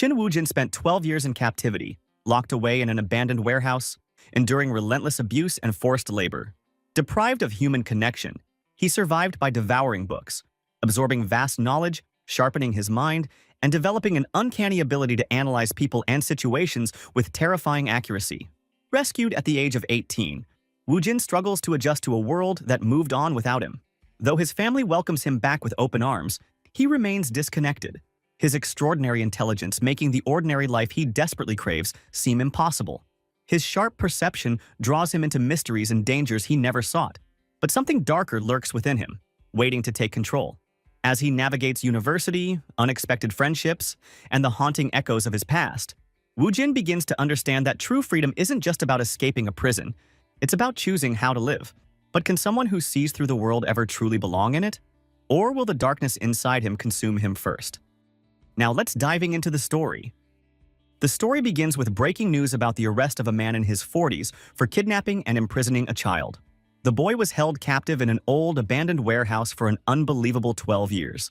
Shin Woo-jin spent 12 years in captivity, locked away in an abandoned warehouse, enduring relentless abuse and forced labor. Deprived of human connection, he survived by devouring books, absorbing vast knowledge, sharpening his mind, and developing an uncanny ability to analyze people and situations with terrifying accuracy. Rescued at the age of 18, Woo-jin struggles to adjust to a world that moved on without him. Though his family welcomes him back with open arms, he remains disconnected, his extraordinary intelligence making the ordinary life he desperately craves seem impossible. His sharp perception draws him into mysteries and dangers he never sought, but something darker lurks within him, waiting to take control. As he navigates university, unexpected friendships, and the haunting echoes of his past, Woo-jin begins to understand that true freedom isn't just about escaping a prison, it's about choosing how to live. But can someone who sees through the world ever truly belong in it? Or will the darkness inside him consume him first? Now let's diving into the story. The story begins with breaking news about the arrest of a man in his 40s for kidnapping and imprisoning a child. The boy was held captive in an old, abandoned warehouse for an unbelievable 12 years.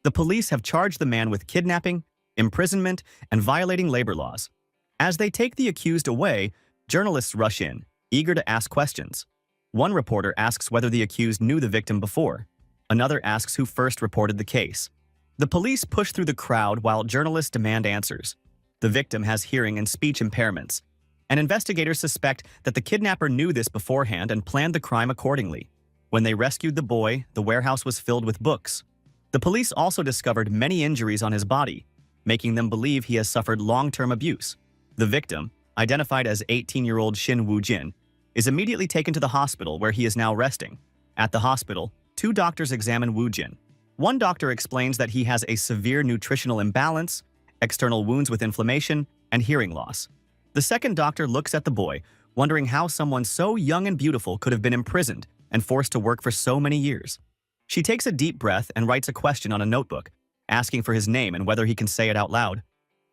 The police have charged the man with kidnapping, imprisonment, and violating labor laws. As they take the accused away, journalists rush in, eager to ask questions. One reporter asks whether the accused knew the victim before. Another asks who first reported the case. The police push through the crowd while journalists demand answers. The victim has hearing and speech impairments, and investigators suspect that the kidnapper knew this beforehand and planned the crime accordingly. When they rescued the boy, the warehouse was filled with books. The police also discovered many injuries on his body, making them believe he has suffered long-term abuse. The victim, identified as 18-year-old Shin Woo-jin, is immediately taken to the hospital where he is now resting. At the hospital, two doctors examine Woo-jin. One doctor explains that he has a severe nutritional imbalance, external wounds with inflammation, and hearing loss. The second doctor looks at the boy, wondering how someone so young and beautiful could have been imprisoned and forced to work for so many years. She takes a deep breath and writes a question on a notebook, asking for his name and whether he can say it out loud.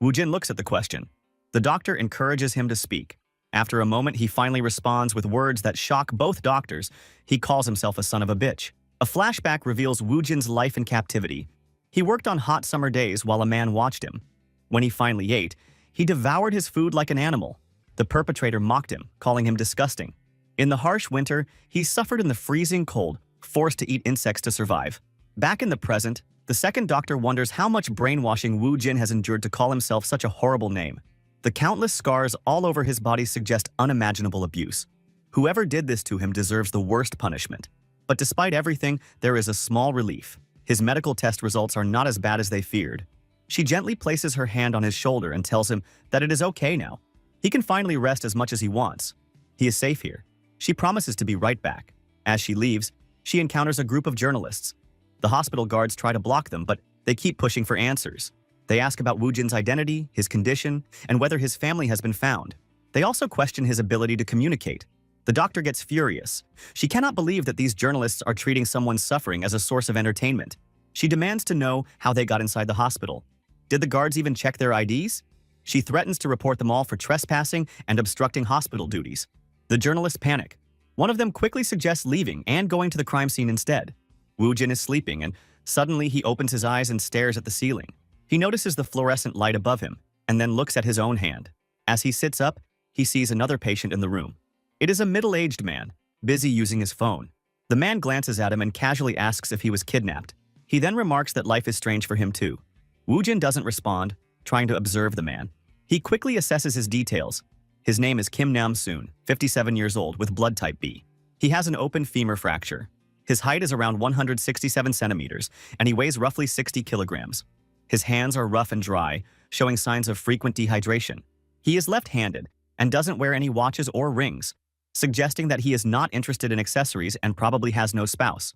Woo-jin looks at the question. The doctor encourages him to speak. After a moment, he finally responds with words that shock both doctors. He calls himself a son of a bitch. A flashback reveals Woo-jin's life in captivity. He worked on hot summer days while a man watched him. When he finally ate, he devoured his food like an animal. The perpetrator mocked him, calling him disgusting. In the harsh winter, he suffered in the freezing cold, forced to eat insects to survive. Back in the present, the second doctor wonders how much brainwashing Woo-jin has endured to call himself such a horrible name. The countless scars all over his body suggest unimaginable abuse. Whoever did this to him deserves the worst punishment. But despite everything, there is a small relief. His medical test results are not as bad as they feared. She gently places her hand on his shoulder and tells him that it is okay now. He can finally rest as much as he wants. He is safe here. She promises to be right back. As she leaves, she encounters a group of journalists. The hospital guards try to block them, but they keep pushing for answers. They ask about Woo-jin's identity, his condition, and whether his family has been found. They also question his ability to communicate. The doctor gets furious. She cannot believe that these journalists are treating someone's suffering as a source of entertainment. She demands to know how they got inside the hospital. Did the guards even check their IDs? She threatens to report them all for trespassing and obstructing hospital duties. The journalists panic. One of them quickly suggests leaving and going to the crime scene instead. Woo-jin is sleeping, and suddenly he opens his eyes and stares at the ceiling. He notices the fluorescent light above him, and then looks at his own hand. As he sits up, he sees another patient in the room. It is a middle-aged man, busy using his phone. The man glances at him and casually asks if he was kidnapped. He then remarks that life is strange for him too. Woo-jin doesn't respond, trying to observe the man. He quickly assesses his details. His name is Kim Nam-soon, 57 years old, with blood type B. He has an open femur fracture. His height is around 167 centimeters, and he weighs roughly 60 kilograms. His hands are rough and dry, showing signs of frequent dehydration. He is left-handed and doesn't wear any watches or rings, suggesting that he is not interested in accessories and probably has no spouse.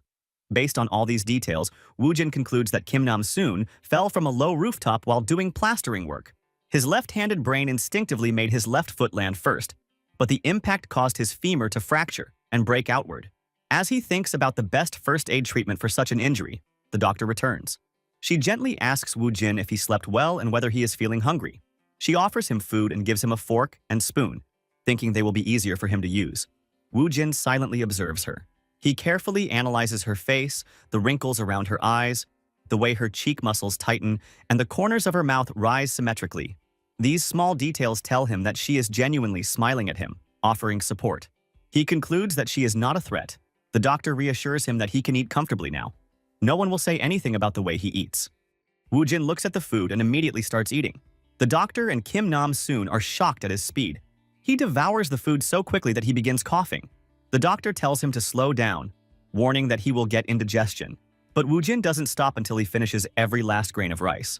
Based on all these details, Woo-jin concludes that Kim Nam-soon fell from a low rooftop while doing plastering work. His left-handed brain instinctively made his left foot land first, but the impact caused his femur to fracture and break outward. As he thinks about the best first aid treatment for such an injury, the doctor returns. She gently asks Woo-jin if he slept well and whether he is feeling hungry. She offers him food and gives him a fork and spoon, thinking they will be easier for him to use. Woo-jin silently observes her. He carefully analyzes her face, the wrinkles around her eyes, the the way her cheek muscles tighten, and the corners of her mouth rise symmetrically. These small details tell him that she is genuinely smiling at him, offering support. He concludes that she is not a threat. The doctor reassures him that he can eat comfortably now. No one will say anything about the way he eats. Woo-jin looks at the food and immediately starts eating. The doctor and Kim Nam-soon are shocked at his speed. He devours the food so quickly that he begins coughing. The doctor tells him to slow down, warning that he will get indigestion. But Woo-jin doesn't stop until he finishes every last grain of rice.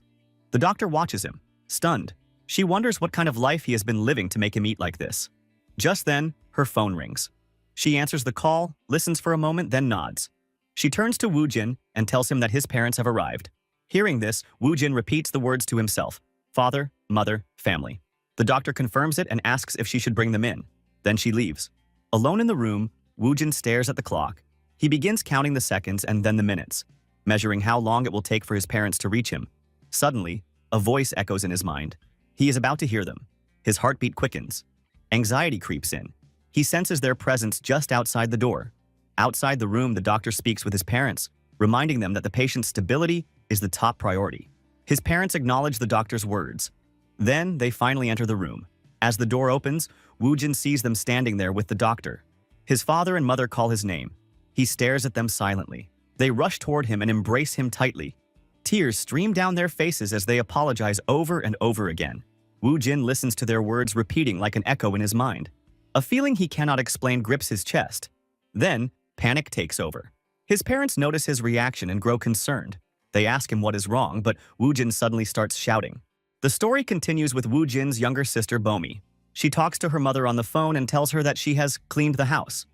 The doctor watches him, stunned. She wonders what kind of life he has been living to make him eat like this. Just then, her phone rings. She answers the call, listens for a moment, then nods. She turns to Woo-jin and tells him that his parents have arrived. Hearing this, Woo-jin repeats the words to himself: father, mother, family. The doctor confirms it and asks if she should bring them in. Then she leaves. Alone in the room, Woo-jin stares at the clock. He begins counting the seconds and then the minutes, measuring how long it will take for his parents to reach him. Suddenly, a voice echoes in his mind. He is about to hear them. His heartbeat quickens. Anxiety creeps in. He senses their presence just outside the door. Outside the room, the doctor speaks with his parents, reminding them that the patient's stability is the top priority. His parents acknowledge the doctor's words. Then, they finally enter the room. As the door opens, Woo-jin sees them standing there with the doctor. His father and mother call his name. He stares at them silently. They rush toward him and embrace him tightly. Tears stream down their faces as they apologize over and over again. Woo-jin listens to their words repeating like an echo in his mind. A feeling he cannot explain grips his chest. Then, panic takes over. His parents notice his reaction and grow concerned. They ask him what is wrong, but Woo-jin suddenly starts shouting. The story continues with Woo-jin's younger sister Bomi. She talks to her mother on the phone and tells her that she has cleaned the house.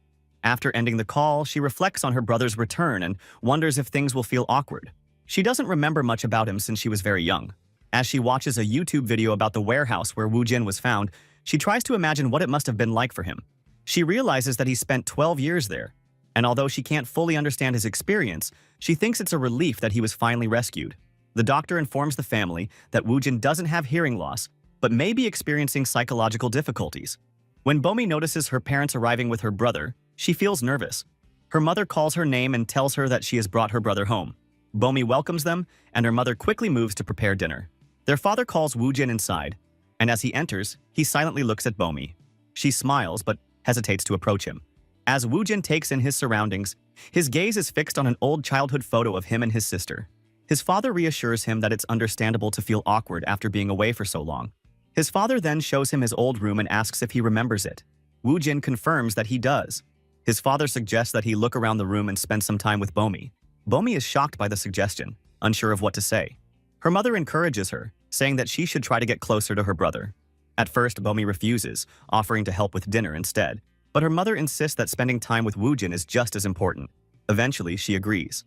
After ending the call, she reflects on her brother's return and wonders if things will feel awkward. She doesn't remember much about him since she was very young. As she watches a YouTube video about the warehouse where Woo-jin was found, she tries to imagine what it must have been like for him. She realizes that he spent 12 years there, and although she can't fully understand his experience, she thinks it's a relief that he was finally rescued. The doctor informs the family that Woo-jin doesn't have hearing loss, but may be experiencing psychological difficulties. When Bomi notices her parents arriving with her brother, she feels nervous. Her mother calls her name and tells her that she has brought her brother home. Bomi welcomes them, and her mother quickly moves to prepare dinner. Their father calls Woo-jin inside, and as he enters, he silently looks at Bomi. She smiles but hesitates to approach him. As Woo-jin takes in his surroundings, his gaze is fixed on an old childhood photo of him and his sister. His father reassures him that it's understandable to feel awkward after being away for so long. His father then shows him his old room and asks if he remembers it. Woo-jin confirms that he does. His father suggests that he look around the room and spend some time with Bomi. Bomi is shocked by the suggestion, unsure of what to say. Her mother encourages her, saying that she should try to get closer to her brother. At first, Bomi refuses, offering to help with dinner instead. But her mother insists that spending time with Woo-jin is just as important. Eventually, she agrees.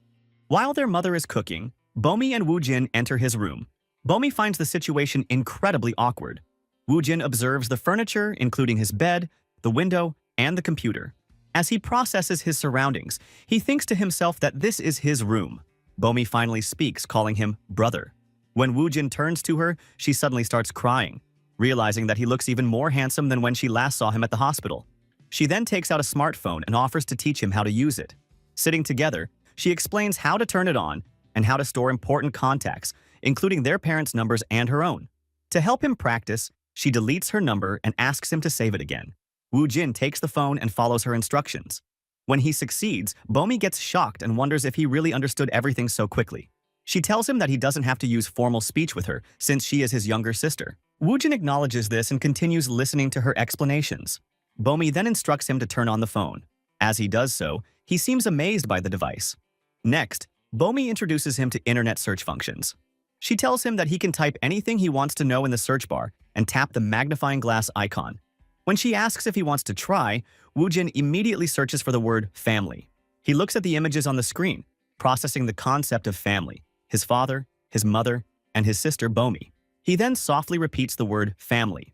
While their mother is cooking, Bomi and Woo-jin enter his room. Bomi finds the situation incredibly awkward. Woo-jin observes the furniture, including his bed, the window, and the computer. As he processes his surroundings, he thinks to himself that this is his room. Bomi finally speaks, calling him brother. When Woo-jin turns to her, she suddenly starts crying, realizing that he looks even more handsome than when she last saw him at the hospital. She then takes out a smartphone and offers to teach him how to use it. Sitting together, she explains how to turn it on and how to store important contacts, including their parents' numbers and her own. To help him practice, she deletes her number and asks him to save it again. Woo-jin takes the phone and follows her instructions. When he succeeds, Bomi gets shocked and wonders if he really understood everything so quickly. She tells him that he doesn't have to use formal speech with her since she is his younger sister. Woo-jin acknowledges this and continues listening to her explanations. Bomi then instructs him to turn on the phone. As he does so, he seems amazed by the device. Next, Bomi introduces him to internet search functions. She tells him that he can type anything he wants to know in the search bar and tap the magnifying glass icon. When she asks if he wants to try, Woo-jin immediately searches for the word family. He looks at the images on the screen, processing the concept of family, his father, his mother, and his sister Bomi. He then softly repeats the word family.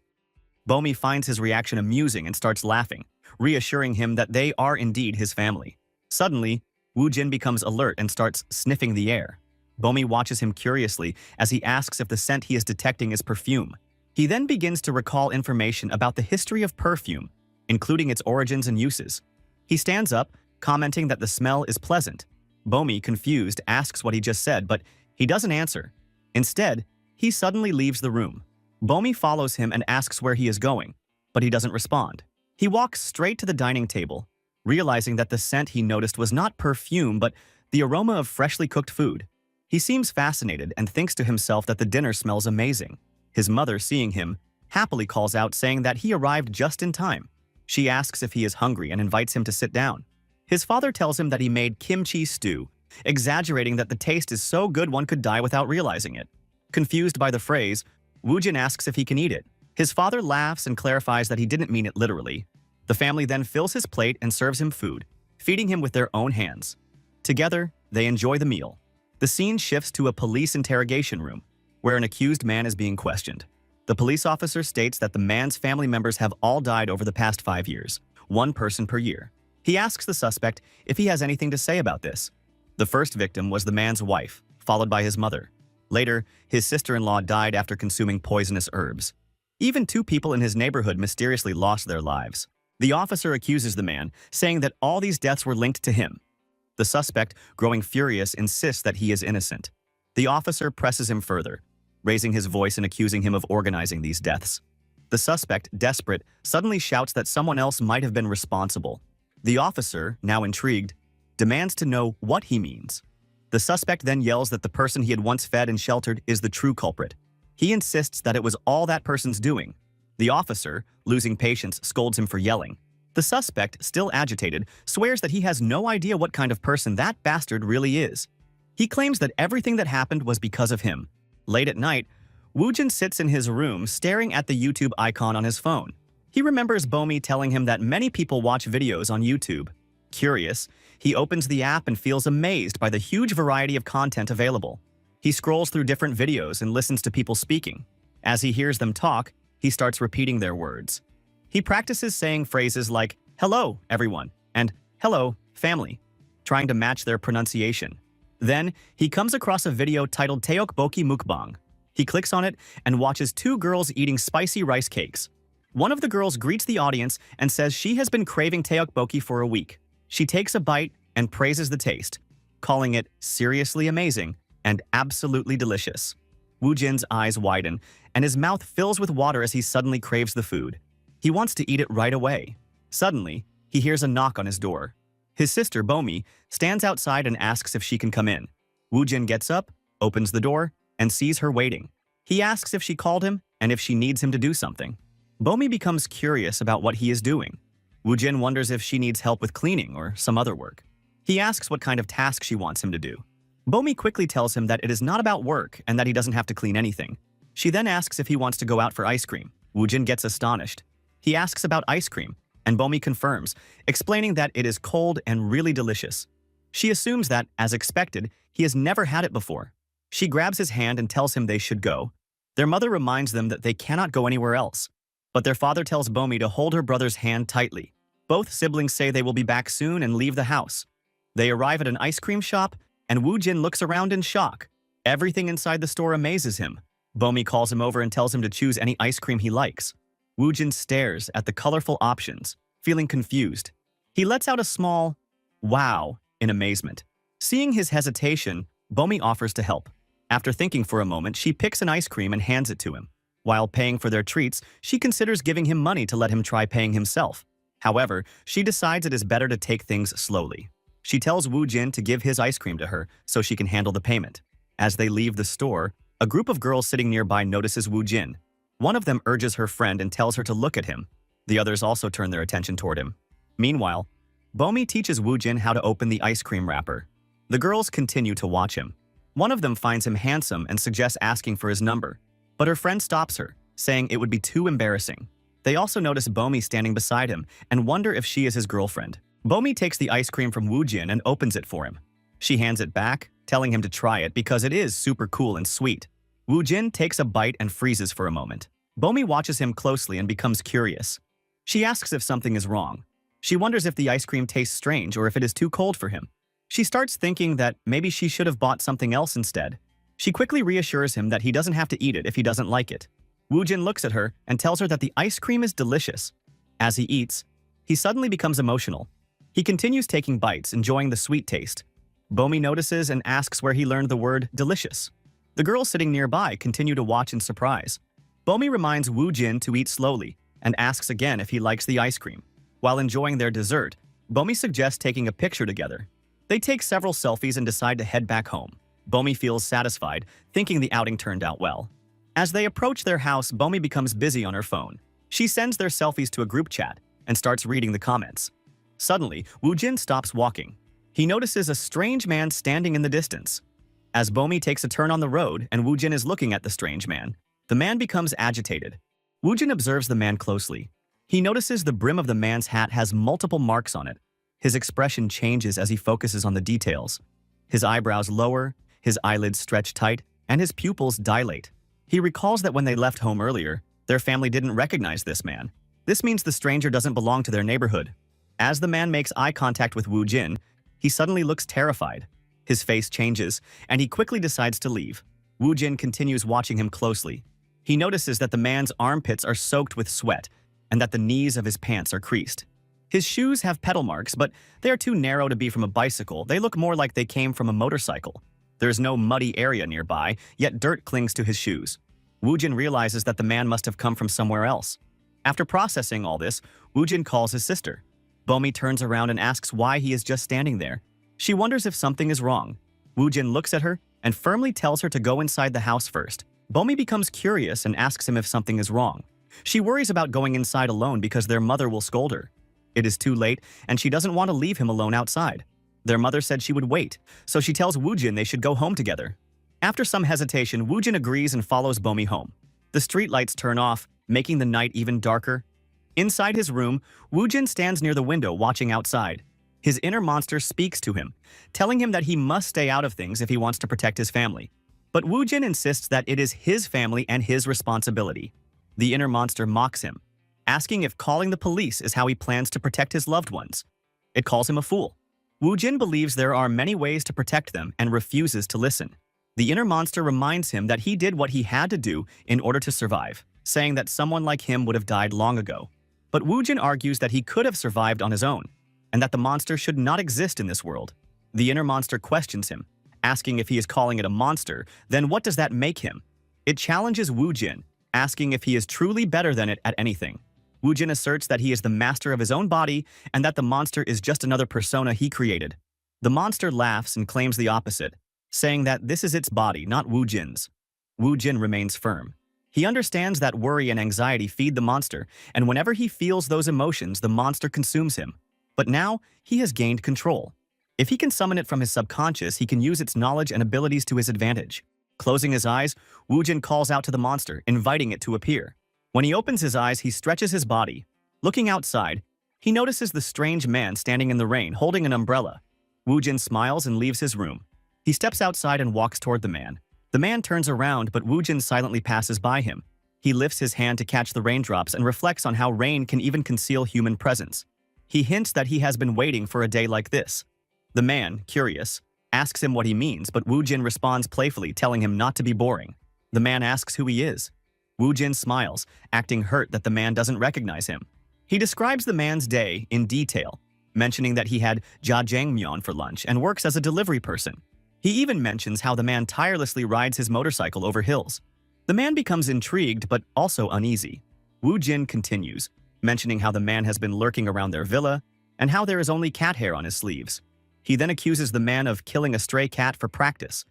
Bomi finds his reaction amusing and starts laughing, reassuring him that they are indeed his family. Suddenly, Woo-jin becomes alert and starts sniffing the air. Bomi watches him curiously as he asks if the scent he is detecting is perfume. He then begins to recall information about the history of perfume, including its origins and uses. He stands up, commenting that the smell is pleasant. Bomi, confused, asks what he just said, but He doesn't answer. Instead, he suddenly leaves the room. Bomi follows him and asks where he is going, but he doesn't respond. He walks straight to the dining table, realizing that the scent he noticed was not perfume but the aroma of freshly cooked food. He seems fascinated and thinks to himself that the dinner smells amazing. His mother, seeing him, happily calls out saying that he arrived just in time. She asks if he is hungry and invites him to sit down. His father tells him that he made kimchi stew, exaggerating that the taste is so good one could die without realizing it. Confused by the phrase, Woojin asks if he can eat it. His father laughs and clarifies that he didn't mean it literally. The family then fills his plate and serves him food, feeding him with their own hands. Together, they enjoy the meal. The scene shifts to a police interrogation room, where an accused man is being questioned. The police officer states that the man's family members have all died over the past 5 years, one person per year. He asks the suspect if he has anything to say about this. The first victim was the man's wife, followed by his mother. Later, his sister-in-law died after consuming poisonous herbs. Even 2 people in his neighborhood mysteriously lost their lives. The officer accuses the man, saying that all these deaths were linked to him. The suspect, growing furious, insists that he is innocent. The officer presses him further, raising his voice and accusing him of organizing these deaths. The suspect, desperate, suddenly shouts that someone else might have been responsible. The officer, now intrigued, demands to know what he means. The suspect then yells that the person he had once fed and sheltered is the true culprit. He insists that it was all that person's doing. The officer, losing patience, scolds him for yelling. The suspect, still agitated, swears that he has no idea what kind of person that bastard really is. He claims that everything that happened was because of him. Late at night, Woojin sits in his room staring at the YouTube icon on his phone. He remembers Bomi telling him that many people watch videos on YouTube. Curious, he opens the app and feels amazed by the huge variety of content available. He scrolls through different videos and listens to people speaking. As he hears them talk, he starts repeating their words. He practices saying phrases like, "Hello, everyone," and "Hello, family," trying to match their pronunciation. Then, he comes across a video titled Teokboki Mukbang. He clicks on it and watches 2 girls eating spicy rice cakes. One of the girls greets the audience and says she has been craving teokboki for a week. She takes a bite and praises the taste, calling it seriously amazing and absolutely delicious. Woojin's eyes widen, and his mouth fills with water as he suddenly craves the food. He wants to eat it right away. Suddenly, he hears a knock on his door. His sister, Bomi, stands outside and asks if she can come in. Woojin gets up, opens the door, and sees her waiting. He asks if she called him and if she needs him to do something. Bomi becomes curious about what he is doing. Woojin wonders if she needs help with cleaning or some other work. He asks what kind of task she wants him to do. Bomi quickly tells him that it is not about work and that he doesn't have to clean anything. She then asks if he wants to go out for ice cream. Woojin gets astonished. He asks about ice cream, and Bomi confirms, explaining that it is cold and really delicious. She assumes that, as expected, he has never had it before. She grabs his hand and tells him they should go. Their mother reminds them that they cannot go anywhere else. But their father tells Bomi to hold her brother's hand tightly. Both siblings say they will be back soon and leave the house. They arrive at an ice cream shop, and Woojin looks around in shock. Everything inside the store amazes him. Bomi calls him over and tells him to choose any ice cream he likes. Woojin stares at the colorful options, feeling confused. He lets out a small "wow" in amazement. Seeing his hesitation, Bomi offers to help. After thinking for a moment, she picks an ice cream and hands it to him. While paying for their treats, she considers giving him money to let him try paying himself. However, she decides it is better to take things slowly. She tells Woojin to give his ice cream to her so she can handle the payment. As they leave the store, a group of girls sitting nearby notices Woojin. One of them urges her friend and tells her to look at him. The others also turn their attention toward him. Meanwhile, Bomi teaches Woojin how to open the ice cream wrapper. The girls continue to watch him. One of them finds him handsome and suggests asking for his number, but her friend stops her, saying it would be too embarrassing. They also notice Bomi standing beside him and wonder if she is his girlfriend. Bomi takes the ice cream from Woojin and opens it for him. She hands it back, telling him to try it because it is super cool and sweet. Woojin takes a bite and freezes for a moment. Bomi watches him closely and becomes curious. She asks if something is wrong. She wonders if the ice cream tastes strange or if it is too cold for him. She starts thinking that maybe she should have bought something else instead. She quickly reassures him that he doesn't have to eat it if he doesn't like it. Woojin looks at her and tells her that the ice cream is delicious. As he eats, he suddenly becomes emotional. He continues taking bites, enjoying the sweet taste. Bomi notices and asks where he learned the word delicious. The girls sitting nearby continue to watch in surprise. Bomi reminds Woo Jin to eat slowly and asks again if he likes the ice cream. While enjoying their dessert, Bomi suggests taking a picture together. They take several selfies and decide to head back home. Bomi feels satisfied, thinking the outing turned out well. As they approach their house, Bomi becomes busy on her phone. She sends their selfies to a group chat and starts reading the comments. Suddenly, Woo Jin stops walking. He notices a strange man standing in the distance. As Bomi takes a turn on the road and Woo Jin is looking at the strange man, the man becomes agitated. Woo Jin observes the man closely. He notices the brim of the man's hat has multiple marks on it. His expression changes as he focuses on the details. His eyebrows lower, his eyelids stretch tight, and his pupils dilate. He recalls that when they left home earlier, their family didn't recognize this man. This means the stranger doesn't belong to their neighborhood. As the man makes eye contact with Woo Jin, he suddenly looks terrified. His face changes, and he quickly decides to leave. Woo Jin continues watching him closely. He notices that the man's armpits are soaked with sweat, and that the knees of his pants are creased. His shoes have pedal marks, but they are too narrow to be from a bicycle. They look more like they came from a motorcycle. There is no muddy area nearby, yet dirt clings to his shoes. Woo Jin realizes that the man must have come from somewhere else. After processing all this, Woo Jin calls his sister. Bomi turns around and asks why he is just standing there. She wonders if something is wrong. Woo Jin looks at her and firmly tells her to go inside the house first. Bomi becomes curious and asks him if something is wrong. She worries about going inside alone because their mother will scold her. It is too late, and she doesn't want to leave him alone outside. Their mother said she would wait, so she tells Woo Jin they should go home together. After some hesitation, Woo Jin agrees and follows Bomi home. The streetlights turn off, making the night even darker. Inside his room, Woo Jin stands near the window watching outside. His inner monster speaks to him, telling him that he must stay out of things if he wants to protect his family. But Woo Jin insists that it is his family and his responsibility. The inner monster mocks him, asking if calling the police is how he plans to protect his loved ones. It calls him a fool. Woo Jin believes there are many ways to protect them and refuses to listen. The inner monster reminds him that he did what he had to do in order to survive, saying that someone like him would have died long ago. But Woo Jin argues that he could have survived on his own, and that the monster should not exist in this world. The inner monster questions him, asking if he is calling it a monster, then what does that make him? It challenges Woo Jin, asking if he is truly better than it at anything. Woo Jin asserts that he is the master of his own body and that the monster is just another persona he created. The monster laughs and claims the opposite, saying that this is its body, not Woo Jin's. Woo Jin remains firm. He understands that worry and anxiety feed the monster, and whenever he feels those emotions, the monster consumes him. But now, he has gained control. If he can summon it from his subconscious, he can use its knowledge and abilities to his advantage. Closing his eyes, Woo Jin calls out to the monster, inviting it to appear. When he opens his eyes, he stretches his body. Looking outside, he notices the strange man standing in the rain, holding an umbrella. Woo Jin smiles and leaves his room. He steps outside and walks toward the man. The man turns around, but Woo Jin silently passes by him. He lifts his hand to catch the raindrops and reflects on how rain can even conceal human presence. He hints that he has been waiting for a day like this. The man, curious, asks him what he means, but Woo Jin responds playfully, telling him not to be boring. The man asks who he is. Woo Jin smiles, acting hurt that the man doesn't recognize him. He describes the man's day in detail, mentioning that he had jjajangmyeon for lunch and works as a delivery person. He even mentions how the man tirelessly rides his motorcycle over hills. The man becomes intrigued but also uneasy. Woo Jin continues, mentioning how the man has been lurking around their villa and how there is only cat hair on his sleeves. He then accuses the man of killing a stray cat for practice.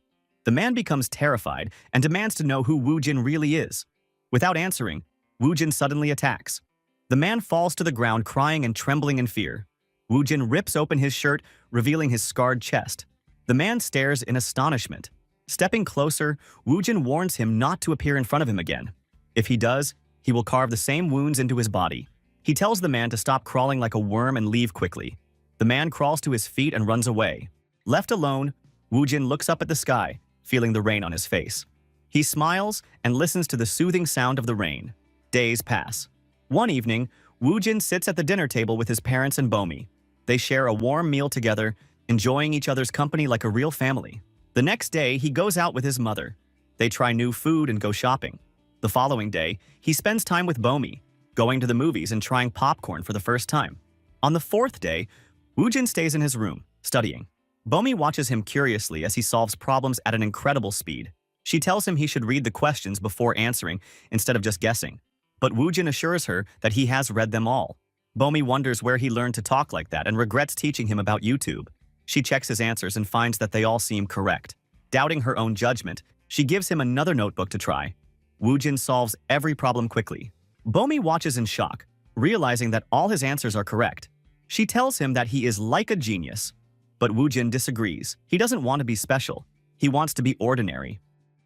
The man becomes terrified and demands to know who Woo Jin really is. Without answering, Woo Jin suddenly attacks. The man falls to the ground crying and trembling in fear. Woo Jin rips open his shirt, revealing his scarred chest. The man stares in astonishment. Stepping closer, Woo Jin warns him not to appear in front of him again. If he does, he will carve the same wounds into his body. He tells the man to stop crawling like a worm and leave quickly. The man crawls to his feet and runs away. Left alone, Woo Jin looks up at the sky, feeling the rain on his face. He smiles and listens to the soothing sound of the rain. Days pass. One evening, Woo Jin sits at the dinner table with his parents and Bomi. They share a warm meal together, enjoying each other's company like a real family. The next day, he goes out with his mother. They try new food and go shopping. The following day, he spends time with Bomi, going to the movies and trying popcorn for the first time. On the fourth day, Woo Jin stays in his room, studying. Bomi watches him curiously as he solves problems at an incredible speed. She tells him he should read the questions before answering instead of just guessing. But Woojin assures her that he has read them all. Bomi wonders where he learned to talk like that and regrets teaching him about YouTube. She checks his answers and finds that they all seem correct. Doubting her own judgment, she gives him another notebook to try. Woojin solves every problem quickly. Bomi watches in shock, realizing that all his answers are correct. She tells him that he is like a genius. But Woojin disagrees. He doesn't want to be special. He wants to be ordinary.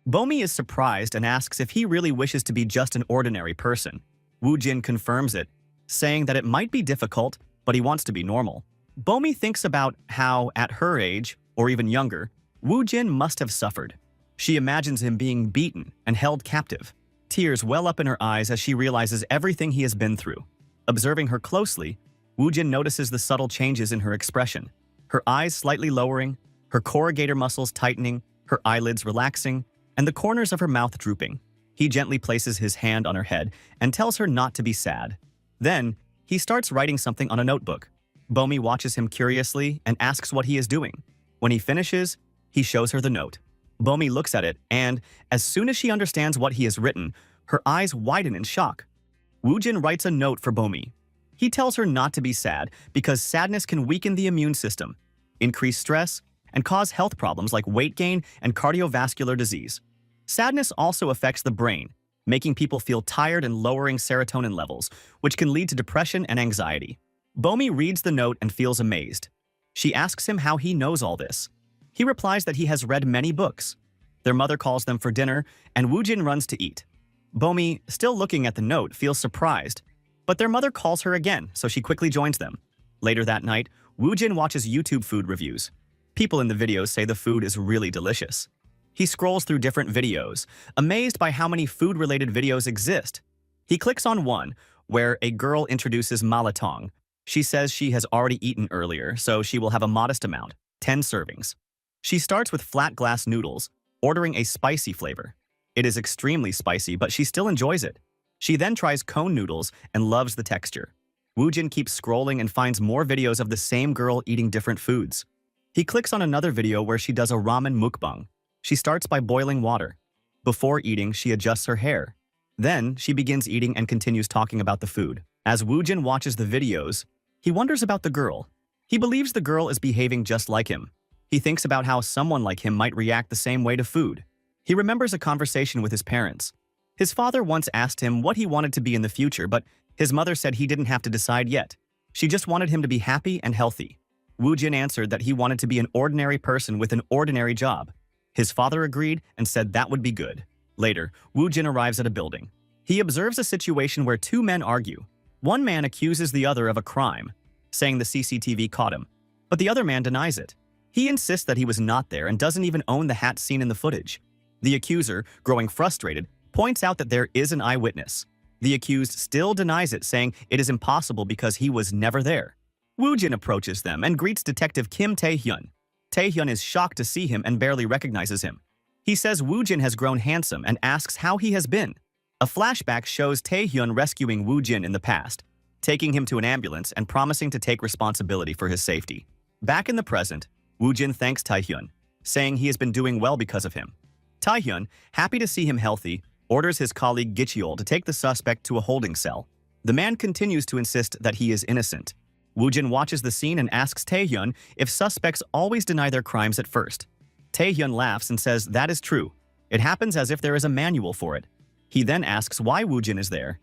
Bomi is surprised and asks if he really wishes to be just an ordinary person. Woojin confirms it, saying that it might be difficult, but he wants to be normal. Bomi thinks about how, at her age, or even younger, Woojin must have suffered. She imagines him being beaten and held captive. Tears well up in her eyes as she realizes everything he has been through. Observing her closely, Woojin notices the subtle changes in her expression. Her eyes slightly lowering, her corrugator muscles tightening, her eyelids relaxing, and the corners of her mouth drooping. He gently places his hand on her head and tells her not to be sad. Then, he starts writing something on a notebook. Bomi watches him curiously and asks what he is doing. When he finishes, he shows her the note. Bomi looks at it and, as soon as she understands what he has written, her eyes widen in shock. Woojin writes a note for Bomi. He tells her not to be sad because sadness can weaken the immune system, increase stress, and cause health problems like weight gain and cardiovascular disease. Sadness also affects the brain, making people feel tired and lowering serotonin levels, which can lead to depression and anxiety. Bomi reads the note and feels amazed. She asks him how he knows all this. He replies that he has read many books. Their mother calls them for dinner, and Woojin runs to eat. Bomi, still looking at the note, feels surprised, but their mother calls her again, so she quickly joins them. Later that night, Woojin watches YouTube food reviews. People in the videos say the food is really delicious. He scrolls through different videos, amazed by how many food-related videos exist. He clicks on one, where a girl introduces malatong. She says she has already eaten earlier, so she will have a modest amount, 10 servings. She starts with flat glass noodles, ordering a spicy flavor. It is extremely spicy, but she still enjoys it. She then tries cone noodles and loves the texture. Woojin keeps scrolling and finds more videos of the same girl eating different foods. He clicks on another video where she does a ramen mukbang. She starts by boiling water. Before eating, she adjusts her hair. Then, she begins eating and continues talking about the food. As Woojin watches the videos, he wonders about the girl. He believes the girl is behaving just like him. He thinks about how someone like him might react the same way to food. He remembers a conversation with his parents. His father once asked him what he wanted to be in the future, but his mother said he didn't have to decide yet. She just wanted him to be happy and healthy. Woojin answered that he wanted to be an ordinary person with an ordinary job. His father agreed and said that would be good. Later, Woojin arrives at a building. He observes a situation where two men argue. One man accuses the other of a crime, saying the CCTV caught him, but the other man denies it. He insists that he was not there and doesn't even own the hat seen in the footage. The accuser, growing frustrated, points out that there is an eyewitness. The accused still denies it, saying it is impossible because he was never there. Woojin approaches them and greets Detective Kim Tae-hyun. Tae-hyun is shocked to see him and barely recognizes him. He says Woojin has grown handsome and asks how he has been. A flashback shows Tae-hyun rescuing Woojin in the past, taking him to an ambulance and promising to take responsibility for his safety. Back in the present, Woojin thanks Tae-hyun, saying he has been doing well because of him. Tae-hyun, happy to see him healthy, orders his colleague Gicheol to take the suspect to a holding cell. The man continues to insist that he is innocent. Woojin watches the scene and asks Tae-hyun if suspects always deny their crimes at first. Tae-hyun laughs and says that is true. It happens as if there is a manual for it. He then asks why Woojin is there.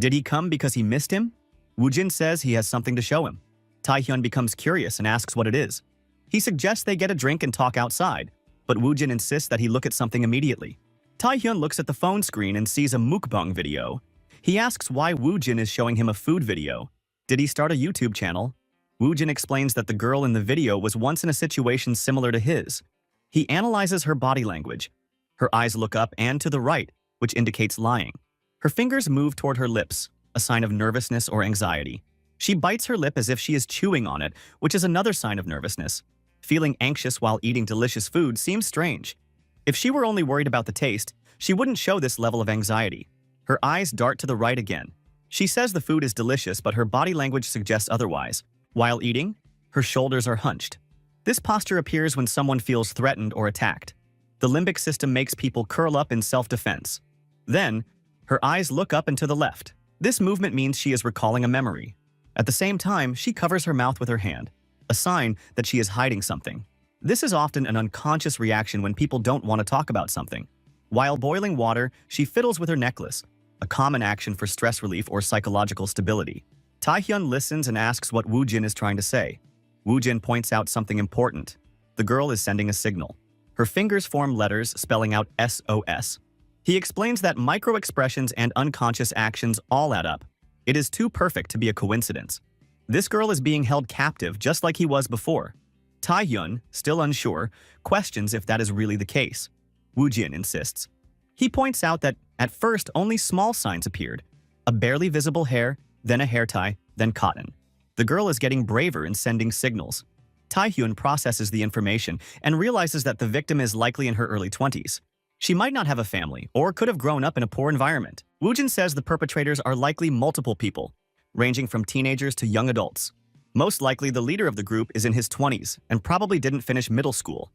Did he come because he missed him? Woojin says he has something to show him. Tae-hyun becomes curious and asks what it is. He suggests they get a drink and talk outside, but Woojin insists that he look at something immediately. Tae-hyun looks at the phone screen and sees a mukbang video. He asks why Woojin is showing him a food video. Did he start a YouTube channel? Woojin explains that the girl in the video was once in a situation similar to his. He analyzes her body language. Her eyes look up and to the right, which indicates lying. Her fingers move toward her lips, a sign of nervousness or anxiety. She bites her lip as if she is chewing on it, which is another sign of nervousness. Feeling anxious while eating delicious food seems strange. If she were only worried about the taste, she wouldn't show this level of anxiety. Her eyes dart to the right again. She says the food is delicious, but her body language suggests otherwise. While eating, her shoulders are hunched. This posture appears when someone feels threatened or attacked. The limbic system makes people curl up in self-defense. Then, her eyes look up and to the left. This movement means she is recalling a memory. At the same time, she covers her mouth with her hand, a sign that she is hiding something. This is often an unconscious reaction when people don't want to talk about something. While boiling water, she fiddles with her necklace, a common action for stress relief or psychological stability. Taehyun listens and asks what Woojin is trying to say. Woojin points out something important. The girl is sending a signal. Her fingers form letters spelling out SOS. He explains that micro-expressions and unconscious actions all add up. It is too perfect to be a coincidence. This girl is being held captive just like he was before. Taehyun, still unsure, questions if that is really the case. Woojin insists. He points out that at first only small signs appeared. A barely visible hair, then a hair tie, then cotton. The girl is getting braver in sending signals. Taehyun processes the information and realizes that the victim is likely in her early 20s. She might not have a family or could have grown up in a poor environment. Woojin says the perpetrators are likely multiple people, ranging from teenagers to young adults. Most likely the leader of the group is in his 20s and probably didn't finish middle school.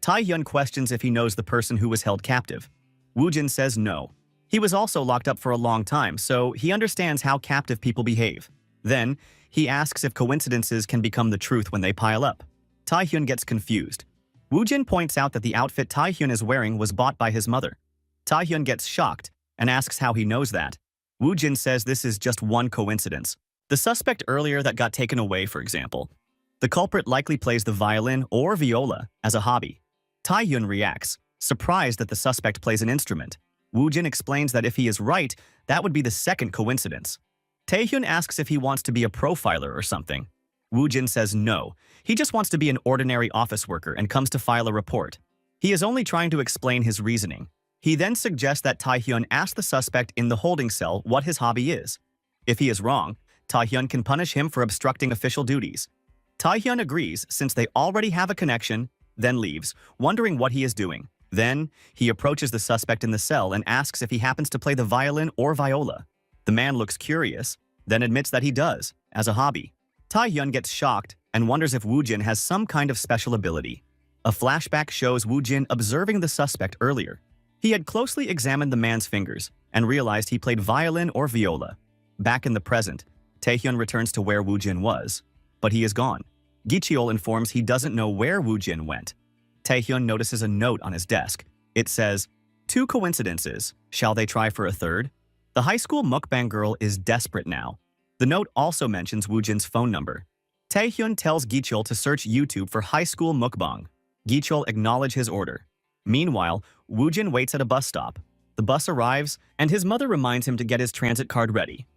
Taehyun questions if he knows the person who was held captive. Woojin says no. He was also locked up for a long time, so he understands how captive people behave. Then, he asks if coincidences can become the truth when they pile up. Taehyun gets confused. Woojin points out that the outfit Taehyun is wearing was bought by his mother. Taehyun gets shocked and asks how he knows that. Woojin says this is just one coincidence. The suspect earlier that got taken away, for example. The culprit likely plays the violin or viola as a hobby. Taehyun reacts, surprised that the suspect plays an instrument. Woojin explains that if he is right, that would be the second coincidence. Taehyun asks if he wants to be a profiler or something. Woojin says no, he just wants to be an ordinary office worker and comes to file a report. He is only trying to explain his reasoning. He then suggests that Taehyun ask the suspect in the holding cell what his hobby is. If he is wrong, Taehyun can punish him for obstructing official duties. Taehyun agrees since they already have a connection, then leaves, wondering what he is doing. Then, he approaches the suspect in the cell and asks if he happens to play the violin or viola. The man looks curious, then admits that he does, as a hobby. Taehyun gets shocked and wonders if Woojin has some kind of special ability. A flashback shows Woojin observing the suspect earlier. He had closely examined the man's fingers and realized he played violin or viola. Back in the present, Taehyun returns to where Woojin was, but he is gone. Gicheol informs he doesn't know where Woojin went. Taehyun notices a note on his desk. It says, "Two coincidences. Shall they try for a third?" The high school mukbang girl is desperate now. The note also mentions Woojin's phone number. Taehyun tells Gicheol to search YouTube for high school mukbang. Gicheol acknowledges his order. Meanwhile, Woojin waits at a bus stop. The bus arrives, and his mother reminds him to get his transit card ready.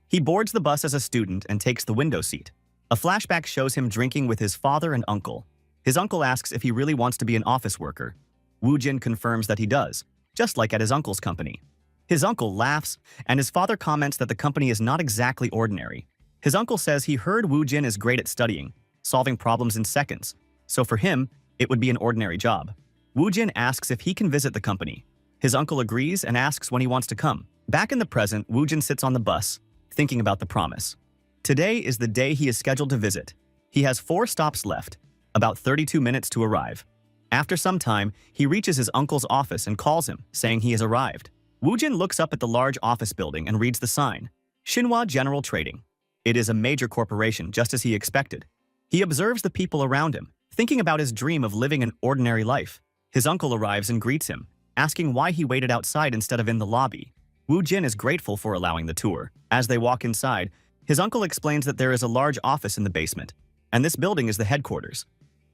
He boards the bus as a student and takes the window seat. A flashback shows him drinking with his father and uncle. His uncle asks if he really wants to be an office worker. Woojin confirms that he does, just like at his uncle's company. His uncle laughs, and his father comments that the company is not exactly ordinary. His uncle says he heard Woojin is great at studying, solving problems in seconds, so for him, it would be an ordinary job. Woojin asks if he can visit the company. His uncle agrees and asks when he wants to come. Back in the present, Woojin sits on the bus, thinking about the promise. Today is the day he is scheduled to visit. He has 4 stops left, about 32 minutes to arrive. After some time, he reaches his uncle's office and calls him, saying he has arrived. Woojin looks up at the large office building and reads the sign, Shinhwa General Trading. It is a major corporation, just as he expected. He observes the people around him, thinking about his dream of living an ordinary life. His uncle arrives and greets him, asking why he waited outside instead of in the lobby. Woojin is grateful for allowing the tour. As they walk inside, his uncle explains that there is a large office in the basement, and this building is the headquarters.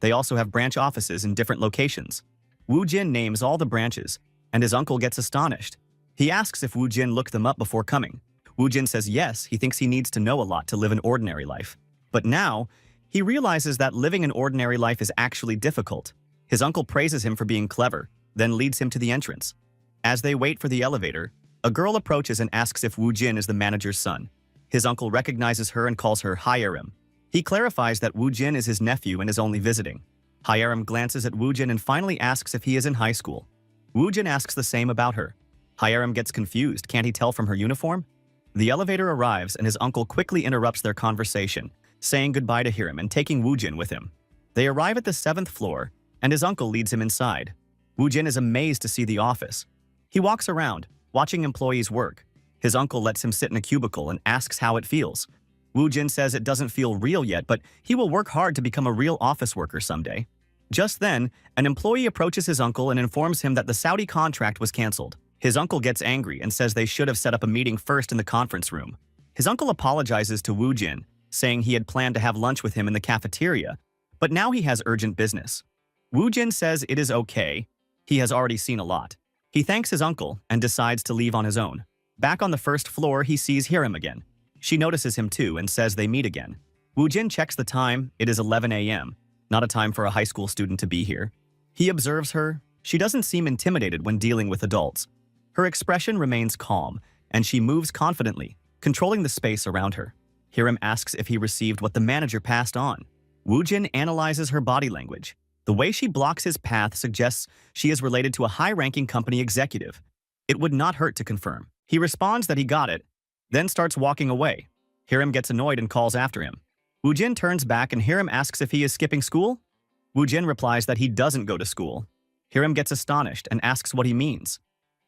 They also have branch offices in different locations. Woojin names all the branches, and his uncle gets astonished. He asks if Woojin looked them up before coming. Woojin says yes, he thinks he needs to know a lot to live an ordinary life. But now, he realizes that living an ordinary life is actually difficult. His uncle praises him for being clever, then leads him to the entrance. As they wait for the elevator, a girl approaches and asks if Woojin is the manager's son. His uncle recognizes her and calls her Hyerim. He clarifies that Woojin is his nephew and is only visiting. Hyerim glances at Woojin and finally asks if he is in high school. Woojin asks the same about her. Hyerim gets confused, can't he tell from her uniform? The elevator arrives and his uncle quickly interrupts their conversation, saying goodbye to Hiram and taking Woojin with him. They arrive at the 7th floor, and his uncle leads him inside. Woo-jin is amazed to see the office. He walks around, watching employees work. His uncle lets him sit in a cubicle and asks how it feels. Woo-jin says it doesn't feel real yet, but he will work hard to become a real office worker someday. Just then, an employee approaches his uncle and informs him that the Saudi contract was cancelled. His uncle gets angry and says they should have set up a meeting first in the conference room. His uncle apologizes to Woo-jin, saying he had planned to have lunch with him in the cafeteria, but now he has urgent business. Woo-jin says it is okay. He has already seen a lot. He thanks his uncle and decides to leave on his own. Back on the 1st floor, he sees Hiram again. She notices him too and says they meet again. Woo-jin checks the time. It is 11 a.m., not a time for a high school student to be here. He observes her. She doesn't seem intimidated when dealing with adults. Her expression remains calm, and she moves confidently, controlling the space around her. Hiram asks if he received what the manager passed on. Woo-jin analyzes her body language. The way she blocks his path suggests she is related to a high-ranking company executive. It would not hurt to confirm. He responds that he got it, then starts walking away. Hiram gets annoyed and calls after him. Woo-jin turns back and Hiram asks if he is skipping school. Woo-jin replies that he doesn't go to school. Hiram gets astonished and asks what he means.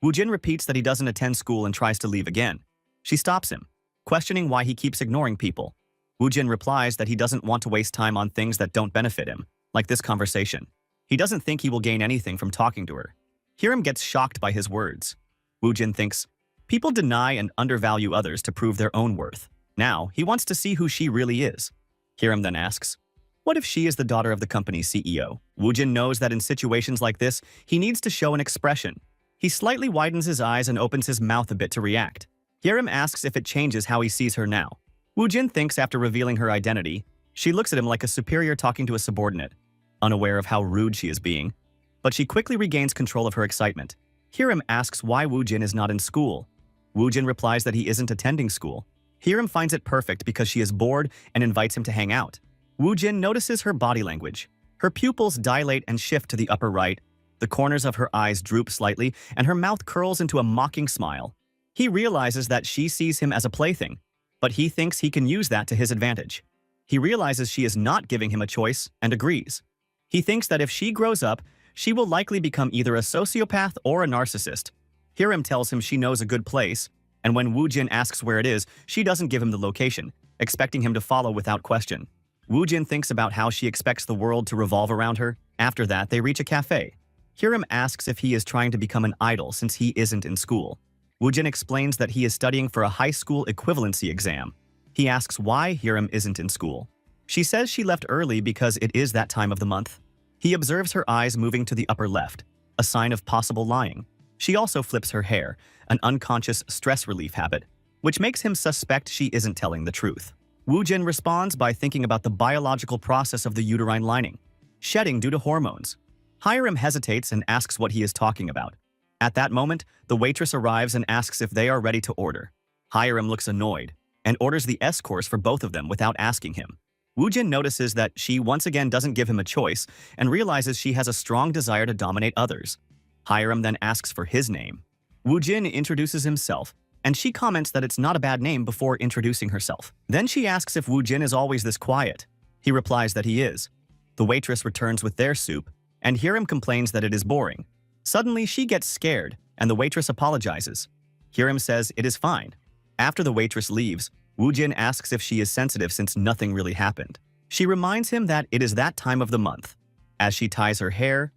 Woo-jin repeats that he doesn't attend school and tries to leave again. She stops him, questioning why he keeps ignoring people. Woo-jin replies that he doesn't want to waste time on things that don't benefit him, like this conversation. He doesn't think he will gain anything from talking to her. Hiram gets shocked by his words. Woo-jin thinks, people deny and undervalue others to prove their own worth. Now, he wants to see who she really is. Hiram then asks, what if she is the daughter of the company's CEO? Woo-jin knows that in situations like this, he needs to show an expression. He slightly widens his eyes and opens his mouth a bit to react. Hiram asks if it changes how he sees her now. Woo-jin thinks after revealing her identity, she looks at him like a superior talking to a subordinate, unaware of how rude she is being. But she quickly regains control of her excitement. Hiram asks why Woo-jin is not in school. Woo-jin replies that he isn't attending school. Hiram finds it perfect because she is bored and invites him to hang out. Woo-jin notices her body language. Her pupils dilate and shift to the upper right. The corners of her eyes droop slightly, and her mouth curls into a mocking smile. He realizes that she sees him as a plaything, but he thinks he can use that to his advantage. He realizes she is not giving him a choice and agrees. He thinks that if she grows up, she will likely become either a sociopath or a narcissist. Hiram tells him she knows a good place, and when Woo-jin asks where it is, she doesn't give him the location, expecting him to follow without question. Woo-jin thinks about how she expects the world to revolve around her. After that, they reach a cafe. Hiram asks if he is trying to become an idol since he isn't in school. Woo-jin explains that he is studying for a high school equivalency exam. He asks why Hiram isn't in school. She says she left early because it is that time of the month. He observes her eyes moving to the upper left, a sign of possible lying. She also flips her hair, an unconscious stress relief habit, which makes him suspect she isn't telling the truth. Woo-jin responds by thinking about the biological process of the uterine lining, shedding due to hormones. Hiram hesitates and asks what he is talking about. At that moment, the waitress arrives and asks if they are ready to order. Hiram looks annoyed and orders the S course for both of them without asking him. Woo-jin notices that she once again doesn't give him a choice and realizes she has a strong desire to dominate others. Hiram then asks for his name. Woo-jin introduces himself, and she comments that it's not a bad name before introducing herself. Then she asks if Woo-jin is always this quiet. He replies that he is. The waitress returns with their soup, and Hiram complains that it is boring. Suddenly, she gets scared, and the waitress apologizes. Hiram says it is fine. After the waitress leaves, Woo-jin asks if she is sensitive since nothing really happened. She reminds him that it is that time of the month. As she ties her hair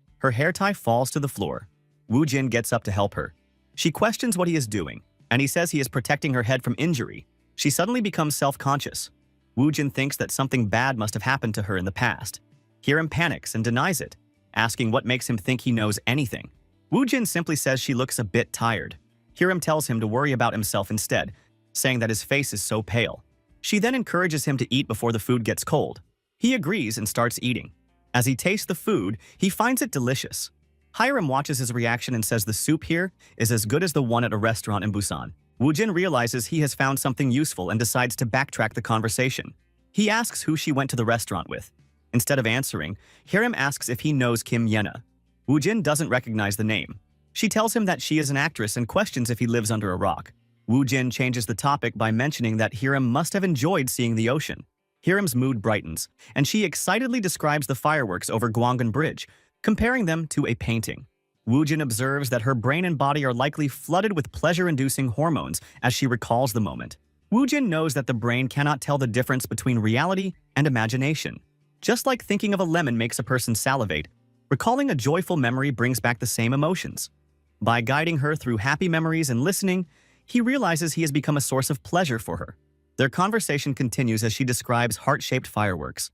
tie falls to the floor. Woo-jin gets up to help her. She questions what he is doing, and he says he is protecting her head from injury. She suddenly becomes self-conscious. Woo-jin thinks that something bad must have happened to her in the past. Hiram panics and denies it, asking what makes him think he knows anything. Woo-jin simply says she looks a bit tired. Hiram tells him to worry about himself instead, saying that his face is so pale. She then encourages him to eat before the food gets cold. He agrees and starts eating. As he tastes the food, he finds it delicious. Hiram watches his reaction and says the soup here is as good as the one at a restaurant in Busan. Woo-jin realizes he has found something useful and decides to backtrack the conversation. He asks who she went to the restaurant with. Instead of answering, Hiram asks if he knows Kim Yena. Woo-jin doesn't recognize the name. She tells him that she is an actress and questions if he lives under a rock. Woo-jin changes the topic by mentioning that Hiram must have enjoyed seeing the ocean. Hiram's mood brightens, and she excitedly describes the fireworks over Gwangan Bridge, comparing them to a painting. Woojin observes that her brain and body are likely flooded with pleasure-inducing hormones as she recalls the moment. Woojin knows that the brain cannot tell the difference between reality and imagination. Just like thinking of a lemon makes a person salivate, recalling a joyful memory brings back the same emotions. By guiding her through happy memories and listening, he realizes he has become a source of pleasure for her. Their conversation continues as she describes heart-shaped fireworks.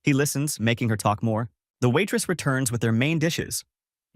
He listens, making her talk more. The waitress returns with their main dishes.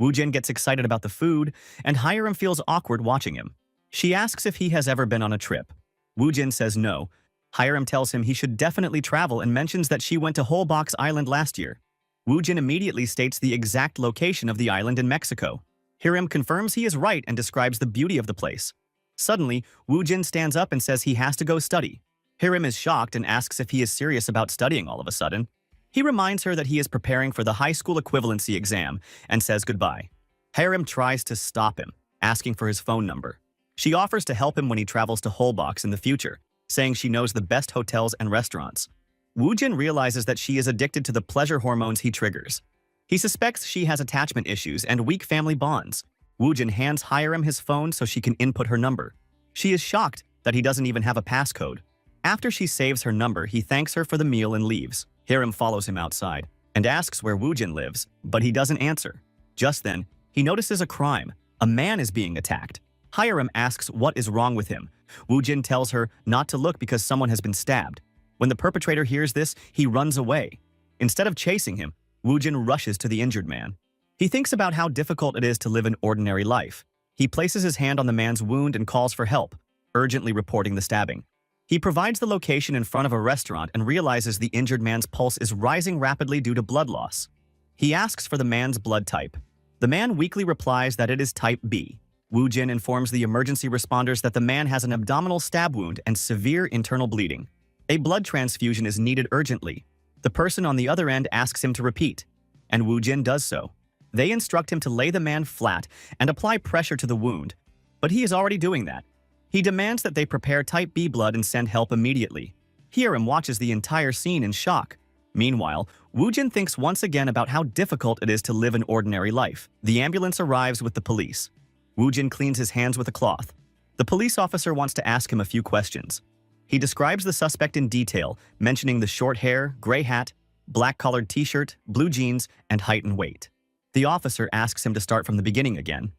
Woojin gets excited about the food, and Hiram feels awkward watching him. She asks if he has ever been on a trip. Woojin says no. Hiram tells him he should definitely travel and mentions that she went to Holbox Island last year. Woojin immediately states the exact location of the island in Mexico. Hiram confirms he is right and describes the beauty of the place. Suddenly, Woojin stands up and says he has to go study. Hiram is shocked and asks if he is serious about studying all of a sudden. He reminds her that he is preparing for the high school equivalency exam and says goodbye. Hiram tries to stop him, asking for his phone number. She offers to help him when he travels to Holbox in the future, saying she knows the best hotels and restaurants. Woojin realizes that she is addicted to the pleasure hormones he triggers. He suspects she has attachment issues and weak family bonds. Woojin hands Hiram his phone so she can input her number. She is shocked that he doesn't even have a passcode. After she saves her number, he thanks her for the meal and leaves. Hiram follows him outside and asks where Woojin lives, but he doesn't answer. Just then, he notices a crime. A man is being attacked. Hiram asks what is wrong with him. Woojin tells her not to look because someone has been stabbed. When the perpetrator hears this, he runs away. Instead of chasing him, Woojin rushes to the injured man. He thinks about how difficult it is to live an ordinary life. He places his hand on the man's wound and calls for help, urgently reporting the stabbing. He provides the location in front of a restaurant and realizes the injured man's pulse is rising rapidly due to blood loss. He asks for the man's blood type. The man weakly replies that it is type B. Woojin informs the emergency responders that the man has an abdominal stab wound and severe internal bleeding. A blood transfusion is needed urgently. The person on the other end asks him to repeat, and Woojin does so. They instruct him to lay the man flat and apply pressure to the wound, but he is already doing that. He demands that they prepare type B blood and send help immediately. Hiram watches the entire scene in shock. Meanwhile, Woojin thinks once again about how difficult it is to live an ordinary life. The ambulance arrives with the police. Woojin cleans his hands with a cloth. The police officer wants to ask him a few questions. He describes the suspect in detail, mentioning the short hair, gray hat, black-collared t-shirt, blue jeans, and height and weight. The officer asks him to start from the beginning again.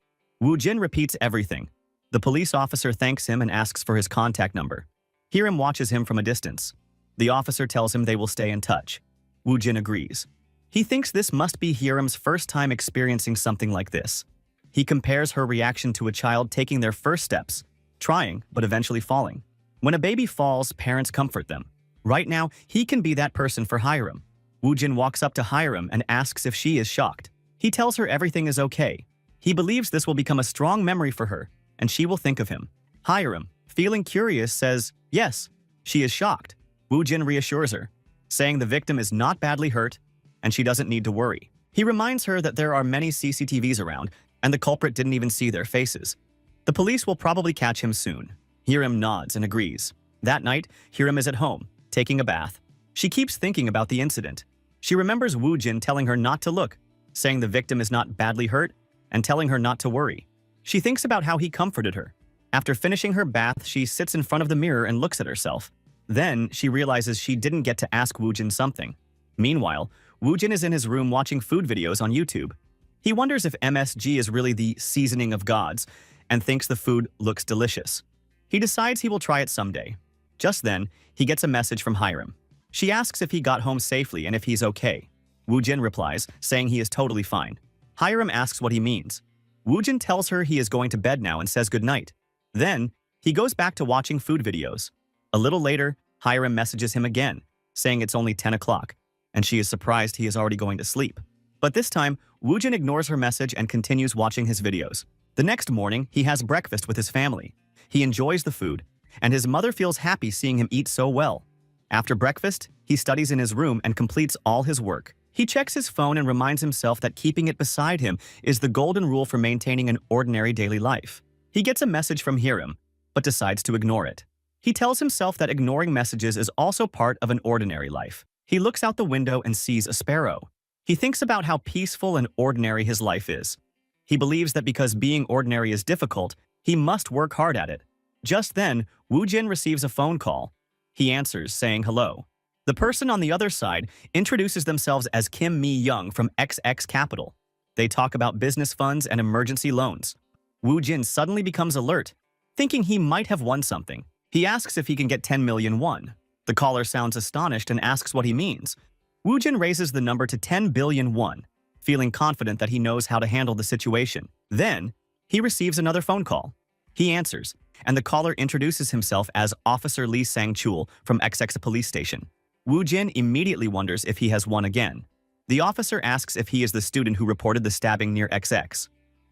Woojin repeats everything. The police officer thanks him and asks for his contact number. Hiram watches him from a distance. The officer tells him they will stay in touch. Woojin agrees. He thinks this must be Hiram's first time experiencing something like this. He compares her reaction to a child taking their first steps, trying but eventually falling. When a baby falls, parents comfort them. Right now, he can be that person for Hiram. Woojin walks up to Hiram and asks if she is shocked. He tells her everything is okay. He believes this will become a strong memory for her, and she will think of him. Hiram, feeling curious, says yes. She is shocked. Woojin reassures her, saying the victim is not badly hurt and she doesn't need to worry. He reminds her that there are many CCTVs around and the culprit didn't even see their faces. The police will probably catch him soon. Hiram nods and agrees. That night, Hiram is at home, taking a bath. She keeps thinking about the incident. She remembers Woojin telling her not to look, saying the victim is not badly hurt and telling her not to worry. She thinks about how he comforted her. After finishing her bath, she sits in front of the mirror and looks at herself. Then, she realizes she didn't get to ask Woojin something. Meanwhile, Woojin is in his room watching food videos on YouTube. He wonders if MSG is really the seasoning of gods and thinks the food looks delicious. He decides he will try it someday. Just then, he gets a message from Hiram. She asks if he got home safely and if he's okay. Woojin replies, saying he is totally fine. Hiram asks what he means. Woojin tells her he is going to bed now and says goodnight. Then, he goes back to watching food videos. A little later, Hiram messages him again, saying it's only 10 o'clock, and she is surprised he is already going to sleep. But this time, Woojin ignores her message and continues watching his videos. The next morning, he has breakfast with his family. He enjoys the food, and his mother feels happy seeing him eat so well. After breakfast, he studies in his room and completes all his work. He checks his phone and reminds himself that keeping it beside him is the golden rule for maintaining an ordinary daily life. He gets a message from Hiram, but decides to ignore it. He tells himself that ignoring messages is also part of an ordinary life. He looks out the window and sees a sparrow. He thinks about how peaceful and ordinary his life is. He believes that because being ordinary is difficult, he must work hard at it. Just then, Woo Jin receives a phone call. He answers, saying hello. The person on the other side introduces themselves as Kim Mi-young from XX Capital. They talk about business funds and emergency loans. Woo Jin suddenly becomes alert, thinking he might have won something. He asks if he can get 10 million won. The caller sounds astonished and asks what he means. Woo Jin raises the number to 10 billion won, feeling confident that he knows how to handle the situation. Then, he receives another phone call. He answers, and the caller introduces himself as Officer Lee Sang-chul from XX Police Station. Woo Jin immediately wonders if he has won again. The officer asks if he is the student who reported the stabbing near XX.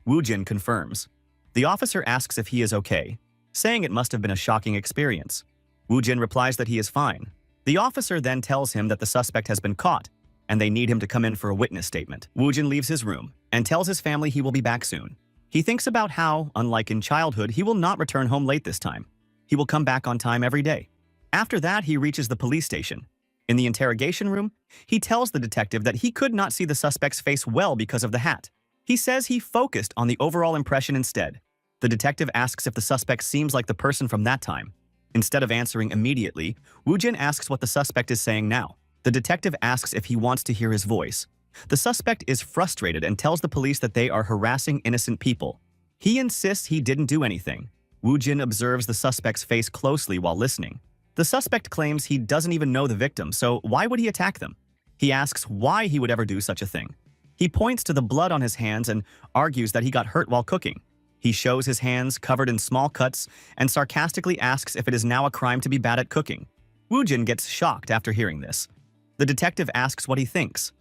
Woo Jin confirms. The officer asks if he is okay, saying it must have been a shocking experience. Woo Jin replies that he is fine. The officer then tells him that the suspect has been caught, and they need him to come in for a witness statement. Woo Jin leaves his room and tells his family he will be back soon. He thinks about how, unlike in childhood, he will not return home late this time. He will come back on time every day. After that, he reaches the police station. In the interrogation room, he tells the detective that he could not see the suspect's face well because of the hat. He says he focused on the overall impression instead. The detective asks if the suspect seems like the person from that time. Instead of answering immediately, Woo Jin asks what the suspect is saying now. The detective asks if he wants to hear his voice. The suspect is frustrated and tells the police that they are harassing innocent people. He insists he didn't do anything. Woo Jin observes the suspect's face closely while listening. The suspect claims he doesn't even know the victim, so why would he attack them? He asks why he would ever do such a thing. He points to the blood on his hands and argues that he got hurt while cooking. He shows his hands covered in small cuts and sarcastically asks if it is now a crime to be bad at cooking. Woo Jin gets shocked after hearing this. The detective asks what he thinks.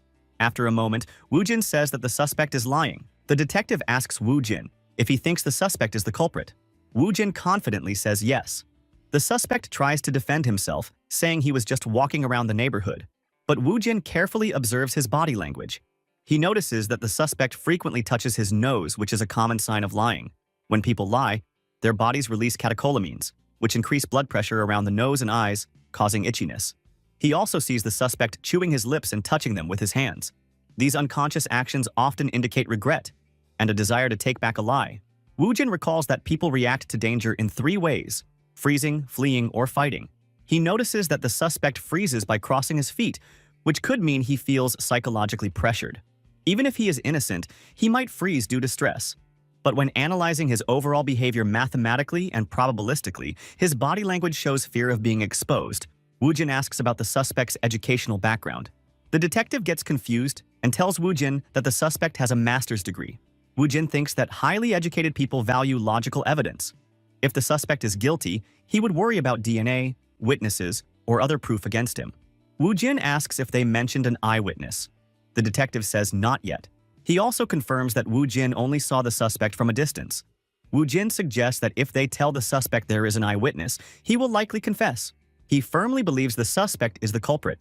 After a moment, Woo Jin says that the suspect is lying. The detective asks Woo Jin if he thinks the suspect is the culprit. Woo Jin confidently says yes. The suspect tries to defend himself, saying he was just walking around the neighborhood. But Woo Jin carefully observes his body language. He notices that the suspect frequently touches his nose, which is a common sign of lying. When people lie, their bodies release catecholamines, which increase blood pressure around the nose and eyes, causing itchiness. He also sees the suspect chewing his lips and touching them with his hands. These unconscious actions often indicate regret and a desire to take back a lie. Woo Jin recalls that people react to danger in 3 ways: freezing, fleeing, or fighting. He notices that the suspect freezes by crossing his feet, which could mean he feels psychologically pressured. Even if he is innocent, he might freeze due to stress. But when analyzing his overall behavior mathematically and probabilistically, his body language shows fear of being exposed. Woo Jin asks about the suspect's educational background. The detective gets confused and tells Woo Jin that the suspect has a master's degree. Woo Jin thinks that highly educated people value logical evidence. If the suspect is guilty, he would worry about DNA, witnesses, or other proof against him. Woo Jin asks if they mentioned an eyewitness. The detective says not yet. He also confirms that Woo Jin only saw the suspect from a distance. Woo Jin suggests that if they tell the suspect there is an eyewitness, he will likely confess. He firmly believes the suspect is the culprit.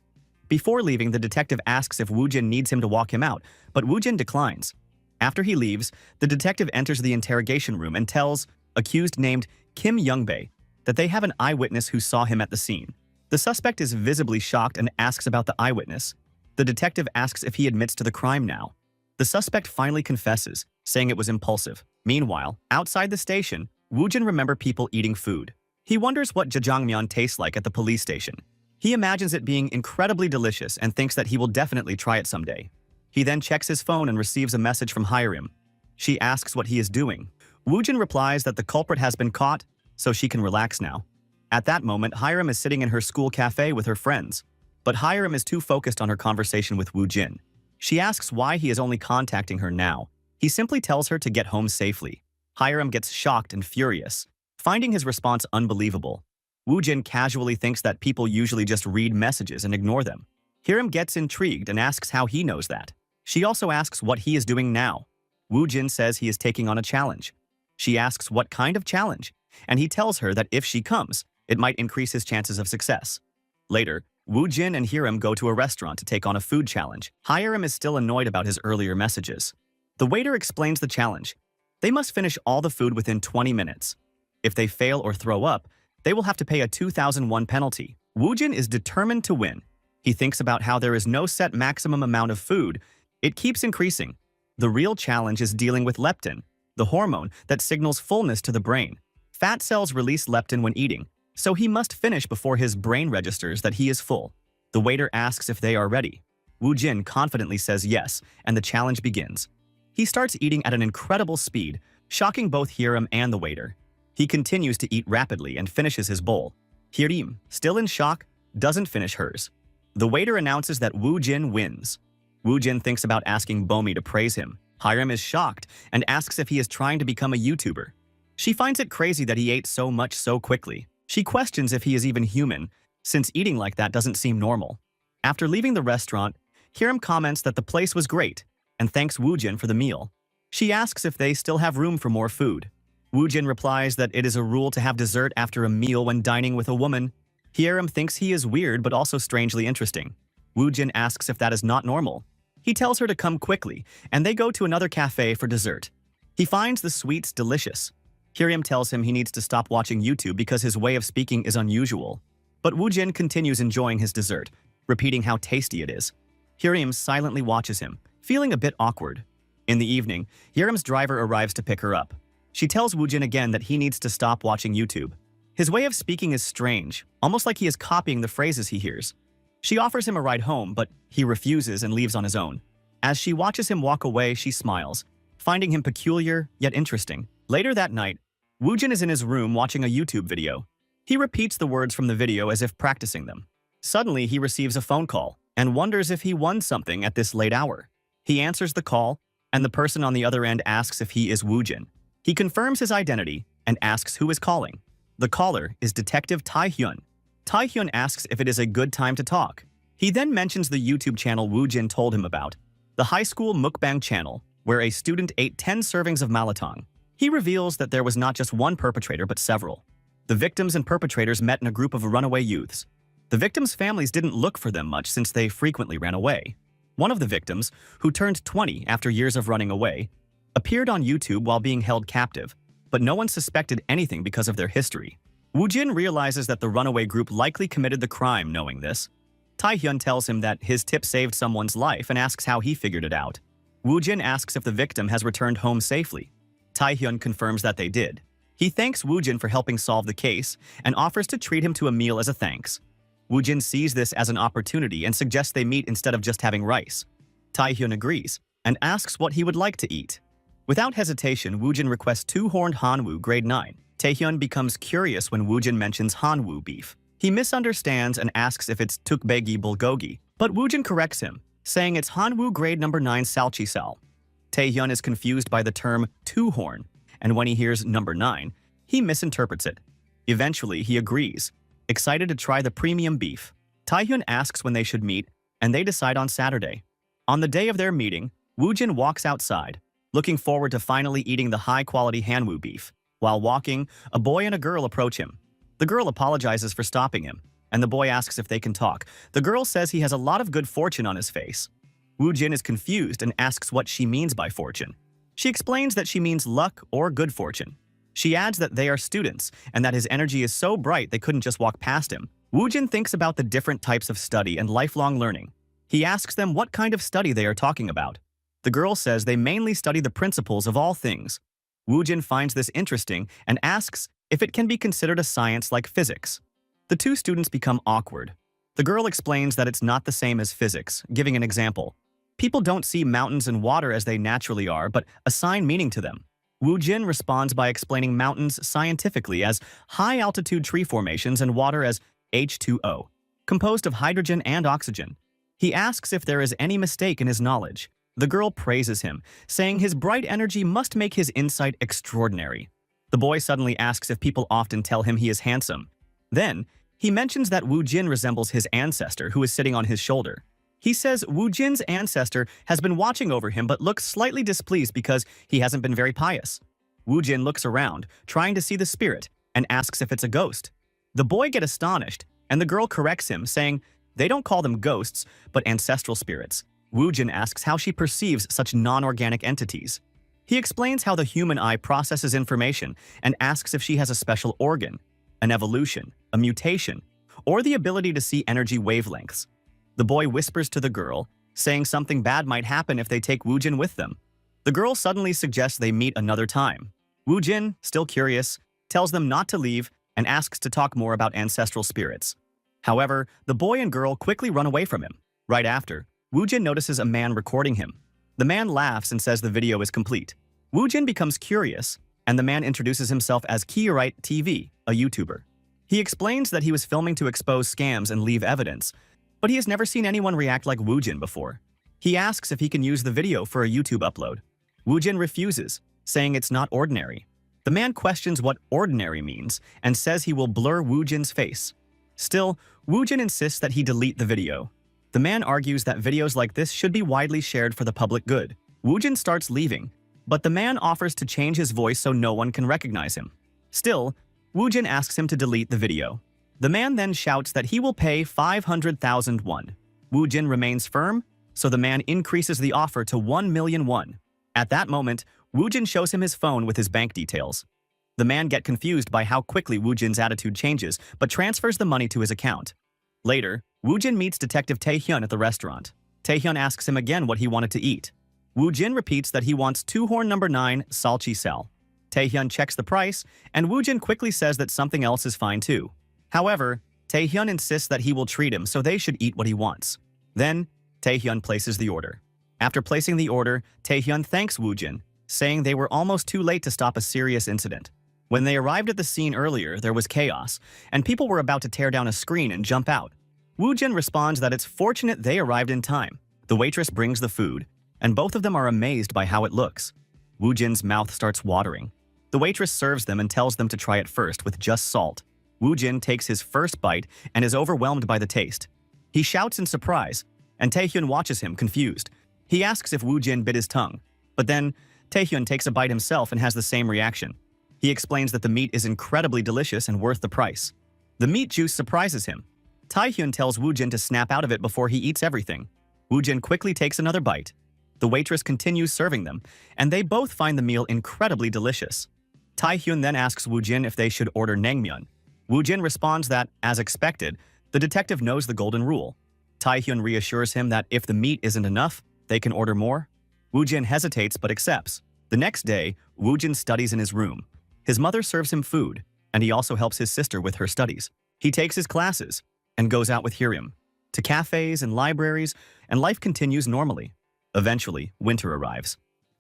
Before leaving, the detective asks if Woo Jin needs him to walk him out, but Woo Jin declines. After he leaves, the detective enters the interrogation room and tells accused named Kim Young-bae that they have an eyewitness who saw him at the scene. The suspect is visibly shocked and asks about the eyewitness. The detective asks if he admits to the crime now. The suspect finally confesses, saying it was impulsive. Meanwhile, outside the station, Woo Jin remembers people eating food. He wonders what jjajangmyeon tastes like at the police station. He imagines it being incredibly delicious and thinks that he will definitely try it someday. He then checks his phone and receives a message from Hiram. She asks what he is doing. Woo Jin replies that the culprit has been caught, so she can relax now. At that moment, Hiram is sitting in her school cafe with her friends. But Hiram is too focused on her conversation with Woo Jin. She asks why he is only contacting her now. He simply tells her to get home safely. Hiram gets shocked and furious, finding his response unbelievable. Woo Jin casually thinks that people usually just read messages and ignore them. Hiram gets intrigued and asks how he knows that. She also asks what he is doing now. Woo Jin says he is taking on a challenge. She asks what kind of challenge, and he tells her that if she comes, it might increase his chances of success. Later, Woo Jin and Hiram go to a restaurant to take on a food challenge. Hiram is still annoyed about his earlier messages. The waiter explains the challenge. They must finish all the food within 20 minutes. If they fail or throw up, They will have to pay a 2001 penalty. Woojin is determined to win. He thinks about how there is no set maximum amount of food. It keeps increasing. The real challenge is dealing with leptin, the hormone that signals fullness to the brain. Fat cells release leptin when eating, so he must finish before his brain registers that he is full. The waiter asks if they are ready. Woojin confidently says yes, and the challenge begins. He starts eating at an incredible speed, shocking both Hiram and the waiter. He continues to eat rapidly and finishes his bowl. Hiram, still in shock, doesn't finish hers. The waiter announces that Woojin wins. Woojin thinks about asking Bomi to praise him. Hiram is shocked and asks if he is trying to become a YouTuber. She finds it crazy that he ate so much so quickly. She questions if he is even human, since eating like that doesn't seem normal. After leaving the restaurant, Hiram comments that the place was great and thanks Woojin for the meal. She asks if they still have room for more food. Woojin replies that it is a rule to have dessert after a meal when dining with a woman. Hiram thinks he is weird but also strangely interesting. Woojin asks if that is not normal. He tells her to come quickly, and they go to another cafe for dessert. He finds the sweets delicious. Hiram tells him he needs to stop watching YouTube because his way of speaking is unusual. But Woojin continues enjoying his dessert, repeating how tasty it is. Hiram silently watches him, feeling a bit awkward. In the evening, Hiram's driver arrives to pick her up. She tells Woojin again that he needs to stop watching YouTube. His way of speaking is strange, almost like he is copying the phrases he hears. She offers him a ride home, but he refuses and leaves on his own. As she watches him walk away, she smiles, finding him peculiar yet interesting. Later that night, Woojin is in his room watching a YouTube video. He repeats the words from the video as if practicing them. Suddenly, he receives a phone call and wonders if he won something at this late hour. He answers the call, and the person on the other end asks if he is Woojin. He confirms his identity and asks who is calling. The caller is Detective Taehyun. Taehyun asks if it is a good time to talk. He then mentions the YouTube channel Woojin told him about, the high school mukbang channel, where a student ate 10 servings of malatang. He reveals that there was not just one perpetrator but several. The victims and perpetrators met in a group of runaway youths. The victims' families didn't look for them much since they frequently ran away. One of the victims, who turned 20 after years of running away, appeared on YouTube while being held captive, but no one suspected anything because of their history. Woojin realizes that the runaway group likely committed the crime knowing this. Taehyun tells him that his tip saved someone's life and asks how he figured it out. Woojin asks if the victim has returned home safely. Taehyun confirms that they did. He thanks Woojin for helping solve the case and offers to treat him to a meal as a thanks. Woojin sees this as an opportunity and suggests they meet instead of just having rice. Taehyun agrees and asks what he would like to eat. Without hesitation, Woojin requests 2-horned Hanwoo grade 9. Taehyun becomes curious when Woojin mentions Hanwoo beef. He misunderstands and asks if it's tukbegi bulgogi, but Woojin corrects him, saying it's Hanwoo grade number 9 salchi sal. Taehyun is confused by the term 2-horn, and when he hears number 9, he misinterprets it. Eventually, he agrees, excited to try the premium beef. Taehyun asks when they should meet, and they decide on Saturday. On the day of their meeting, Woojin walks outside, looking forward to finally eating the high-quality Hanwoo beef. While walking, a boy and a girl approach him. The girl apologizes for stopping him, and the boy asks if they can talk. The girl says he has a lot of good fortune on his face. Woojin is confused and asks what she means by fortune. She explains that she means luck or good fortune. She adds that they are students and that his energy is so bright they couldn't just walk past him. Woojin thinks about the different types of study and lifelong learning. He asks them what kind of study they are talking about. The girl says they mainly study the principles of all things. Woojin finds this interesting and asks if it can be considered a science like physics. The two students become awkward. The girl explains that it's not the same as physics, giving an example. People don't see mountains and water as they naturally are, but assign meaning to them. Woojin responds by explaining mountains scientifically as high-altitude tree formations and water as H2O, composed of hydrogen and oxygen. He asks if there is any mistake in his knowledge. The girl praises him, saying his bright energy must make his insight extraordinary. The boy suddenly asks if people often tell him he is handsome. Then, he mentions that Woojin resembles his ancestor who is sitting on his shoulder. He says Woojin's ancestor has been watching over him but looks slightly displeased because he hasn't been very pious. Woojin looks around, trying to see the spirit, and asks if it's a ghost. The boy gets astonished, and the girl corrects him, saying they don't call them ghosts, but ancestral spirits. Woojin asks how she perceives such non-organic entities. He explains how the human eye processes information and asks if she has a special organ. an evolution, a mutation, or the ability to see energy wavelengths. The boy whispers to the girl, saying something bad might happen if they take Woojin with them. The girl suddenly suggests they meet another time. Woojin, still curious, tells them not to leave and asks to talk more about ancestral spirits. However, the boy and girl quickly run away from him. Right after, Woojin notices a man recording him. The man laughs and says the video is complete. Woojin becomes curious, and the man introduces himself as Kyorite TV, a YouTuber. He explains that he was filming to expose scams and leave evidence, but he has never seen anyone react like Woojin before. He asks if he can use the video for a YouTube upload. Woojin refuses, saying it's not ordinary. The man questions what ordinary means and says he will blur Woojin's face. Still, Woojin insists that he delete the video. The man argues that videos like this should be widely shared for the public good. Woojin starts leaving, but the man offers to change his voice so no one can recognize him. Still, Woojin asks him to delete the video. The man then shouts that he will pay 500,000 won. Woojin remains firm, so the man increases the offer to 1 million won. At that moment, Woojin shows him his phone with his bank details. The man gets confused by how quickly Woojin's attitude changes, but transfers the money to his account. Later, Woojin meets Detective Taehyun at the restaurant. Taehyun asks him again what he wanted to eat. Woojin repeats that he wants 2-horn number 9 salchi sal. Taehyun checks the price, and Woojin quickly says that something else is fine too. However, Taehyun insists that he will treat him, so they should eat what he wants. Then, Taehyun places the order. After placing the order, Taehyun thanks Woojin, saying they were almost too late to stop a serious incident. When they arrived at the scene earlier, there was chaos, and people were about to tear down a screen and jump out. Woojin responds that it's fortunate they arrived in time. The waitress brings the food, and both of them are amazed by how it looks. Woojin's mouth starts watering. The waitress serves them and tells them to try it first with just salt. Woojin takes his first bite and is overwhelmed by the taste. He shouts in surprise, and Taehyun watches him, confused. He asks if Woojin bit his tongue, but then Taehyun takes a bite himself and has the same reaction. He explains that the meat is incredibly delicious and worth the price. The meat juice surprises him. Taehyun tells Woojin to snap out of it before he eats everything. Woojin quickly takes another bite. The waitress continues serving them, and they both find the meal incredibly delicious. Taehyun then asks Woojin if they should order naengmyeon. Woojin responds that, as expected, the detective knows the golden rule. Taehyun reassures him that if the meat isn't enough, they can order more. Woojin hesitates but accepts. The next day, Woojin studies in his room. His mother serves him food, and he also helps his sister with her studies. He takes his classes and goes out with Hiram to cafes and libraries, and life continues normally. Eventually, winter arrives.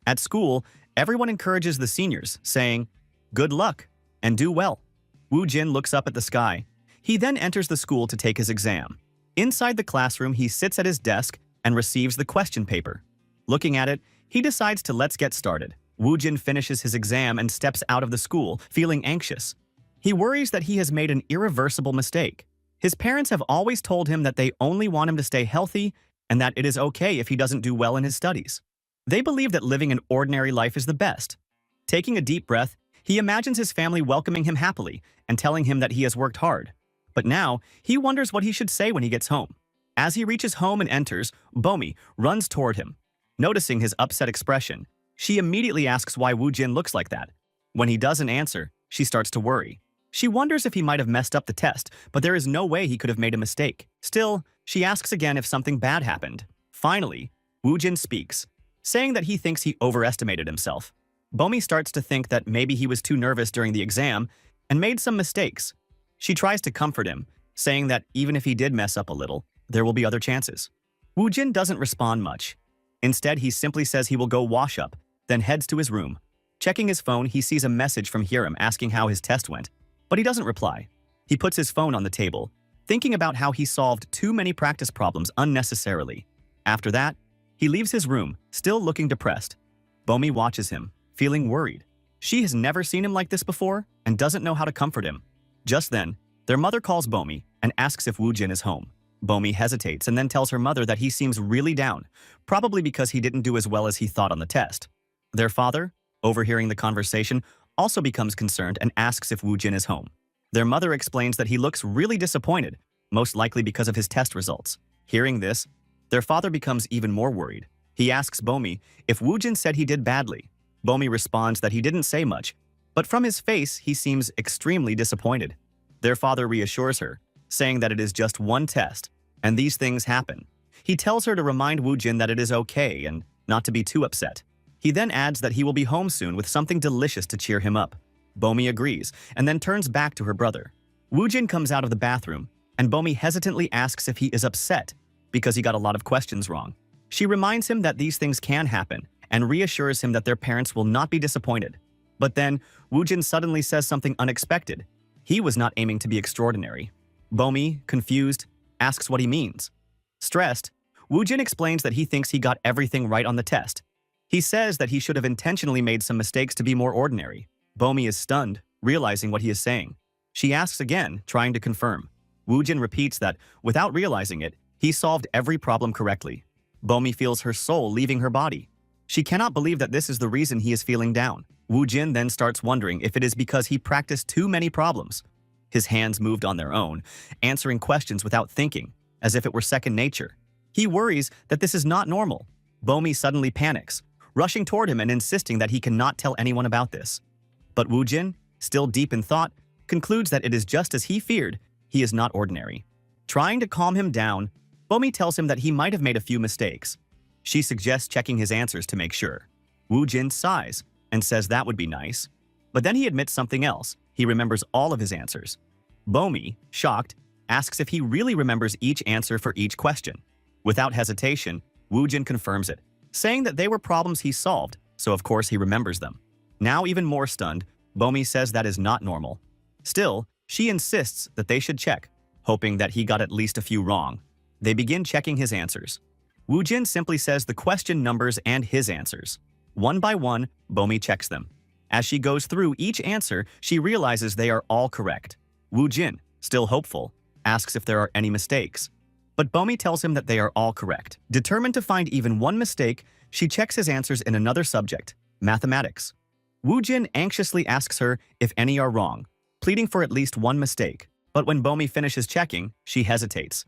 At school, everyone encourages the seniors, saying, "Good luck and do well." Woojin looks up at the sky. He then enters the school to take his exam. Inside the classroom, he sits at his desk and receives the question paper. Looking at it, he decides to let's get started. Woojin finishes his exam and steps out of the school, feeling anxious. He worries that he has made an irreversible mistake. His parents have always told him that they only want him to stay healthy and that it is okay if he doesn't do well in his studies. They believe that living an ordinary life is the best. Taking a deep breath, he imagines his family welcoming him happily and telling him that he has worked hard. But now, he wonders what he should say when he gets home. As he reaches home and enters, Bomi runs toward him. Noticing his upset expression, she immediately asks why Woojin looks like that. When he doesn't answer, she starts to worry. She wonders if he might have messed up the test, but there is no way he could have made a mistake. Still, she asks again if something bad happened. Finally, Woojin speaks, saying that he thinks he overestimated himself. Bomi starts to think that maybe he was too nervous during the exam and made some mistakes. She tries to comfort him, saying that even if he did mess up a little, there will be other chances. Woojin doesn't respond much. Instead, he simply says he will go wash up, then heads to his room. Checking his phone, he sees a message from Hiram asking how his test went, but he doesn't reply. He puts his phone on the table, thinking about how he solved too many practice problems unnecessarily. After that, he leaves his room, still looking depressed. Bomi watches him, feeling worried. She has never seen him like this before and doesn't know how to comfort him. Just then, their mother calls Bomi and asks if Woojin is home. Bomi hesitates and then tells her mother that he seems really down, probably because he didn't do as well as he thought on the test. Their father, overhearing the conversation, also becomes concerned and asks if Woojin is home. Their mother explains that he looks really disappointed, most likely because of his test results. Hearing this, their father becomes even more worried. He asks Bomi if Woojin said he did badly. Bomi responds that he didn't say much, but from his face, he seems extremely disappointed. Their father reassures her, saying that it is just one test, and these things happen. He tells her to remind Woojin that it is okay and not to be too upset. He then adds that he will be home soon with something delicious to cheer him up. Bomi agrees, and then turns back to her brother. Woojin comes out of the bathroom, and Bomi hesitantly asks if he is upset because he got a lot of questions wrong. She reminds him that these things can happen and reassures him that their parents will not be disappointed. But then, Woojin suddenly says something unexpected. He was not aiming to be extraordinary. Bomi, confused, asks what he means. Stressed, Woojin explains that he thinks he got everything right on the test. He says that he should have intentionally made some mistakes to be more ordinary. Bomi is stunned, realizing what he is saying. She asks again, trying to confirm. Woojin repeats that, without realizing it, he solved every problem correctly. Bomi feels her soul leaving her body. She cannot believe that this is the reason he is feeling down. Woojin then starts wondering if it is because he practiced too many problems. His hands moved on their own, answering questions without thinking, as if it were second nature. He worries that this is not normal. Bomi suddenly panics, rushing toward him and insisting that he cannot tell anyone about this. But Woojin, still deep in thought, concludes that it is just as he feared. He is not ordinary. Trying to calm him down, Bomi tells him that he might have made a few mistakes. She suggests checking his answers to make sure. Woojin sighs and says that would be nice. But then he admits something else. He remembers all of his answers. Bomi, shocked, asks if he really remembers each answer for each question. Without hesitation, Woojin confirms it, saying that they were problems he solved, so of course he remembers them. Now even more stunned, Bomi says that is not normal. Still, she insists that they should check, hoping that he got at least a few wrong. They begin checking his answers. Woojin simply says the question numbers and his answers. One by one, Bomi checks them. As she goes through each answer, she realizes they are all correct. Woojin, still hopeful, asks if there are any mistakes. But Bomi tells him that they are all correct. Determined to find even one mistake, she checks his answers in another subject, mathematics. Woojin anxiously asks her if any are wrong, pleading for at least one mistake. But when Bomi finishes checking, she hesitates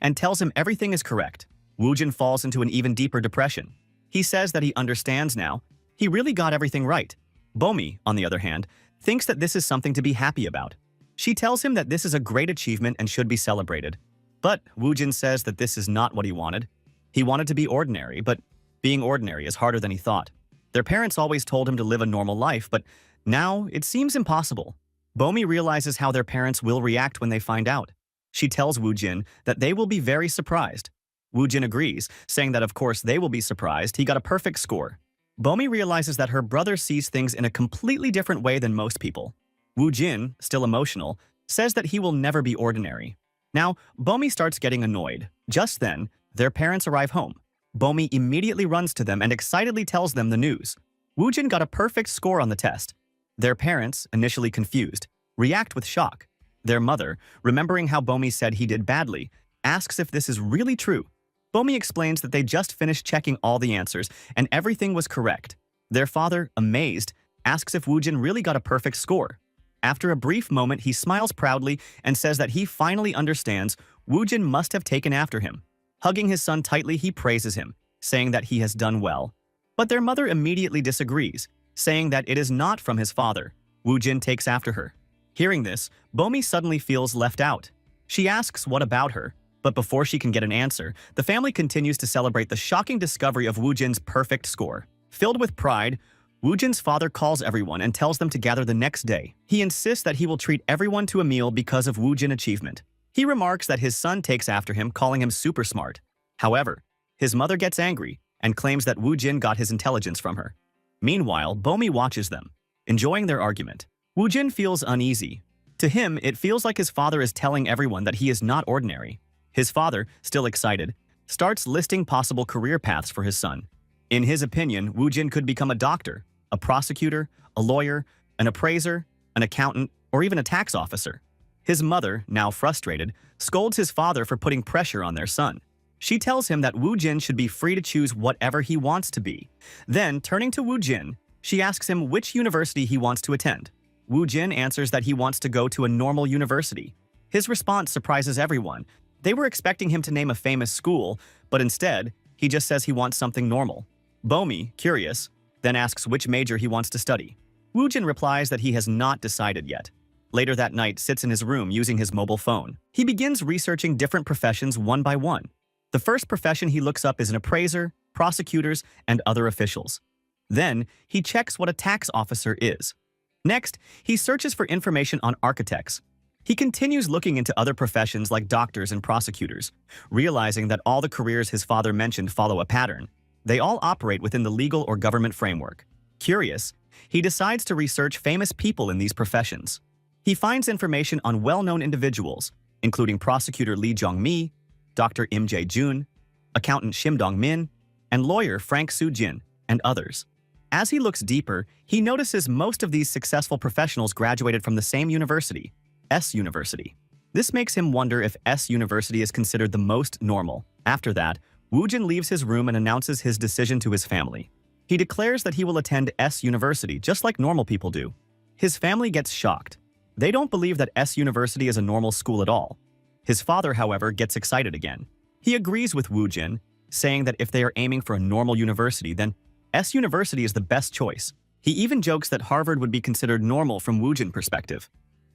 and tells him everything is correct. Woojin falls into an even deeper depression. He says that he understands now. He really got everything right. Bomi, on the other hand, thinks that this is something to be happy about. She tells him that this is a great achievement and should be celebrated. But Woojin says that this is not what he wanted. He wanted to be ordinary, but being ordinary is harder than he thought. Their parents always told him to live a normal life, but now it seems impossible. Bomi realizes how their parents will react when they find out. She tells Woojin that they will be very surprised. Woojin agrees, saying that of course they will be surprised. He got a perfect score. Bomi realizes that her brother sees things in a completely different way than most people. Woojin, still emotional, says that he will never be ordinary. Now, Bomi starts getting annoyed. Just then, their parents arrive home. Bomi immediately runs to them and excitedly tells them the news. Woojin got a perfect score on the test. Their parents, initially confused, react with shock. Their mother, remembering how Bomi said he did badly, asks if this is really true. Bomi explains that they just finished checking all the answers and everything was correct. Their father, amazed, asks if Woojin really got a perfect score. After a brief moment, he smiles proudly and says that he finally understands Woojin must have taken after him. Hugging his son tightly, he praises him, saying that he has done well. But their mother immediately disagrees, saying that it is not from his father. Woojin takes after her. Hearing this, Bomi suddenly feels left out. She asks what about her, but before she can get an answer, the family continues to celebrate the shocking discovery of Woojin's perfect score. Filled with pride, Woojin's father calls everyone and tells them to gather the next day. He insists that he will treat everyone to a meal because of Woojin's achievement. He remarks that his son takes after him, calling him super smart. However, his mother gets angry and claims that Woojin got his intelligence from her. Meanwhile, Bomi watches them, enjoying their argument. Woojin feels uneasy. To him, it feels like his father is telling everyone that he is not ordinary. His father, still excited, starts listing possible career paths for his son. In his opinion, Woojin could become a doctor, a prosecutor, a lawyer, an appraiser, an accountant, or even a tax officer. His mother, now frustrated, scolds his father for putting pressure on their son. She tells him that Woojin should be free to choose whatever he wants to be. Then, turning to Woojin, she asks him which university he wants to attend. Woojin answers that he wants to go to a normal university. His response surprises everyone. They were expecting him to name a famous school, but instead, he just says he wants something normal. Bomi, curious, then asks which major he wants to study. Woojin replies that he has not decided yet. later that night sits in his room using his mobile phone. He begins researching different professions one by one. The first profession he looks up is an appraiser, prosecutors, and other officials. Then, he checks what a tax officer is. Next, he searches for information on architects. He continues looking into other professions like doctors and prosecutors, realizing that all the careers his father mentioned follow a pattern. They all operate within the legal or government framework. Curious, he decides to research famous people in these professions. He finds information on well-known individuals, including prosecutor Lee Jong-mi, Dr. Im Jae-jun, accountant Shim Dong-min, and lawyer Frank Soo-jin, and others. As he looks deeper, he notices most of these successful professionals graduated from the same university, S University. This makes him wonder if S University is considered the most normal. After that, Woo-jin leaves his room and announces his decision to his family. He declares that he will attend S University just like normal people do. His family gets shocked. They don't believe that S University is a normal school at all. His father, however, gets excited again. He agrees with Woo-jin, saying that if they are aiming for a normal university, then S University is the best choice. He even jokes that Harvard would be considered normal from Woo-jin's perspective.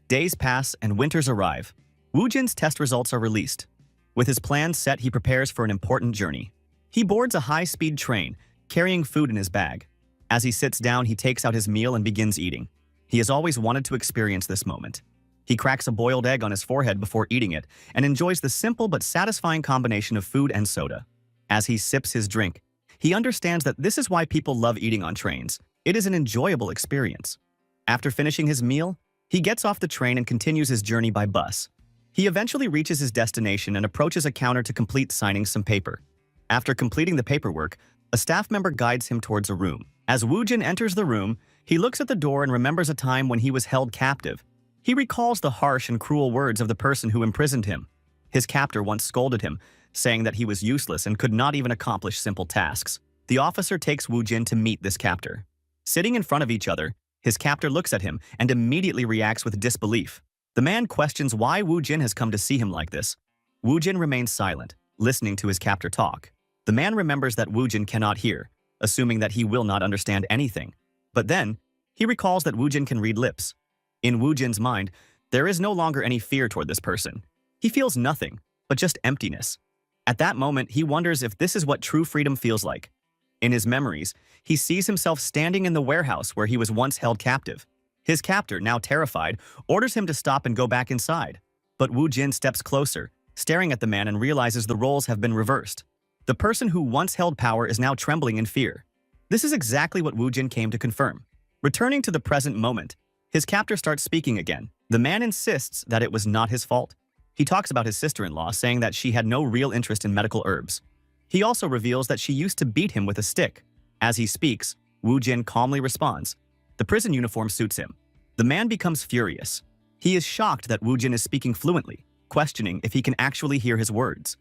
Days pass and winters arrive. Woo-jin's test results are released. With his plans set, he prepares for an important journey. He boards a high-speed train, carrying food in his bag. As he sits down, he takes out his meal and begins eating. He has always wanted to experience this moment. He cracks a boiled egg on his forehead before eating it and enjoys the simple but satisfying combination of food and soda. As he sips his drink, he understands that this is why people love eating on trains. It is an enjoyable experience. After finishing his meal, he gets off the train and continues his journey by bus. He eventually reaches his destination and approaches a counter to complete signing some paper. After completing the paperwork, a staff member guides him towards a room. As Woo-jin enters the room, he looks at the door and remembers a time when he was held captive. He recalls the harsh and cruel words of the person who imprisoned him. His captor once scolded him, saying that he was useless and could not even accomplish simple tasks. The officer takes Woo-jin to meet this captor. Sitting in front of each other, his captor looks at him and immediately reacts with disbelief. The man questions why Woo-jin has come to see him like this. Woo-jin remains silent, listening to his captor talk. The man remembers that Woo-jin cannot hear, assuming that he will not understand anything. But then, he recalls that Woo-jin can read lips. In Woo-jin's mind, there is no longer any fear toward this person. He feels nothing, but just emptiness. At that moment, he wonders if this is what true freedom feels like. In his memories, he sees himself standing in the warehouse where he was once held captive. His captor, now terrified, orders him to stop and go back inside. But Woo-jin steps closer, staring at the man and realizes the roles have been reversed. The person who once held power is now trembling in fear. This is exactly what Woo-jin came to confirm. Returning to the present moment, his captor starts speaking again. The man insists that it was not his fault. He talks about his sister-in-law, saying that she had no real interest in medical herbs. He also reveals that she used to beat him with a stick. As he speaks, Woo-jin calmly responds. The prison uniform suits him. The man becomes furious. He is shocked that Woo-jin is speaking fluently, questioning if he can actually hear his words.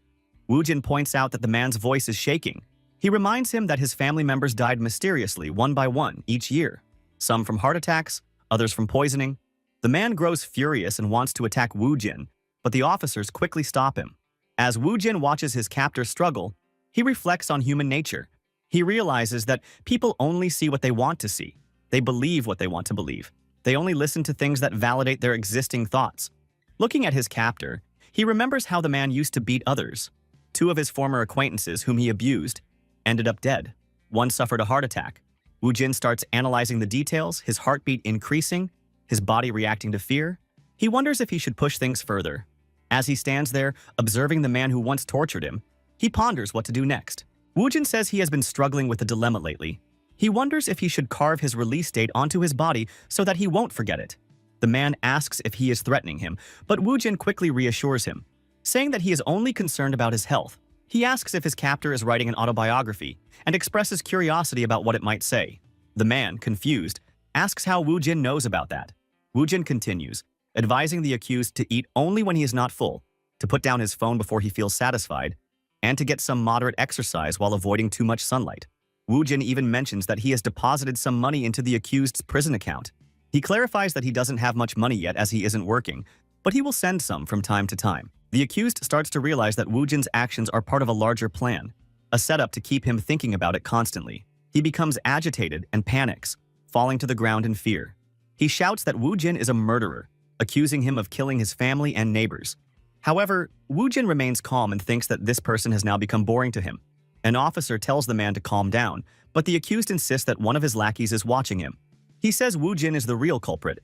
Woo-jin points out that the man's voice is shaking. He reminds him that his family members died mysteriously one by one each year, some from heart attacks, others from poisoning. The man grows furious and wants to attack Woo-jin, but the officers quickly stop him. As Woo-jin watches his captor struggle, he reflects on human nature. He realizes that people only see what they want to see. They believe what they want to believe. They only listen to things that validate their existing thoughts. Looking at his captor, he remembers how the man used to beat others. Two of his former acquaintances, whom he abused, ended up dead. One suffered a heart attack. Woo-jin starts analyzing the details, his heartbeat increasing, his body reacting to fear. He wonders if he should push things further. As he stands there, observing the man who once tortured him, he ponders what to do next. Woo-jin says he has been struggling with a dilemma lately. He wonders if he should carve his release date onto his body so that he won't forget it. The man asks if he is threatening him, but Woo-jin quickly reassures him, saying that he is only concerned about his health. He asks if his captor is writing an autobiography and expresses curiosity about what it might say. The man, confused, asks how Woo-jin knows about that. Woo-jin continues, advising the accused to eat only when he is not full, to put down his phone before he feels satisfied, and to get some moderate exercise while avoiding too much sunlight. Woo-jin even mentions that he has deposited some money into the accused's prison account. He clarifies that he doesn't have much money yet as he isn't working, but he will send some from time to time. The accused starts to realize that Woo-jin's actions are part of a larger plan, a setup to keep him thinking about it constantly. He becomes agitated and panics, falling to the ground in fear. He shouts that Woo-jin is a murderer, accusing him of killing his family and neighbors. However, Woojin remains calm and thinks that this person has now become boring to him. An officer tells the man to calm down, but the accused insists that one of his lackeys is watching him. He says Woojin is the real culprit.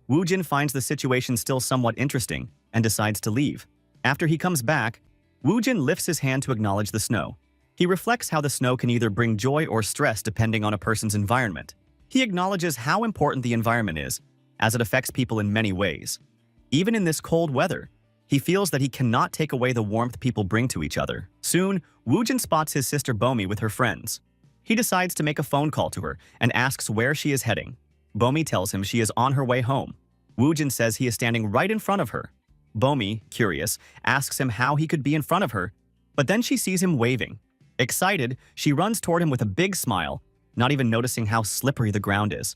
Woojin finds the situation still somewhat interesting and decides to leave. After he comes back, Woojin lifts his hand to acknowledge the snow. He reflects how the snow can either bring joy or stress depending on a person's environment. He acknowledges how important the environment is, as it affects people in many ways. Even in this cold weather, he feels that he cannot take away the warmth people bring to each other. Soon, Woojin spots his sister Bomi with her friends. He decides to make a phone call to her and asks where she is heading. Bomi tells him she is on her way home. Woojin says he is standing right in front of her. Bomi, curious, asks him how he could be in front of her, but then she sees him waving. Excited, she runs toward him with a big smile, not even noticing how slippery the ground is.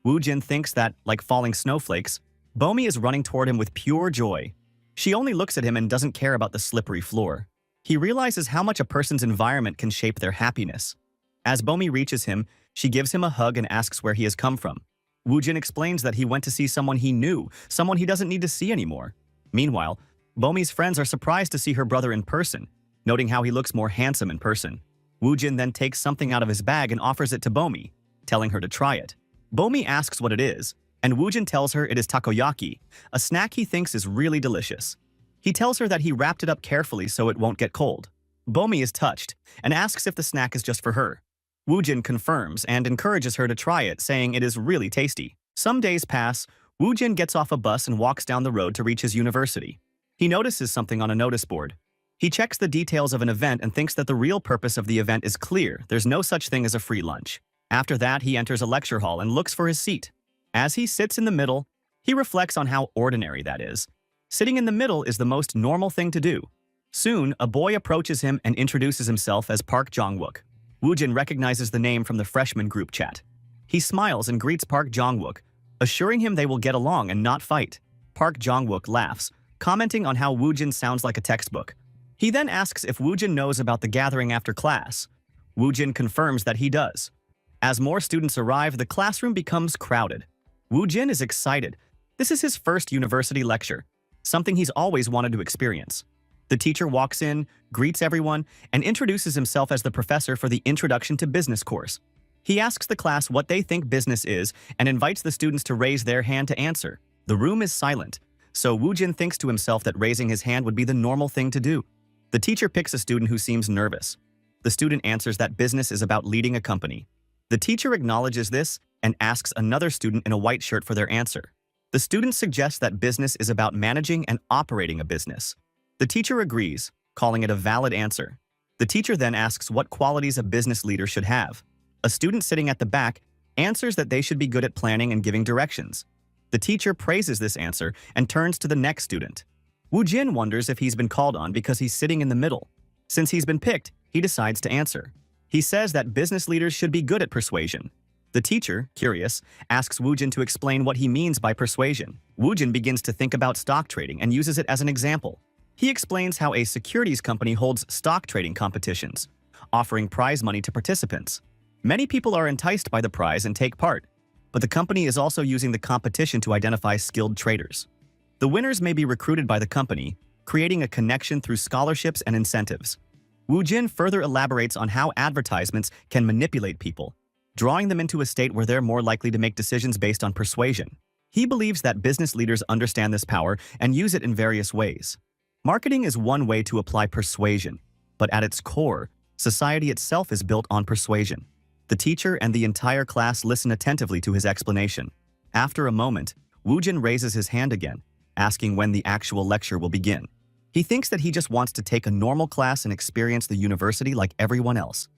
Woojin thinks that, like falling snowflakes, Bomi is running toward him with pure joy. She only looks at him and doesn't care about the slippery floor. He realizes how much a person's environment can shape their happiness. As Bomi reaches him, she gives him a hug and asks where he has come from. Woojin explains that he went to see someone he knew, someone he doesn't need to see anymore. Meanwhile, Bomi's friends are surprised to see her brother in person, noting how he looks more handsome in person. Woojin then takes something out of his bag and offers it to Bomi, telling her to try it. Bomi asks what it is, and Woojin tells her it is takoyaki, a snack he thinks is really delicious. He tells her that he wrapped it up carefully so it won't get cold. Bomi is touched and asks if the snack is just for her. Woojin confirms and encourages her to try it, saying it is really tasty. Some days pass. Woojin gets off a bus and walks down the road to reach his university. He notices something on a notice board. He checks the details of an event and thinks that the real purpose of the event is clear. There's no such thing as a free lunch. After that, he enters a lecture hall and looks for his seat. As he sits in the middle, he reflects on how ordinary that is. Sitting in the middle is the most normal thing to do. Soon, a boy approaches him and introduces himself as Park Jong-wook. Woojin recognizes the name from the freshman group chat. He smiles and greets Park Jong-wook, assuring him they will get along and not fight. Park Jong-wook laughs, commenting on how Woojin sounds like a textbook. He then asks if Woojin knows about the gathering after class. Woojin confirms that he does. As more students arrive, the classroom becomes crowded. Woojin is excited. This is his first university lecture, something he's always wanted to experience. The teacher walks in, greets everyone, and introduces himself as the professor for the Introduction to Business course. He asks the class what they think business is and invites the students to raise their hand to answer. The room is silent, so Woojin thinks to himself that raising his hand would be the normal thing to do. The teacher picks a student who seems nervous. The student answers that business is about leading a company. The teacher acknowledges this and asks another student in a white shirt for their answer. The student suggests that business is about managing and operating a business. The teacher agrees, calling it a valid answer. The teacher then asks what qualities a business leader should have. A student sitting at the back answers that they should be good at planning and giving directions. The teacher praises this answer and turns to the next student. Woojin wonders if he's been called on because he's sitting in the middle. Since he's been picked, he decides to answer. He says that business leaders should be good at persuasion. The teacher, curious, asks Woojin to explain what he means by persuasion. Woojin begins to think about stock trading and uses it as an example. He explains how a securities company holds stock trading competitions, offering prize money to participants. Many people are enticed by the prize and take part, but the company is also using the competition to identify skilled traders. The winners may be recruited by the company, creating a connection through scholarships and incentives. Woojin further elaborates on how advertisements can manipulate people, drawing them into a state where they're more likely to make decisions based on persuasion. He believes that business leaders understand this power and use it in various ways. Marketing is one way to apply persuasion, but at its core, society itself is built on persuasion. The teacher and the entire class listen attentively to his explanation. After a moment, Woojin raises his hand again, asking when the actual lecture will begin. He thinks that he just wants to take a normal class and experience the university like everyone else.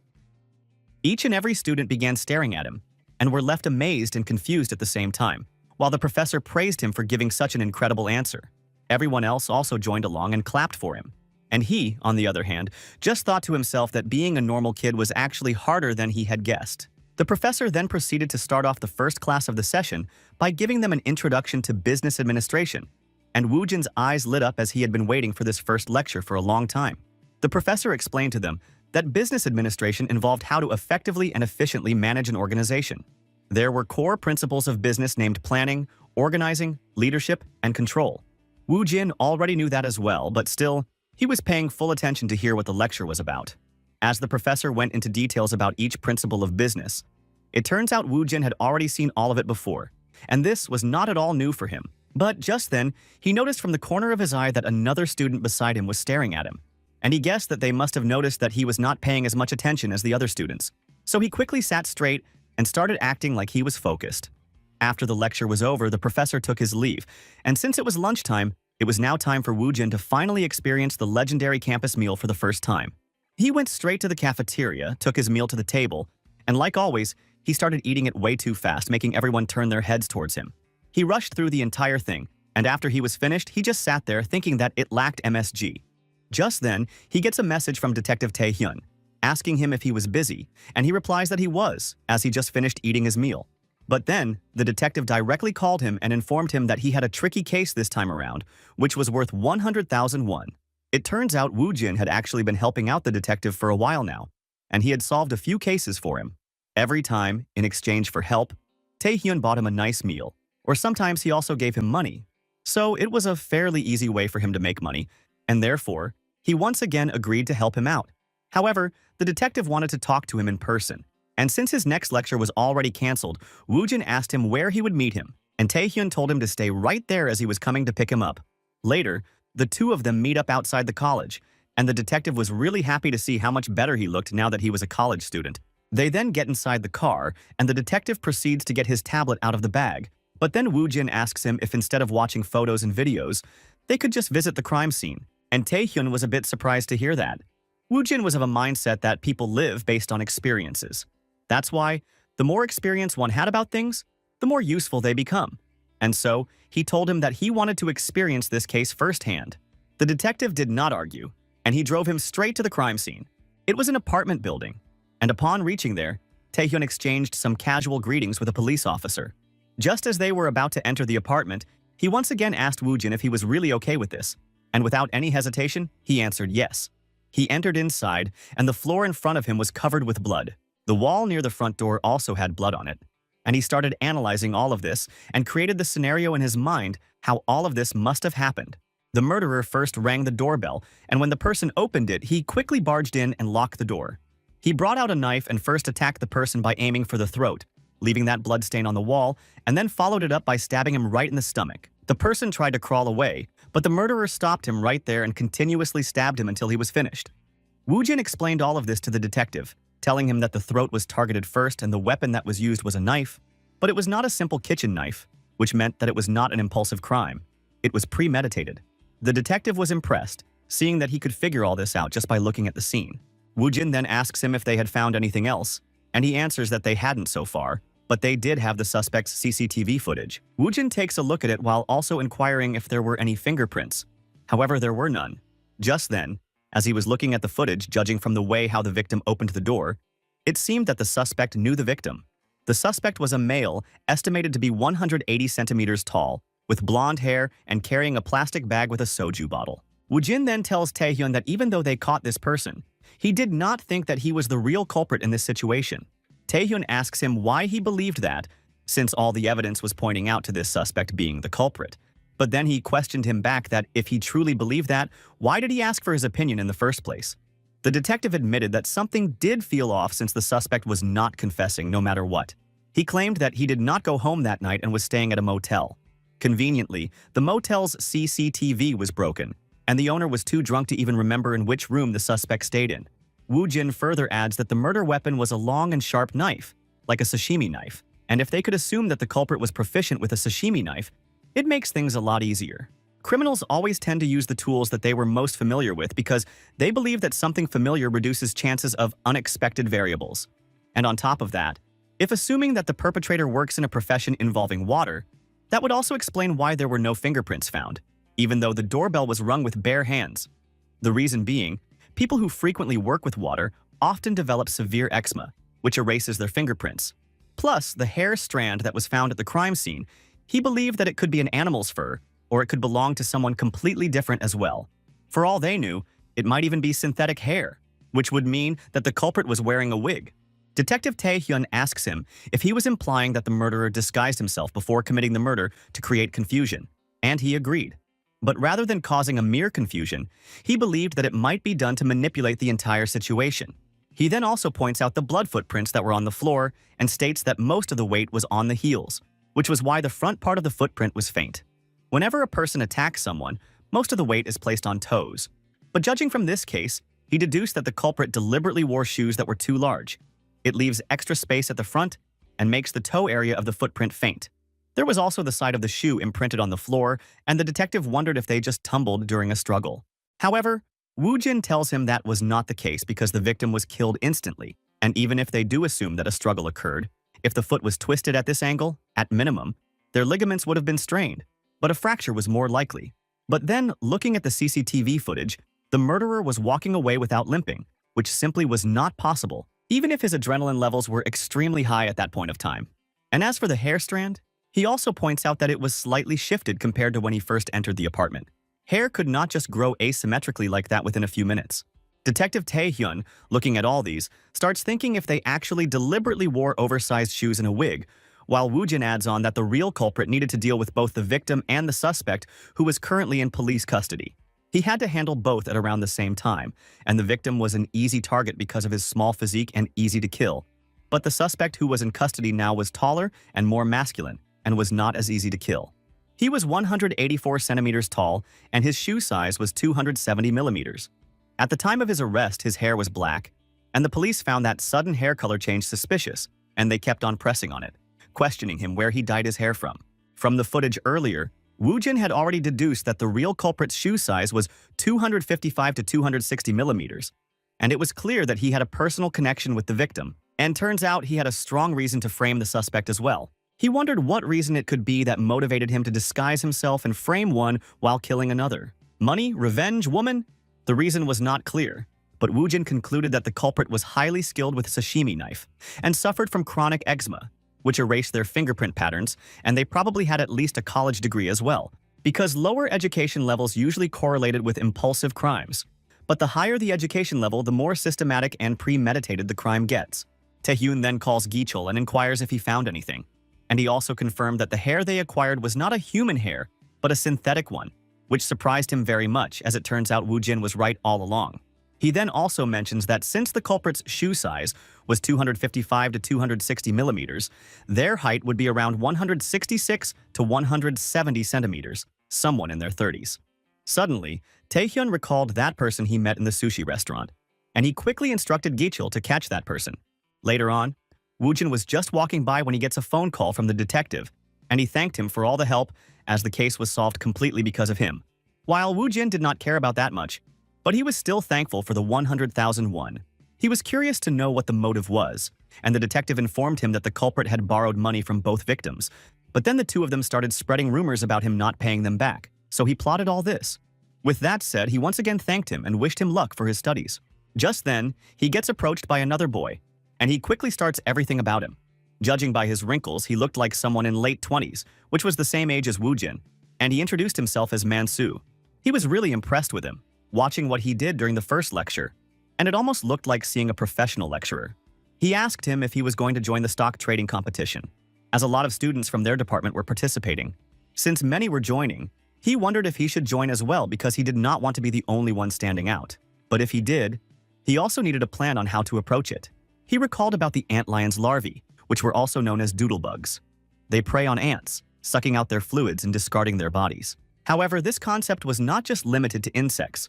Each and every student began staring at him, and were left amazed and confused at the same time, while the professor praised him for giving such an incredible answer. Everyone else also joined along and clapped for him. And he, on the other hand, just thought to himself that being a normal kid was actually harder than he had guessed. The professor then proceeded to start off the first class of the session by giving them an introduction to business administration, and Woojin's eyes lit up as he had been waiting for this first lecture for a long time. The professor explained to them that business administration involved how to effectively and efficiently manage an organization. There were core principles of business named planning, organizing, leadership, and control. Wu Jin already knew that as well, but still, he was paying full attention to hear what the lecture was about. As the professor went into details about each principle of business, it turns out Wu Jin had already seen all of it before, and this was not at all new for him. But just then, he noticed from the corner of his eye that another student beside him was staring at him, and he guessed that they must have noticed that he was not paying as much attention as the other students. So he quickly sat straight and started acting like he was focused. After the lecture was over, the professor took his leave, and since it was lunchtime, it was now time for Wu Jin to finally experience the legendary campus meal for the first time. He went straight to the cafeteria, took his meal to the table, and like always, he started eating it way too fast, making everyone turn their heads towards him. He rushed through the entire thing, and after he was finished, he just sat there thinking that it lacked MSG. Just then, he gets a message from Detective Tae-hyun, asking him if he was busy, and he replies that he was, as he just finished eating his meal. But then, the detective directly called him and informed him that he had a tricky case this time around, which was worth 100,000 won. It turns out Wu Jin had actually been helping out the detective for a while now, and he had solved a few cases for him. Every time, in exchange for help, Tae-hyun bought him a nice meal, or sometimes he also gave him money. So it was a fairly easy way for him to make money, and therefore, he once again agreed to help him out. However, the detective wanted to talk to him in person, and since his next lecture was already cancelled, Wu Jin asked him where he would meet him, and Tae-hyun told him to stay right there as he was coming to pick him up. Later, the two of them meet up outside the college, and the detective was really happy to see how much better he looked now that he was a college student. They then get inside the car, and the detective proceeds to get his tablet out of the bag. But then Wu Jin asks him if instead of watching photos and videos, they could just visit the crime scene, and Tae-hyun was a bit surprised to hear that. Wu Jin was of a mindset that people live based on experiences. That's why, the more experience one had about things, the more useful they become. And so, he told him that he wanted to experience this case firsthand. The detective did not argue, and he drove him straight to the crime scene. It was an apartment building, and upon reaching there, Tae-hyun exchanged some casual greetings with a police officer. Just as they were about to enter the apartment, he once again asked Wu Jin if he was really okay with this, and without any hesitation, he answered yes. He entered inside, and the floor in front of him was covered with blood. The wall near the front door also had blood on it, and he started analyzing all of this and created the scenario in his mind how all of this must have happened. The murderer first rang the doorbell, and when the person opened it, he quickly barged in and locked the door. He brought out a knife and first attacked the person by aiming for the throat, leaving that blood stain on the wall, and then followed it up by stabbing him right in the stomach. The person tried to crawl away, but the murderer stopped him right there and continuously stabbed him until he was finished. Wu Jin explained all of this to the detective, telling him that the throat was targeted first and the weapon that was used was a knife, but it was not a simple kitchen knife, which meant that it was not an impulsive crime. It was premeditated. The detective was impressed, seeing that he could figure all this out just by looking at the scene. Wu Jin then asks him if they had found anything else, and he answers that they hadn't so far, but they did have the suspect's CCTV footage. Wu Jin takes a look at it while also inquiring if there were any fingerprints. However, there were none. Just then, as he was looking at the footage, judging from the way how the victim opened the door, it seemed that the suspect knew the victim. The suspect was a male, estimated to be 180 centimeters tall, with blonde hair and carrying a plastic bag with a soju bottle. Wu Jin then tells Tae-hyun that even though they caught this person, he did not think that he was the real culprit in this situation. Tae-hyun asks him why he believed that, since all the evidence was pointing out to this suspect being the culprit. But then he questioned him back that if he truly believed that, why did he ask for his opinion in the first place? The detective admitted that something did feel off since the suspect was not confessing no matter what. He claimed that he did not go home that night and was staying at a motel. Conveniently, the motel's CCTV was broken, and the owner was too drunk to even remember in which room the suspect stayed in. Wu Jin further adds that the murder weapon was a long and sharp knife, like a sashimi knife, and if they could assume that the culprit was proficient with a sashimi knife, it makes things a lot easier. Criminals always tend to use the tools that they were most familiar with because they believe that something familiar reduces chances of unexpected variables. And on top of that, if assuming that the perpetrator works in a profession involving water, that would also explain why there were no fingerprints found, even though the doorbell was rung with bare hands. The reason being, people who frequently work with water often develop severe eczema, which erases their fingerprints. Plus, the hair strand that was found at the crime scene, he believed that it could be an animal's fur, or it could belong to someone completely different as well. For all they knew, it might even be synthetic hair, which would mean that the culprit was wearing a wig. Detective Tae-hyun asks him if he was implying that the murderer disguised himself before committing the murder to create confusion, and he agreed. But rather than causing a mere confusion, he believed that it might be done to manipulate the entire situation. He then also points out the blood footprints that were on the floor and states that most of the weight was on the heels, which was why the front part of the footprint was faint. Whenever a person attacks someone, most of the weight is placed on toes. But judging from this case, he deduced that the culprit deliberately wore shoes that were too large. It leaves extra space at the front and makes the toe area of the footprint faint. There was also the side of the shoe imprinted on the floor, and the detective wondered if they just tumbled during a struggle. However, Woo-jin tells him that was not the case because the victim was killed instantly, and even if they do assume that a struggle occurred, if the foot was twisted at this angle, at minimum, their ligaments would have been strained, but a fracture was more likely. But then, looking at the CCTV footage, the murderer was walking away without limping, which simply was not possible, even if his adrenaline levels were extremely high at that point of time. And as for the hair strand, he also points out that it was slightly shifted compared to when he first entered the apartment. Hair could not just grow asymmetrically like that within a few minutes. Detective Tae-hyun, looking at all these, starts thinking if they actually deliberately wore oversized shoes and a wig, while Woo-jin adds on that the real culprit needed to deal with both the victim and the suspect, who was currently in police custody. He had to handle both at around the same time, and the victim was an easy target because of his small physique and easy to kill. But the suspect who was in custody now was taller and more masculine, and was not as easy to kill. He was 184 centimeters tall, and his shoe size was 270 millimeters. At the time of his arrest, his hair was black, and the police found that sudden hair color change suspicious, and they kept on pressing on it, questioning him where he dyed his hair from. From the footage earlier, Woo-jin had already deduced that the real culprit's shoe size was 255 to 260 millimeters, and it was clear that he had a personal connection with the victim, and turns out he had a strong reason to frame the suspect as well. He wondered what reason it could be that motivated him to disguise himself and frame one while killing another. Money? Revenge? Woman? The reason was not clear, but Woo-jin concluded that the culprit was highly skilled with a sashimi knife and suffered from chronic eczema, which erased their fingerprint patterns, and they probably had at least a college degree as well, because lower education levels usually correlated with impulsive crimes. But the higher the education level, the more systematic and premeditated the crime gets. Tae-hyun then calls Gi-chul and inquires if he found anything. And he also confirmed that the hair they acquired was not a human hair, but a synthetic one, which surprised him very much, as it turns out Woo-jin was right all along. He then also mentions that since the culprit's shoe size was 255 to 260 millimeters, their height would be around 166 to 170 centimeters, someone in their 30s. Suddenly, Tae-hyun recalled that person he met in the sushi restaurant, and he quickly instructed Gi-chul to catch that person. Later on, Woo-jin was just walking by when he gets a phone call from the detective, and he thanked him for all the help, as the case was solved completely because of him. While Woo-jin did not care about that much, but he was still thankful for the 100,000 won. He was curious to know what the motive was, and the detective informed him that the culprit had borrowed money from both victims, but then the two of them started spreading rumors about him not paying them back, so he plotted all this. With that said, he once again thanked him and wished him luck for his studies. Just then, he gets approached by another boy, and he quickly starts everything about him. Judging by his wrinkles, he looked like someone in late 20s, which was the same age as Woo-jin, and he introduced himself as Mansu. He was really impressed with him, watching what he did during the first lecture, and it almost looked like seeing a professional lecturer. He asked him if he was going to join the stock trading competition, as a lot of students from their department were participating. Since many were joining, he wondered if he should join as well because he did not want to be the only one standing out. But if he did, he also needed a plan on how to approach it. He recalled about the antlion's larvae, which were also known as doodlebugs. They prey on ants, sucking out their fluids and discarding their bodies. However, this concept was not just limited to insects.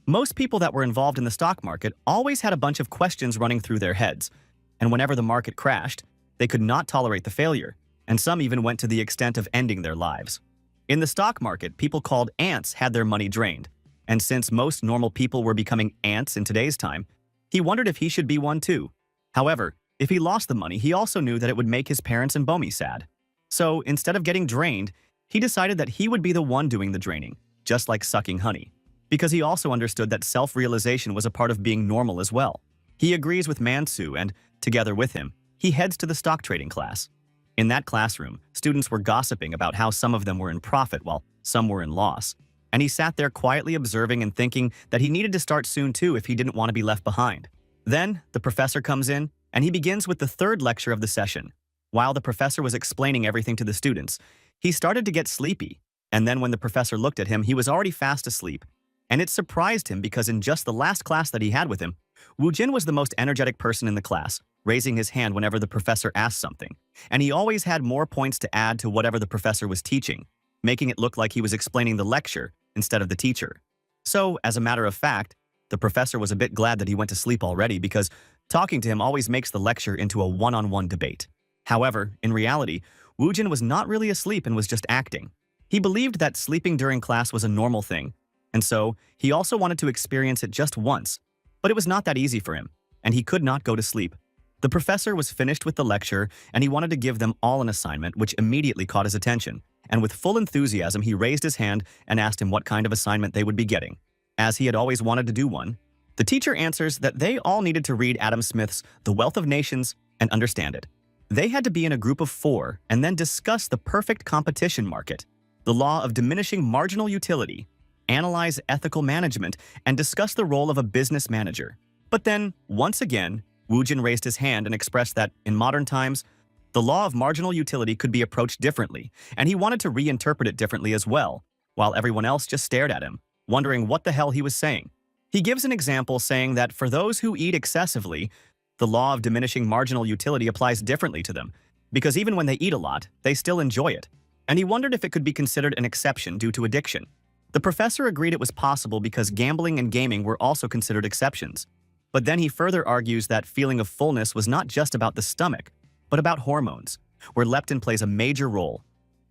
Most people that were involved in the stock market always had a bunch of questions running through their heads, and whenever the market crashed, they could not tolerate the failure, and some even went to the extent of ending their lives. In the stock market, people called ants had their money drained, and since most normal people were becoming ants in today's time, he wondered if he should be one too. However, if he lost the money, he also knew that it would make his parents and Bomi sad. So, instead of getting drained, he decided that he would be the one doing the draining, just like sucking honey, because he also understood that self-realization was a part of being normal as well. He agrees with Mansu and, together with him, he heads to the stock trading class. In that classroom, students were gossiping about how some of them were in profit while some were in loss, and he sat there quietly observing and thinking that he needed to start soon too if he didn't want to be left behind. Then, the professor comes in, and he begins with the third lecture of the session. While the professor was explaining everything to the students, he started to get sleepy, and then when the professor looked at him, he was already fast asleep. And it surprised him because in just the last class that he had with him, Woo Jin was the most energetic person in the class, raising his hand whenever the professor asked something, and he always had more points to add to whatever the professor was teaching, making it look like he was explaining the lecture instead of the teacher. So, as a matter of fact, the professor was a bit glad that he went to sleep already because talking to him always makes the lecture into a one-on-one debate. However, in reality, Woo Jin was not really asleep and was just acting. He believed that sleeping during class was a normal thing, and so he also wanted to experience it just once, but it was not that easy for him, and he could not go to sleep. The professor was finished with the lecture, and he wanted to give them all an assignment, which immediately caught his attention, and with full enthusiasm he raised his hand and asked him what kind of assignment they would be getting, as he had always wanted to do one. The teacher answers that they all needed to read Adam Smith's The Wealth of Nations and understand it. They had to be in a group of 4 and then discuss the perfect competition market, the law of diminishing marginal utility, analyze ethical management, and discuss the role of a business manager. But then, once again, Woo Jin raised his hand and expressed that, in modern times, the law of marginal utility could be approached differently, and he wanted to reinterpret it differently as well, while everyone else just stared at him, wondering what the hell he was saying. He gives an example saying that for those who eat excessively, the law of diminishing marginal utility applies differently to them, because even when they eat a lot, they still enjoy it. And he wondered if it could be considered an exception due to addiction. The professor agreed it was possible because gambling and gaming were also considered exceptions. But then he further argues that feeling of fullness was not just about the stomach, but about hormones, where leptin plays a major role.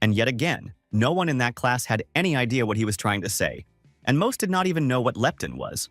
And yet again, no one in that class had any idea what he was trying to say, and most did not even know what leptin was.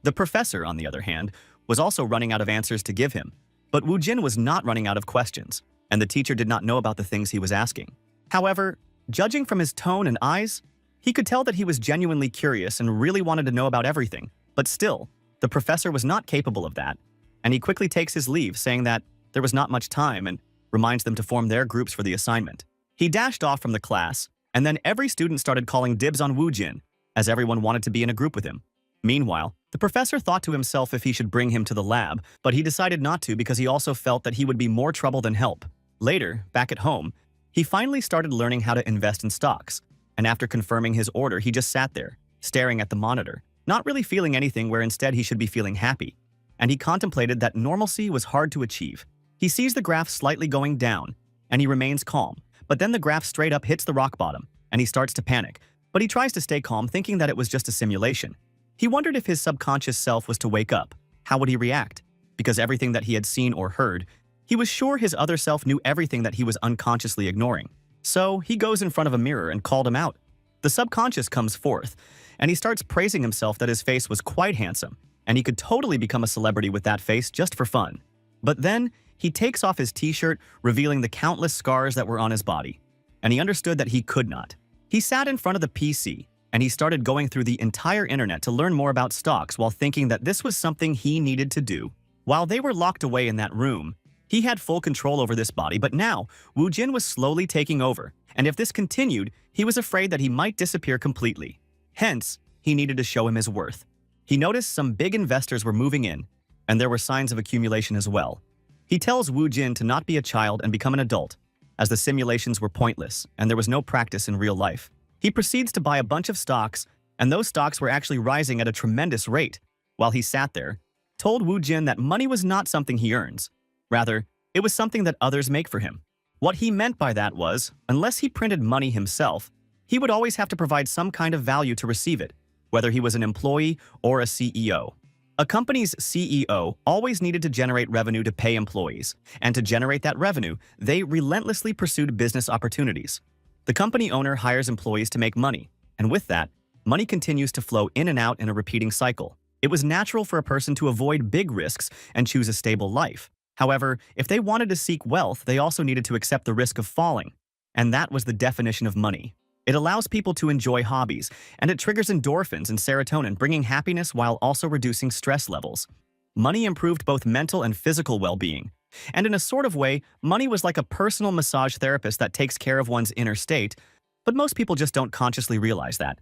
The professor, on the other hand, was also running out of answers to give him, but Woo Jin was not running out of questions, and the teacher did not know about the things he was asking. However, judging from his tone and eyes, he could tell that he was genuinely curious and really wanted to know about everything, but still, the professor was not capable of that, and he quickly takes his leave, saying that there was not much time and reminds them to form their groups for the assignment. He dashed off from the class, and then every student started calling dibs on Woo Jin, as everyone wanted to be in a group with him. Meanwhile, the professor thought to himself if he should bring him to the lab, but he decided not to because he also felt that he would be more trouble than help. Later, back at home, he finally started learning how to invest in stocks, and after confirming his order, he just sat there, staring at the monitor, not really feeling anything where instead he should be feeling happy. And he contemplated that normalcy was hard to achieve. He sees the graph slightly going down, and he remains calm, but then the graph straight up hits the rock bottom, and he starts to panic, but he tries to stay calm thinking that it was just a simulation. He wondered if his subconscious self was to wake up. How would he react? Because everything that he had seen or heard, he was sure his other self knew everything that he was unconsciously ignoring. So he goes in front of a mirror and called him out. The subconscious comes forth, and he starts praising himself that his face was quite handsome, and he could totally become a celebrity with that face just for fun. But then, he takes off his t-shirt, revealing the countless scars that were on his body, and he understood that he could not. He sat in front of the PC, and he started going through the entire internet to learn more about stocks while thinking that this was something he needed to do. While they were locked away in that room, he had full control over this body, but now, Woo Jin was slowly taking over, and if this continued, he was afraid that he might disappear completely. Hence, he needed to show him his worth. He noticed some big investors were moving in, and there were signs of accumulation as well. He tells Woo Jin to not be a child and become an adult, as the simulations were pointless and there was no practice in real life. He proceeds to buy a bunch of stocks, and those stocks were actually rising at a tremendous rate. While he sat there, told Woo Jin that money was not something he earns. Rather, it was something that others make for him. What he meant by that was, unless he printed money himself, he would always have to provide some kind of value to receive it, whether he was an employee or a CEO. A company's CEO always needed to generate revenue to pay employees, and to generate that revenue, they relentlessly pursued business opportunities. The company owner hires employees to make money, and with that, money continues to flow in and out in a repeating cycle. It was natural for a person to avoid big risks and choose a stable life. However, if they wanted to seek wealth, they also needed to accept the risk of falling. And that was the definition of money. It allows people to enjoy hobbies, and it triggers endorphins and serotonin, bringing happiness while also reducing stress levels. Money improved both mental and physical well-being. And in a sort of way, money was like a personal massage therapist that takes care of one's inner state, but most people just don't consciously realize that.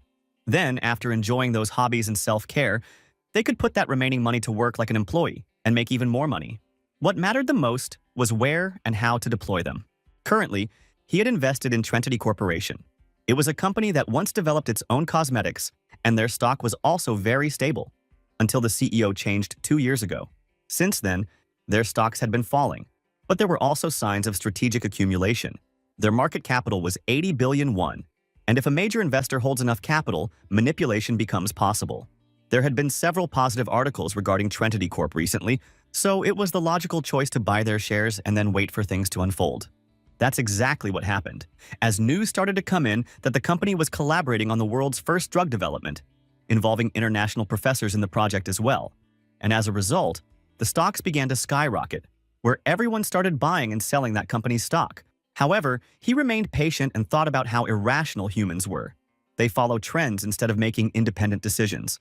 Then, after enjoying those hobbies and self-care, they could put that remaining money to work like an employee and make even more money. What mattered the most was where and how to deploy them. Currently, he had invested in Trinity Corporation. It was a company that once developed its own cosmetics, and their stock was also very stable, until the CEO changed 2 years ago. Since then, their stocks had been falling, but there were also signs of strategic accumulation. Their market capital was 80 billion won, and if a major investor holds enough capital, manipulation becomes possible. There had been several positive articles regarding Trinity Corp recently, so it was the logical choice to buy their shares and then wait for things to unfold. That's exactly what happened, as news started to come in that the company was collaborating on the world's first drug development, involving international professors in the project as well. And as a result, the stocks began to skyrocket, where everyone started buying and selling that company's stock. However, he remained patient and thought about how irrational humans were. They follow trends instead of making independent decisions.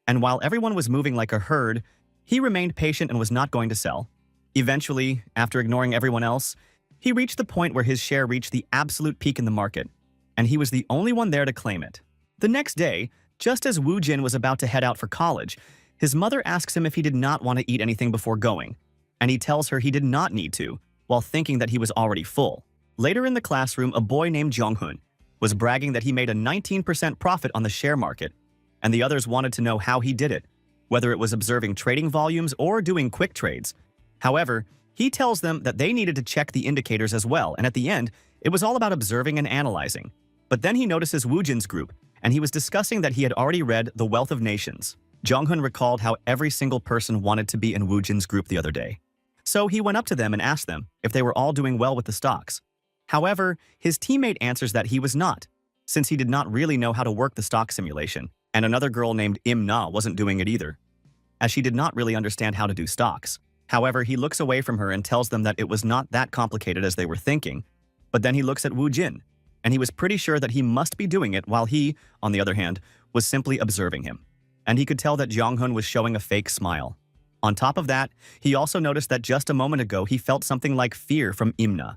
And while everyone was moving like a herd, he remained patient and was not going to sell. Eventually, after ignoring everyone else, he reached the point where his share reached the absolute peak in the market, and he was the only one there to claim it. The next day, just as Woo Jin was about to head out for college, his mother asks him if he did not want to eat anything before going, and he tells her he did not need to, while thinking that he was already full. Later in the classroom, a boy named Jong-hun was bragging that he made a 19% profit on the share market, and the others wanted to know how he did it, whether it was observing trading volumes or doing quick trades. However, he tells them that they needed to check the indicators as well, and at the end, it was all about observing and analyzing. But then he notices Woo Jin's group, and he was discussing that he had already read The Wealth of Nations. Jong-hun recalled how every single person wanted to be in Woo Jin's group the other day. So he went up to them and asked them if they were all doing well with the stocks. However, his teammate answers that he was not, since he did not really know how to work the stock simulation, and another girl named Im-na wasn't doing it either, as she did not really understand how to do stocks. However, he looks away from her and tells them that it was not that complicated as they were thinking, but then he looks at Woo Jin, and he was pretty sure that he must be doing it while he, on the other hand, was simply observing him. And he could tell that Jong-hun was showing a fake smile. On top of that, he also noticed that just a moment ago he felt something like fear from Im-na,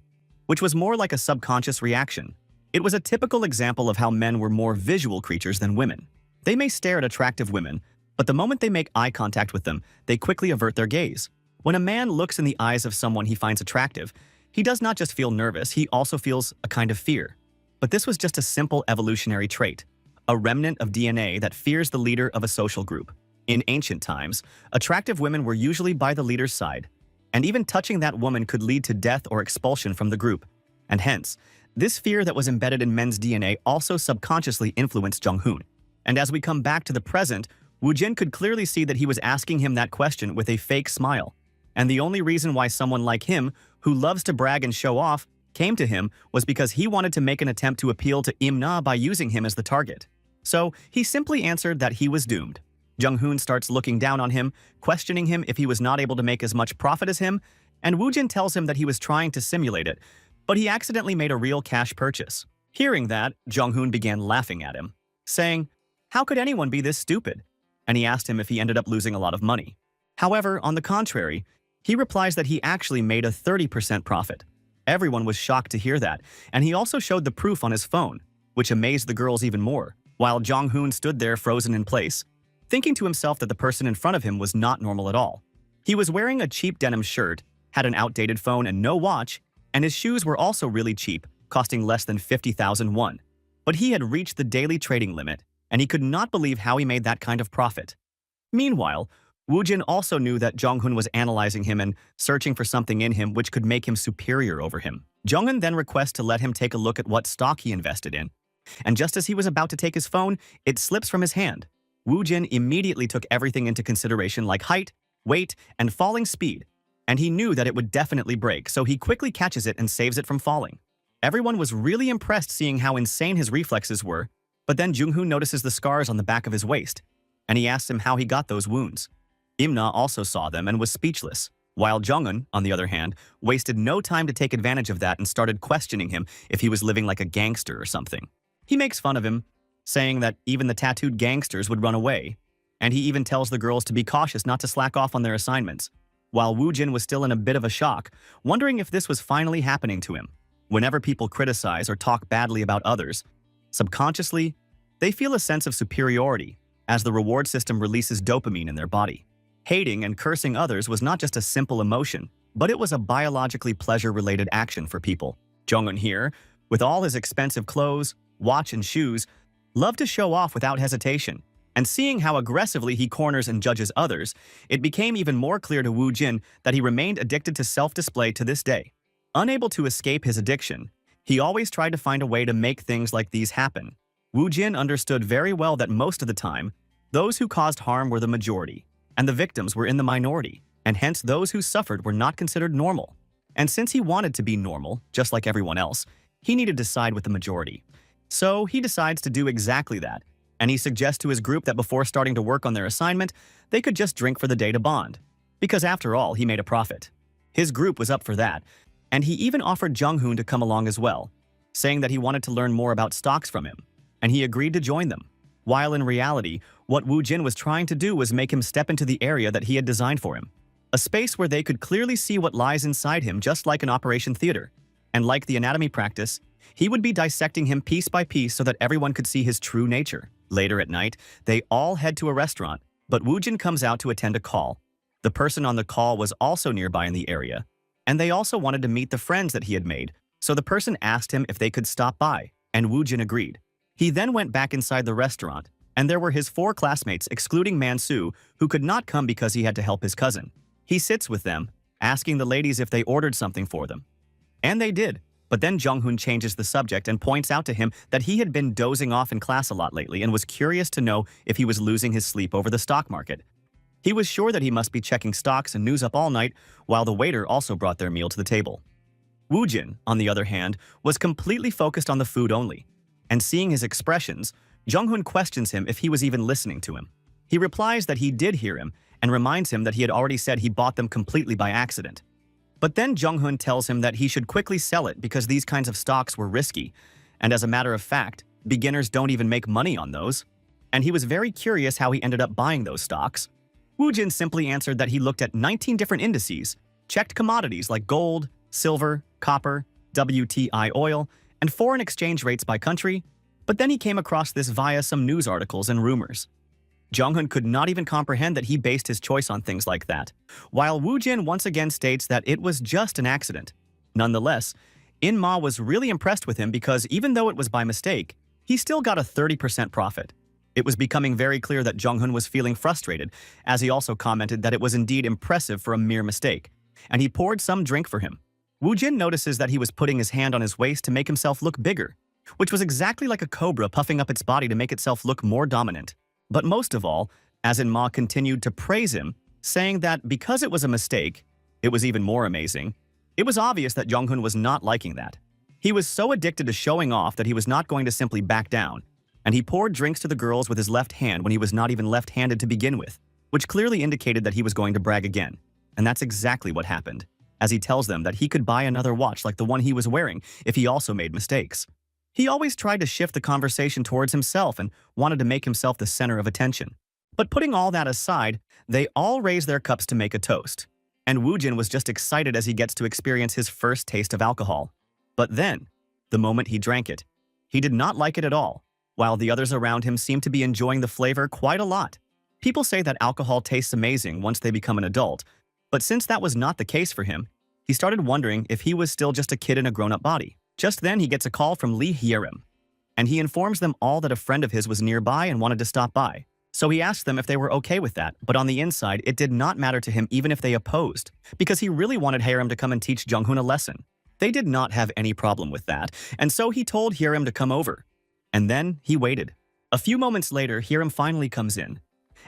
which was more like a subconscious reaction. It was a typical example of how men were more visual creatures than women. They may stare at attractive women, but the moment they make eye contact with them, they quickly avert their gaze. When a man looks in the eyes of someone he finds attractive, he does not just feel nervous, he also feels a kind of fear. But this was just a simple evolutionary trait, a remnant of DNA that fears the leader of a social group. In ancient times, attractive women were usually by the leader's side, and even touching that woman could lead to death or expulsion from the group. And hence, this fear that was embedded in men's DNA also subconsciously influenced Jong-hun. And as we come back to the present, Woo Jin could clearly see that he was asking him that question with a fake smile. And the only reason why someone like him, who loves to brag and show off, came to him was because he wanted to make an attempt to appeal to Im-na by using him as the target. So he simply answered that he was doomed. Jong-hun starts looking down on him, questioning him if he was not able to make as much profit as him, and Woo Jin tells him that he was trying to simulate it, but he accidentally made a real cash purchase. Hearing that, Jong-hun began laughing at him, saying, "How could anyone be this stupid?" And he asked him if he ended up losing a lot of money. However, on the contrary, he replies that he actually made a 30% profit. Everyone was shocked to hear that, and he also showed the proof on his phone, which amazed the girls even more, while Jong-hun stood there frozen in place, thinking to himself that the person in front of him was not normal at all. He was wearing a cheap denim shirt, had an outdated phone and no watch, and his shoes were also really cheap, costing less than 50,000 won. But he had reached the daily trading limit, and he could not believe how he made that kind of profit. Meanwhile, Woo Jin also knew that Jong-hun was analyzing him and searching for something in him which could make him superior over him. Jong-hun then requests to let him take a look at what stock he invested in. And just as he was about to take his phone, it slips from his hand. Woo Jin immediately took everything into consideration like height, weight, and falling speed, and he knew that it would definitely break, so he quickly catches it and saves it from falling. Everyone was really impressed seeing how insane his reflexes were, but then Jong-hun notices the scars on the back of his waist, and he asks him how he got those wounds. Im-na also saw them and was speechless, while Jong-un, on the other hand, wasted no time to take advantage of that and started questioning him if he was living like a gangster or something. He makes fun of him, saying that even the tattooed gangsters would run away, and he even tells the girls to be cautious not to slack off on their assignments, while Woo Jin was still in a bit of a shock, wondering if this was finally happening to him. Whenever people criticize or talk badly about others, subconsciously, they feel a sense of superiority as the reward system releases dopamine in their body. Hating and cursing others was not just a simple emotion, but it was a biologically pleasure-related action for people. Jong-un here, with all his expensive clothes, watch, and shoes, loved to show off without hesitation. And seeing how aggressively he corners and judges others, it became even more clear to Woo Jin that he remained addicted to self-display to this day. Unable to escape his addiction, he always tried to find a way to make things like these happen. Woo Jin understood very well that most of the time, those who caused harm were the majority, and the victims were in the minority, and hence those who suffered were not considered normal. And since he wanted to be normal, just like everyone else, he needed to side with the majority. So he decides to do exactly that, and he suggests to his group that before starting to work on their assignment, they could just drink for the day to bond. Because after all, he made a profit. His group was up for that, and he even offered Jung-hoon to come along as well, saying that he wanted to learn more about stocks from him, and he agreed to join them. While in reality, what Woo Jin was trying to do was make him step into the area that he had designed for him. A space where they could clearly see what lies inside him, just like an operation theater. And like the anatomy practice, he would be dissecting him piece by piece so that everyone could see his true nature. Later at night, they all head to a restaurant, but Woo Jin comes out to attend a call. The person on the call was also nearby in the area, and they also wanted to meet the friends that he had made, so the person asked him if they could stop by, and Woo Jin agreed. He then went back inside the restaurant, and there were his 4 classmates excluding Man-soo, who could not come because he had to help his cousin. He sits with them, asking the ladies if they ordered something for them. And they did. But then Jung-hoon changes the subject and points out to him that he had been dozing off in class a lot lately and was curious to know if he was losing his sleep over the stock market. He was sure that he must be checking stocks and news up all night, while the waiter also brought their meal to the table. Woo Jin, on the other hand, was completely focused on the food only. And seeing his expressions, Jung-hoon questions him if he was even listening to him. He replies that he did hear him and reminds him that he had already said he bought them completely by accident. But then Jung-hoon tells him that he should quickly sell it because these kinds of stocks were risky, and as a matter of fact, beginners don't even make money on those. And he was very curious how he ended up buying those stocks. Woo Jin simply answered that he looked at 19 different indices, checked commodities like gold, silver, copper, WTI oil, and foreign exchange rates by country, but then he came across this via some news articles and rumors. Jung-hoon could not even comprehend that he based his choice on things like that, while Woo Jin once again states that it was just an accident. Nonetheless, In-ma was really impressed with him because even though it was by mistake, he still got a 30% profit. It was becoming very clear that Jung-hoon was feeling frustrated, as he also commented that it was indeed impressive for a mere mistake, and he poured some drink for him. Woo Jin notices that he was putting his hand on his waist to make himself look bigger, which was exactly like a cobra puffing up its body to make itself look more dominant. But most of all, as In-ma continued to praise him, saying that because it was a mistake, it was even more amazing. It was obvious that Jung-hoon was not liking that. He was so addicted to showing off that he was not going to simply back down, and he poured drinks to the girls with his left hand when he was not even left-handed to begin with, which clearly indicated that he was going to brag again. And that's exactly what happened, as he tells them that he could buy another watch like the one he was wearing if he also made mistakes. He always tried to shift the conversation towards himself and wanted to make himself the center of attention. But putting all that aside, they all raise their cups to make a toast. And Woo Jin was just excited as he gets to experience his first taste of alcohol. But then, the moment he drank it, he did not like it at all, while the others around him seemed to be enjoying the flavor quite a lot. People say that alcohol tastes amazing once they become an adult, but since that was not the case for him, he started wondering if he was still just a kid in a grown-up body. Just then, he gets a call from Lee Hyerim, and he informs them all that a friend of his was nearby and wanted to stop by. So he asked them if they were okay with that, but on the inside, it did not matter to him even if they opposed, because he really wanted Hyerim to come and teach Jung-hoon a lesson. They did not have any problem with that, and so he told Hyerim to come over. And then he waited. A few moments later, Hyerim finally comes in,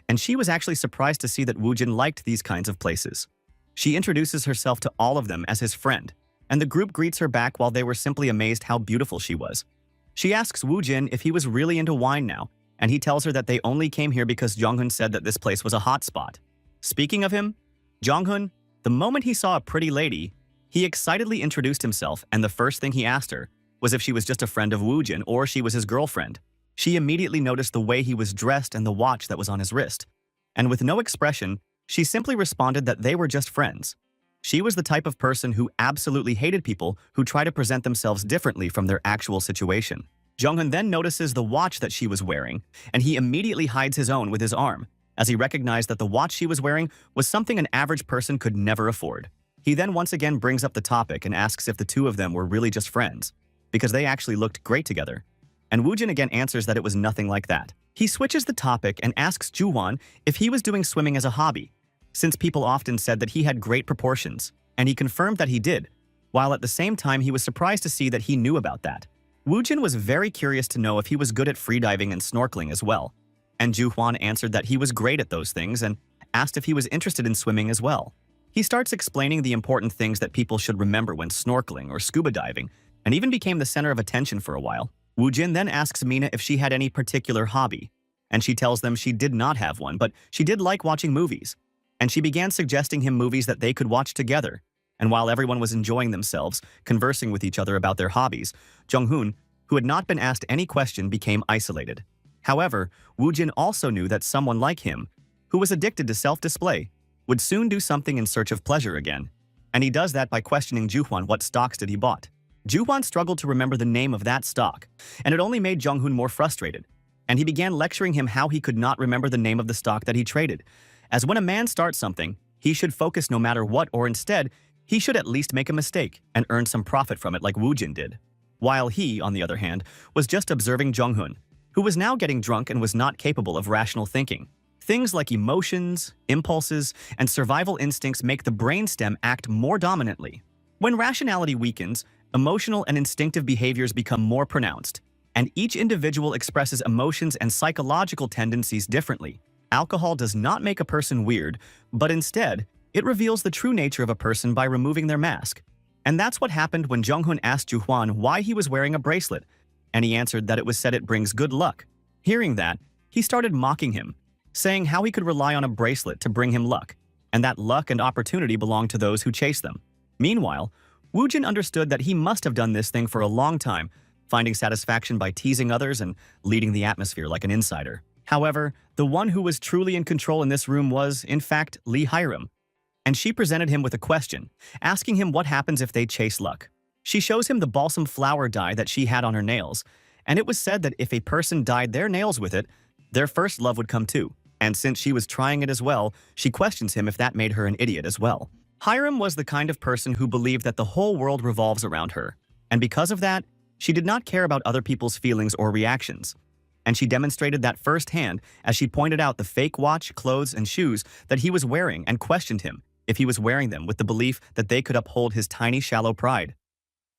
and she was actually surprised to see that Woo Jin liked these kinds of places. She introduces herself to all of them as his friend, and the group greets her back while they were simply amazed how beautiful she was. She asks Woo Jin if he was really into wine now, and he tells her that they only came here because Jung-hoon said that this place was a hot spot. Speaking of him, Jung-hoon, the moment he saw a pretty lady, he excitedly introduced himself, and the first thing he asked her was if she was just a friend of Woo Jin or she was his girlfriend. She immediately noticed the way he was dressed and the watch that was on his wrist, and with no expression, she simply responded that they were just friends. She was the type of person who absolutely hated people who try to present themselves differently from their actual situation. Jung-hoon then notices the watch that she was wearing, and he immediately hides his own with his arm, as he recognized that the watch she was wearing was something an average person could never afford. He then once again brings up the topic and asks if the two of them were really just friends, because they actually looked great together. And Woojin again answers that it was nothing like that. He switches the topic and asks Juhwan if he was doing swimming as a hobby, since people often said that he had great proportions, and he confirmed that he did, while at the same time he was surprised to see that he knew about that. Woojin was very curious to know if he was good at freediving and snorkeling as well, and Juhwan answered that he was great at those things and asked if he was interested in swimming as well. He starts explaining the important things that people should remember when snorkeling or scuba diving, and even became the center of attention for a while. Woojin then asks Mina if she had any particular hobby, and she tells them she did not have one, but she did like watching movies. And she began suggesting him movies that they could watch together. And while everyone was enjoying themselves, conversing with each other about their hobbies, Jung-hoon, who had not been asked any question, became isolated. However, Woojin also knew that someone like him, who was addicted to self-display, would soon do something in search of pleasure again. And he does that by questioning Juhwan what stocks did he bought. Juhwan struggled to remember the name of that stock, and it only made Jung-hoon more frustrated. And he began lecturing him how he could not remember the name of the stock that he traded, as when a man starts something, he should focus no matter what, or instead, he should at least make a mistake and earn some profit from it like Woojin did. While he, on the other hand, was just observing Jung-hoon, who was now getting drunk and was not capable of rational thinking. Things like emotions, impulses, and survival instincts make the brainstem act more dominantly. When rationality weakens, emotional and instinctive behaviors become more pronounced, and each individual expresses emotions and psychological tendencies differently. Alcohol does not make a person weird, but instead, it reveals the true nature of a person by removing their mask. And that's what happened when Jung-hoon asked Juhwan why he was wearing a bracelet, and he answered that it was said it brings good luck. Hearing that, he started mocking him, saying how he could rely on a bracelet to bring him luck, and that luck and opportunity belong to those who chase them. Meanwhile, Woojin understood that he must have done this thing for a long time, finding satisfaction by teasing others and leading the atmosphere like an insider. However, the one who was truly in control in this room was, in fact, Lee Hiram, and she presented him with a question, asking him what happens if they chase luck. She shows him the balsam flower dye that she had on her nails, and it was said that if a person dyed their nails with it, their first love would come too. And since she was trying it as well, she questions him if that made her an idiot as well. Hiram was the kind of person who believed that the whole world revolves around her, and because of that, she did not care about other people's feelings or reactions. And she demonstrated that firsthand as she pointed out the fake watch, clothes, and shoes that he was wearing and questioned him if he was wearing them with the belief that they could uphold his tiny, shallow pride.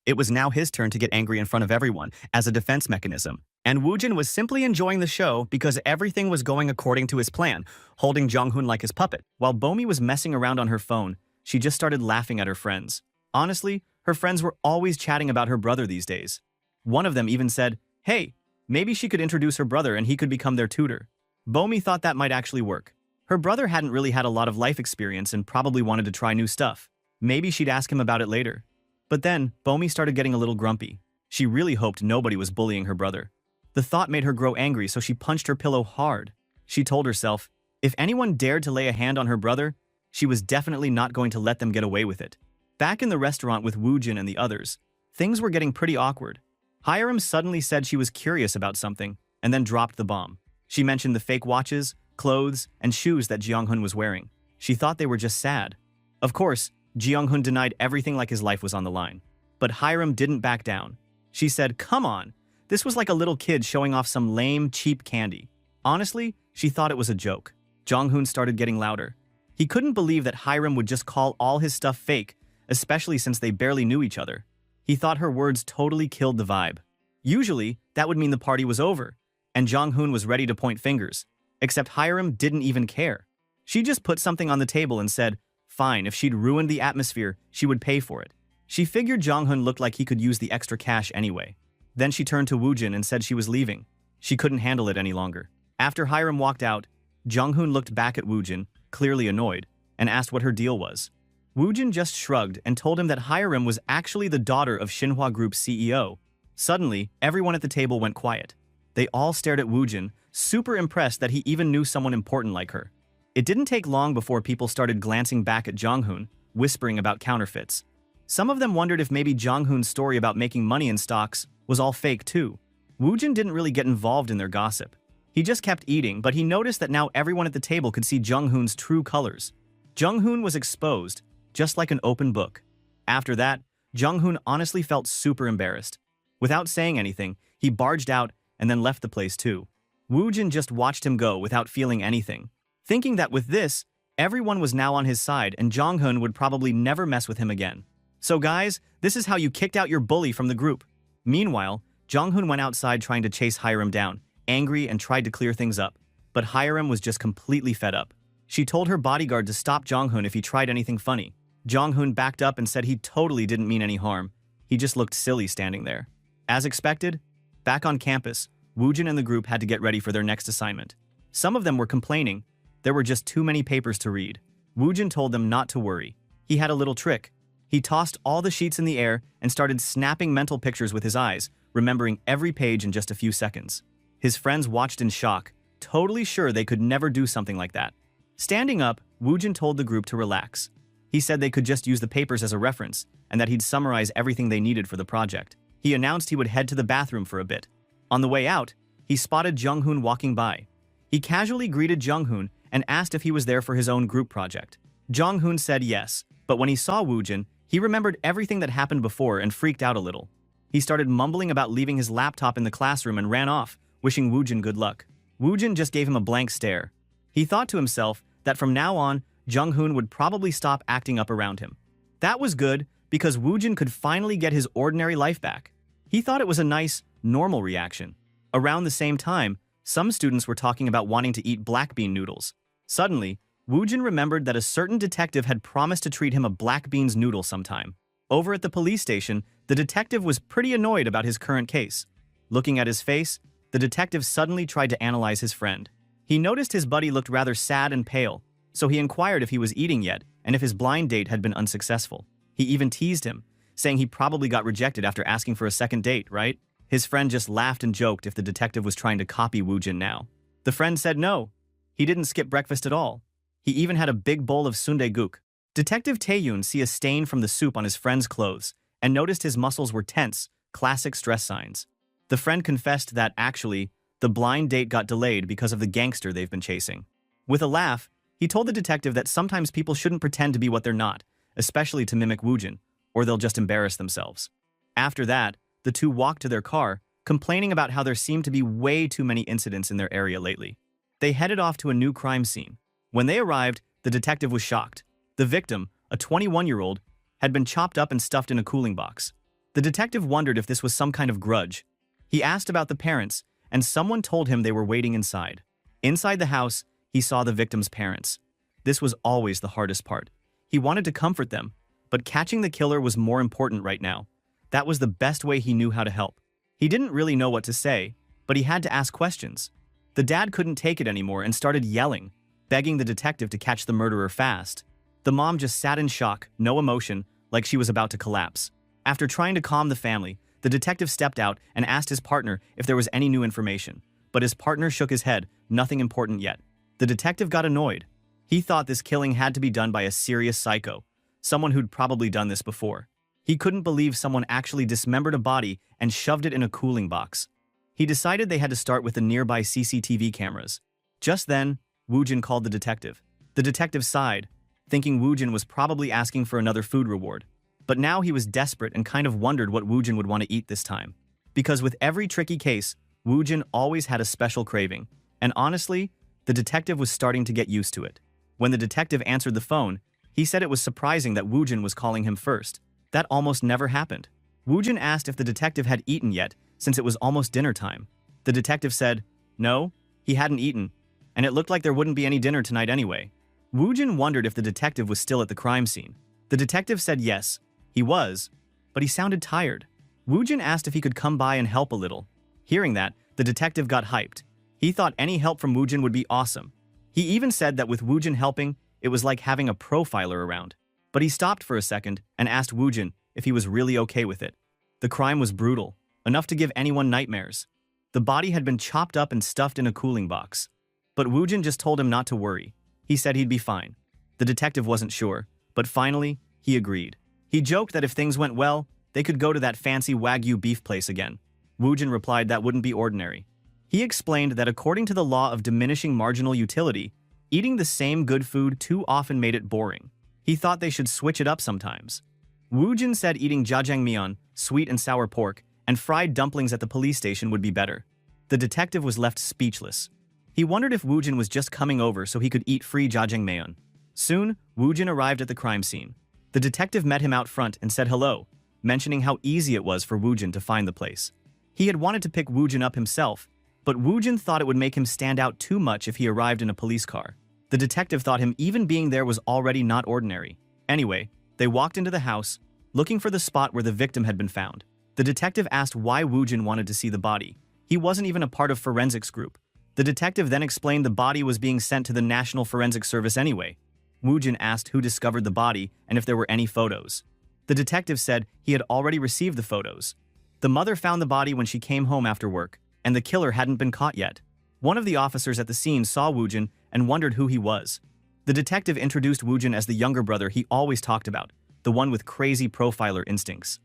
It was now his turn to get angry in front of everyone as a defense mechanism, and Woojin was simply enjoying the show because everything was going according to his plan, holding Jung-hoon like his puppet. While Bomi was messing around on her phone, she just started laughing at her friends. Honestly, her friends were always chatting about her brother these days. One of them even said, "Hey, maybe she could introduce her brother and he could become their tutor." Bomi thought that might actually work. Her brother hadn't really had a lot of life experience and probably wanted to try new stuff. Maybe she'd ask him about it later. But then, Bomi started getting a little grumpy. She really hoped nobody was bullying her brother. The thought made her grow angry, so she punched her pillow hard. She told herself, if anyone dared to lay a hand on her brother, she was definitely not going to let them get away with it. Back in the restaurant with Woojin and the others, things were getting pretty awkward. Hiram suddenly said she was curious about something, and then dropped the bomb. She mentioned the fake watches, clothes, and shoes that Jung-hoon was wearing. She thought they were just sad. Of course, Jung-hoon denied everything like his life was on the line. But Hiram didn't back down. She said, "Come on, this was like a little kid showing off some lame, cheap candy." Honestly, she thought it was a joke. Jung-hoon started getting louder. He couldn't believe that Hiram would just call all his stuff fake, especially since they barely knew each other. He thought her words totally killed the vibe. Usually, that would mean the party was over, and Jung-hoon was ready to point fingers. Except Hiram didn't even care. She just put something on the table and said, fine, if she'd ruined the atmosphere, she would pay for it. She figured Jung-hoon looked like he could use the extra cash anyway. Then she turned to Woojin and said she was leaving. She couldn't handle it any longer. After Hiram walked out, Jung-hoon looked back at Woojin, clearly annoyed, and asked what her deal was. Woojin just shrugged and told him that Hiram was actually the daughter of Shinhwa Group's CEO. Suddenly, everyone at the table went quiet. They all stared at Woojin, super impressed that he even knew someone important like her. It didn't take long before people started glancing back at Jung-hoon, whispering about counterfeits. Some of them wondered if maybe Jung-hoon's story about making money in stocks was all fake too. Woojin didn't really get involved in their gossip. He just kept eating, but he noticed that now everyone at the table could see Jung-hoon's true colors. Jung-hoon was exposed, just like an open book. After that, Jung-hoon honestly felt super embarrassed. Without saying anything, he barged out and then left the place too. Woo-jin just watched him go without feeling anything, thinking that with this, everyone was now on his side and Jung-hoon would probably never mess with him again. So guys, this is how you kicked out your bully from the group. Meanwhile, Jung-hoon went outside trying to chase Hiram down, angry and tried to clear things up. But Hiram was just completely fed up. She told her bodyguard to stop Jung-hoon if he tried anything funny. Jung-hoon backed up and said he totally didn't mean any harm. He just looked silly standing there. As expected, back on campus, Woo-jin and the group had to get ready for their next assignment. Some of them were complaining. There were just too many papers to read. Woo-jin told them not to worry. He had a little trick. He tossed all the sheets in the air and started snapping mental pictures with his eyes, remembering every page in just a few seconds. His friends watched in shock, totally sure they could never do something like that. Standing up, Woo-jin told the group to relax. He said they could just use the papers as a reference, and that he'd summarize everything they needed for the project. He announced he would head to the bathroom for a bit. On the way out, he spotted Jung-hoon walking by. He casually greeted Jung-hoon and asked if he was there for his own group project. Jung-hoon said yes, but when he saw Woo-jin, he remembered everything that happened before and freaked out a little. He started mumbling about leaving his laptop in the classroom and ran off, wishing Woo-jin good luck. Woo-jin just gave him a blank stare. He thought to himself that from now on, Jung-hoon would probably stop acting up around him. That was good because Woo-jin could finally get his ordinary life back. He thought it was a nice, normal reaction. Around the same time, some students were talking about wanting to eat black bean noodles. Suddenly, Woo-jin remembered that a certain detective had promised to treat him a black beans noodle sometime. Over at the police station, the detective was pretty annoyed about his current case. Looking at his face, the detective suddenly tried to analyze his friend. He noticed his buddy looked rather sad and pale, so he inquired if he was eating yet and if his blind date had been unsuccessful. He even teased him, saying he probably got rejected after asking for a second date, right? His friend just laughed and joked if the detective was trying to copy Woo-jin now. The friend said no. He didn't skip breakfast at all. He even had a big bowl of sundae guk. Detective Tae-yoon see a stain from the soup on his friend's clothes and noticed his muscles were tense, classic stress signs. The friend confessed that, actually, the blind date got delayed because of the gangster they've been chasing. With a laugh, he told the detective that sometimes people shouldn't pretend to be what they're not, especially to mimic Woo-jin, or they'll just embarrass themselves. After that, the two walked to their car, complaining about how there seemed to be way too many incidents in their area lately. They headed off to a new crime scene. When they arrived, the detective was shocked. The victim, a 21-year-old, had been chopped up and stuffed in a cooling box. The detective wondered if this was some kind of grudge. He asked about the parents, and someone told him they were waiting inside. Inside the house, he saw the victim's parents. This was always the hardest part. He wanted to comfort them, but catching the killer was more important right now. That was the best way he knew how to help. He didn't really know what to say, but he had to ask questions. The dad couldn't take it anymore and started yelling, begging the detective to catch the murderer fast. The mom just sat in shock, no emotion, like she was about to collapse. After trying to calm the family, the detective stepped out and asked his partner if there was any new information. But his partner shook his head, nothing important yet. The detective got annoyed. He thought this killing had to be done by a serious psycho, someone who'd probably done this before. He couldn't believe someone actually dismembered a body and shoved it in a cooling box. He decided they had to start with the nearby CCTV cameras. Just then, Woo-jin called the detective. The detective sighed, thinking Woo-jin was probably asking for another food reward. But now he was desperate and kind of wondered what Woo-jin would want to eat this time. Because with every tricky case, Woo-jin always had a special craving. And honestly, the detective was starting to get used to it. When the detective answered the phone, he said it was surprising that Woo-jin was calling him first. That almost never happened. Woo-jin asked if the detective had eaten yet, since it was almost dinner time. The detective said, no, he hadn't eaten, and it looked like there wouldn't be any dinner tonight anyway. Woo-jin wondered if the detective was still at the crime scene. The detective said yes, he was, but he sounded tired. Woo-jin asked if he could come by and help a little. Hearing that, the detective got hyped. He thought any help from Woo-jin would be awesome. He even said that with Woo-jin helping, it was like having a profiler around. But he stopped for a second and asked Woo-jin if he was really okay with it. The crime was brutal, enough to give anyone nightmares. The body had been chopped up and stuffed in a cooling box. But Woo-jin just told him not to worry. He said he'd be fine. The detective wasn't sure, but finally, he agreed. He joked that if things went well, they could go to that fancy Wagyu beef place again. Woo-jin replied that wouldn't be ordinary. He explained that according to the law of diminishing marginal utility, eating the same good food too often made it boring. He thought they should switch it up sometimes. Woo Jin said eating jjajangmyeon, sweet and sour pork, and fried dumplings at the police station would be better. The detective was left speechless. He wondered if Woo Jin was just coming over so he could eat free jjajangmyeon. Soon, Woo Jin arrived at the crime scene. The detective met him out front and said hello, mentioning how easy it was for Woo Jin to find the place. He had wanted to pick Woo Jin up himself, but Woo Jin thought it would make him stand out too much if he arrived in a police car. The detective thought him even being there was already not ordinary. Anyway, they walked into the house, looking for the spot where the victim had been found. The detective asked why Woo Jin wanted to see the body. He wasn't even a part of forensics group. The detective then explained the body was being sent to the National Forensic Service anyway. Woo Jin asked who discovered the body and if there were any photos. The detective said he had already received the photos. The mother found the body when she came home after work, and the killer hadn't been caught yet. One of the officers at the scene saw Woo Jin and wondered who he was. The detective introduced Woo Jin as the younger brother he always talked about, the one with crazy profiler instincts.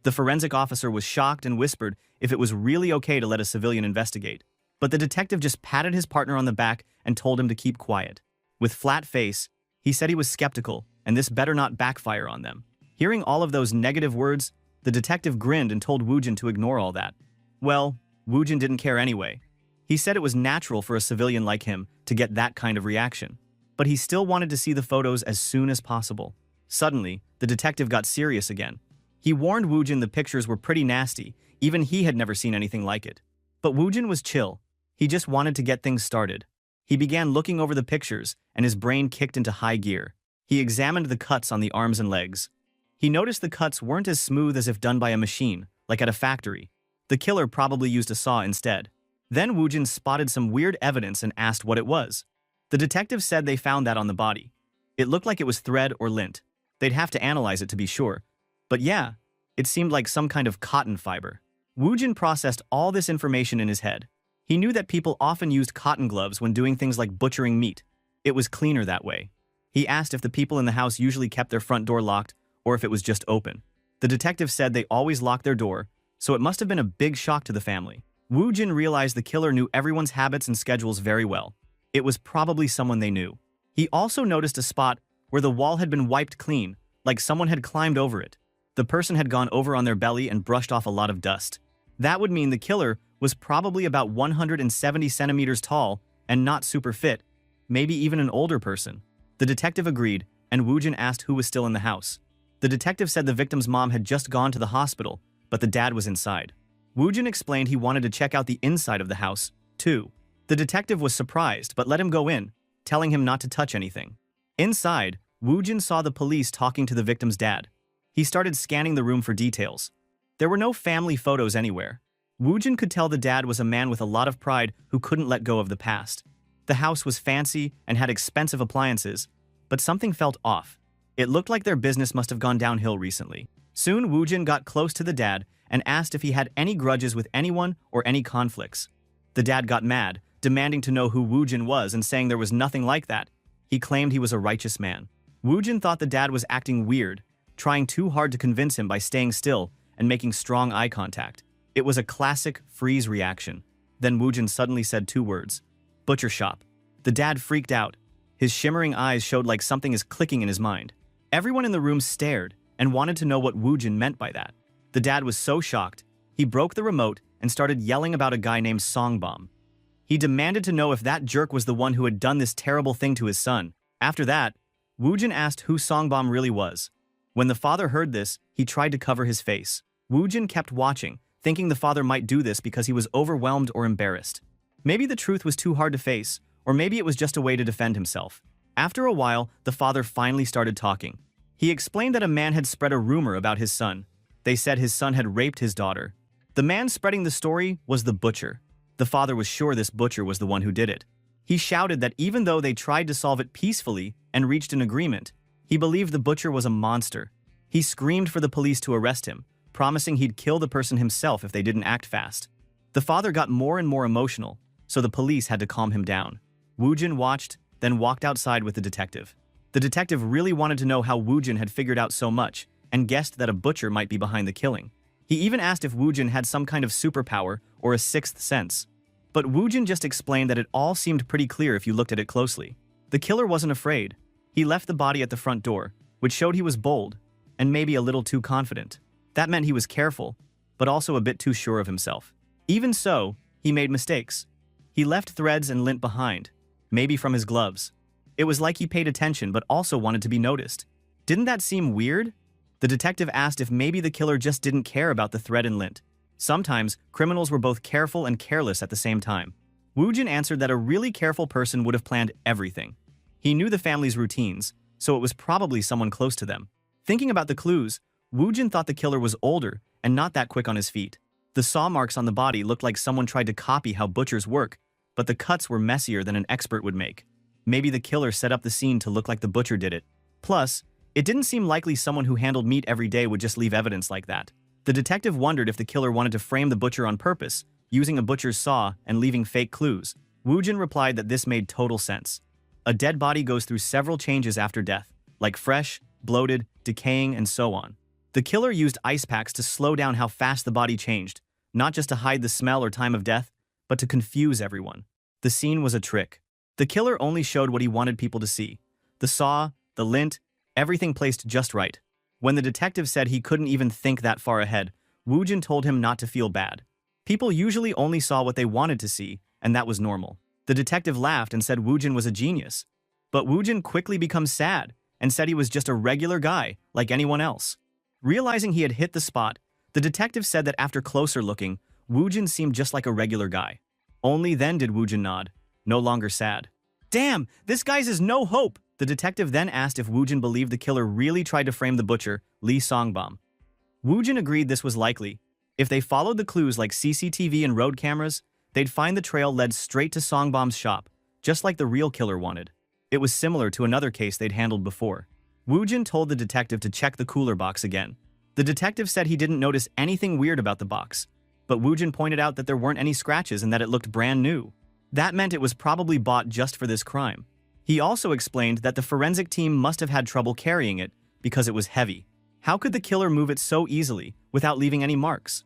The forensic officer was shocked and whispered if it was really okay to let a civilian investigate. But the detective just patted his partner on the back and told him to keep quiet. With flat face, he said he was skeptical, and this better not backfire on them. Hearing all of those negative words, the detective grinned and told Woo Jin to ignore all that. Well, Woo Jin didn't care anyway. He said it was natural for a civilian like him to get that kind of reaction. But he still wanted to see the photos as soon as possible. Suddenly, the detective got serious again. He warned Woo Jin the pictures were pretty nasty, even he had never seen anything like it. But Woo Jin was chill. He just wanted to get things started. He began looking over the pictures, and his brain kicked into high gear. He examined the cuts on the arms and legs. He noticed the cuts weren't as smooth as if done by a machine, like at a factory. The killer probably used a saw instead. Then Woo Jin spotted some weird evidence and asked what it was. The detective said they found that on the body. It looked like it was thread or lint. They'd have to analyze it to be sure. But yeah, it seemed like some kind of cotton fiber. Woo Jin processed all this information in his head. He knew that people often used cotton gloves when doing things like butchering meat. It was cleaner that way. He asked if the people in the house usually kept their front door locked or if it was just open. The detective said they always locked their door, so it must have been a big shock to the family. Woo Jin realized the killer knew everyone's habits and schedules very well. It was probably someone they knew. He also noticed a spot where the wall had been wiped clean, like someone had climbed over it. The person had gone over on their belly and brushed off a lot of dust. That would mean the killer was probably about 170 centimeters tall and not super fit, maybe even an older person. The detective agreed, and Woo Jin asked who was still in the house. The detective said the victim's mom had just gone to the hospital, but the dad was inside. Woo Jin explained he wanted to check out the inside of the house, too. The detective was surprised, but let him go in, telling him not to touch anything. Inside, Woo Jin saw the police talking to the victim's dad. He started scanning the room for details. There were no family photos anywhere. Woo Jin could tell the dad was a man with a lot of pride who couldn't let go of the past. The house was fancy and had expensive appliances, but something felt off. It looked like their business must have gone downhill recently. Soon, Woo Jin got close to the dad and asked if he had any grudges with anyone or any conflicts. The dad got mad, demanding to know who Woo Jin was and saying there was nothing like that. He claimed he was a righteous man. Woo Jin thought the dad was acting weird, trying too hard to convince him by staying still and making strong eye contact. It was a classic freeze reaction. Then Woo Jin suddenly said two words: butcher shop. The dad freaked out. His shimmering eyes showed like something is clicking in his mind. Everyone in the room stared and wanted to know what Woo Jin meant by that. The dad was so shocked, he broke the remote and started yelling about a guy named Songbom. He demanded to know if that jerk was the one who had done this terrible thing to his son. After that, Woo Jin asked who Songbom really was. When the father heard this, he tried to cover his face. Woo Jin kept watching, thinking the father might do this because he was overwhelmed or embarrassed. Maybe the truth was too hard to face, or maybe it was just a way to defend himself. After a while, the father finally started talking. He explained that a man had spread a rumor about his son. They said his son had raped his daughter. The man spreading the story was the butcher. The father was sure this butcher was the one who did it. He shouted that even though they tried to solve it peacefully and reached an agreement, he believed the butcher was a monster. He screamed for the police to arrest him, promising he'd kill the person himself if they didn't act fast. The father got more and more emotional, so the police had to calm him down. Woo Jin watched, then walked outside with the detective. The detective really wanted to know how Woo Jin had figured out so much, and guessed that a butcher might be behind the killing. He even asked if Woo Jin had some kind of superpower or a sixth sense. But Woo Jin just explained that it all seemed pretty clear if you looked at it closely. The killer wasn't afraid. He left the body at the front door, which showed he was bold and maybe a little too confident. That meant he was careful, but also a bit too sure of himself. Even so, he made mistakes. He left threads and lint behind, maybe from his gloves. It was like he paid attention but also wanted to be noticed. Didn't that seem weird? The detective asked if maybe the killer just didn't care about the thread and lint. Sometimes, criminals were both careful and careless at the same time. Woojin answered that a really careful person would have planned everything. He knew the family's routines, so it was probably someone close to them. Thinking about the clues, Woojin thought the killer was older and not that quick on his feet. The saw marks on the body looked like someone tried to copy how butchers work, but the cuts were messier than an expert would make. Maybe the killer set up the scene to look like the butcher did it. Plus, it didn't seem likely someone who handled meat every day would just leave evidence like that. The detective wondered if the killer wanted to frame the butcher on purpose, using a butcher's saw and leaving fake clues. Woojin replied that this made total sense. A dead body goes through several changes after death, like fresh, bloated, decaying, and so on. The killer used ice packs to slow down how fast the body changed, not just to hide the smell or time of death, but to confuse everyone. The scene was a trick. The killer only showed what he wanted people to see. The saw, the lint, everything placed just right. When the detective said he couldn't even think that far ahead, Woojin told him not to feel bad. People usually only saw what they wanted to see, and that was normal. The detective laughed and said Woojin was a genius. But Woojin quickly becomes sad and said he was just a regular guy, like anyone else. Realizing he had hit the spot, the detective said that after closer looking, Woojin seemed just like a regular guy. Only then did Woojin nod, no longer sad. Damn, this guy's is no hope! The detective then asked if Woojin believed the killer really tried to frame the butcher, Lee Songbom. Woojin agreed this was likely. If they followed the clues like CCTV and road cameras, they'd find the trail led straight to Songbom's shop, just like the real killer wanted. It was similar to another case they'd handled before. Woojin told the detective to check the cooler box again. The detective said he didn't notice anything weird about the box, but Woojin pointed out that there weren't any scratches and that it looked brand new. That meant it was probably bought just for this crime. He also explained that the forensic team must have had trouble carrying it because it was heavy. How could the killer move it so easily without leaving any marks?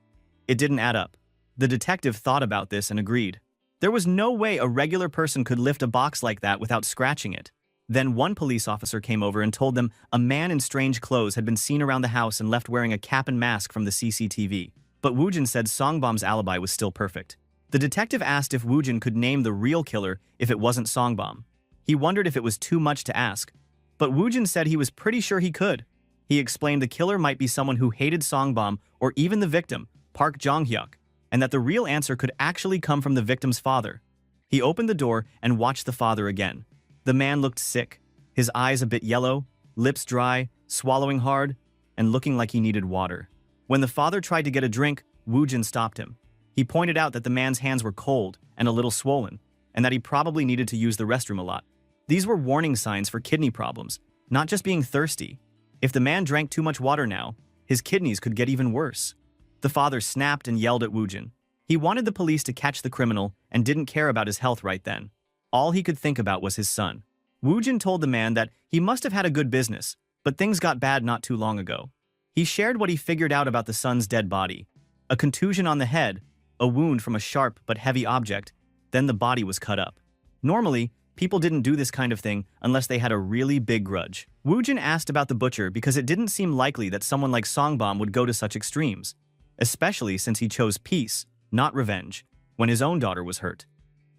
It didn't add up. The detective thought about this and agreed. There was no way a regular person could lift a box like that without scratching it. Then one police officer came over and told them a man in strange clothes had been seen around the house and left wearing a cap and mask from the CCTV. But Woojin said Songbom's alibi was still perfect. The detective asked if Woojin could name the real killer if it wasn't Songbom. He wondered if it was too much to ask, but Woojin said he was pretty sure he could. He explained the killer might be someone who hated Songbom or even the victim, Park Jong-hyuk, and that the real answer could actually come from the victim's father. He opened the door and watched the father again. The man looked sick, his eyes a bit yellow, lips dry, swallowing hard, and looking like he needed water. When the father tried to get a drink, Woojin stopped him. He pointed out that the man's hands were cold and a little swollen, and that he probably needed to use the restroom a lot. These were warning signs for kidney problems, not just being thirsty. If the man drank too much water now, his kidneys could get even worse. The father snapped and yelled at Woojin. He wanted the police to catch the criminal and didn't care about his health right then. All he could think about was his son. Woojin told the man that he must have had a good business, but things got bad not too long ago. He shared what he figured out about the son's dead body. A contusion on the head, a wound from a sharp but heavy object, then the body was cut up. Normally, people didn't do this kind of thing unless they had a really big grudge. Woojin asked about the butcher because it didn't seem likely that someone like Songbom would go to such extremes, especially since he chose peace, not revenge, when his own daughter was hurt.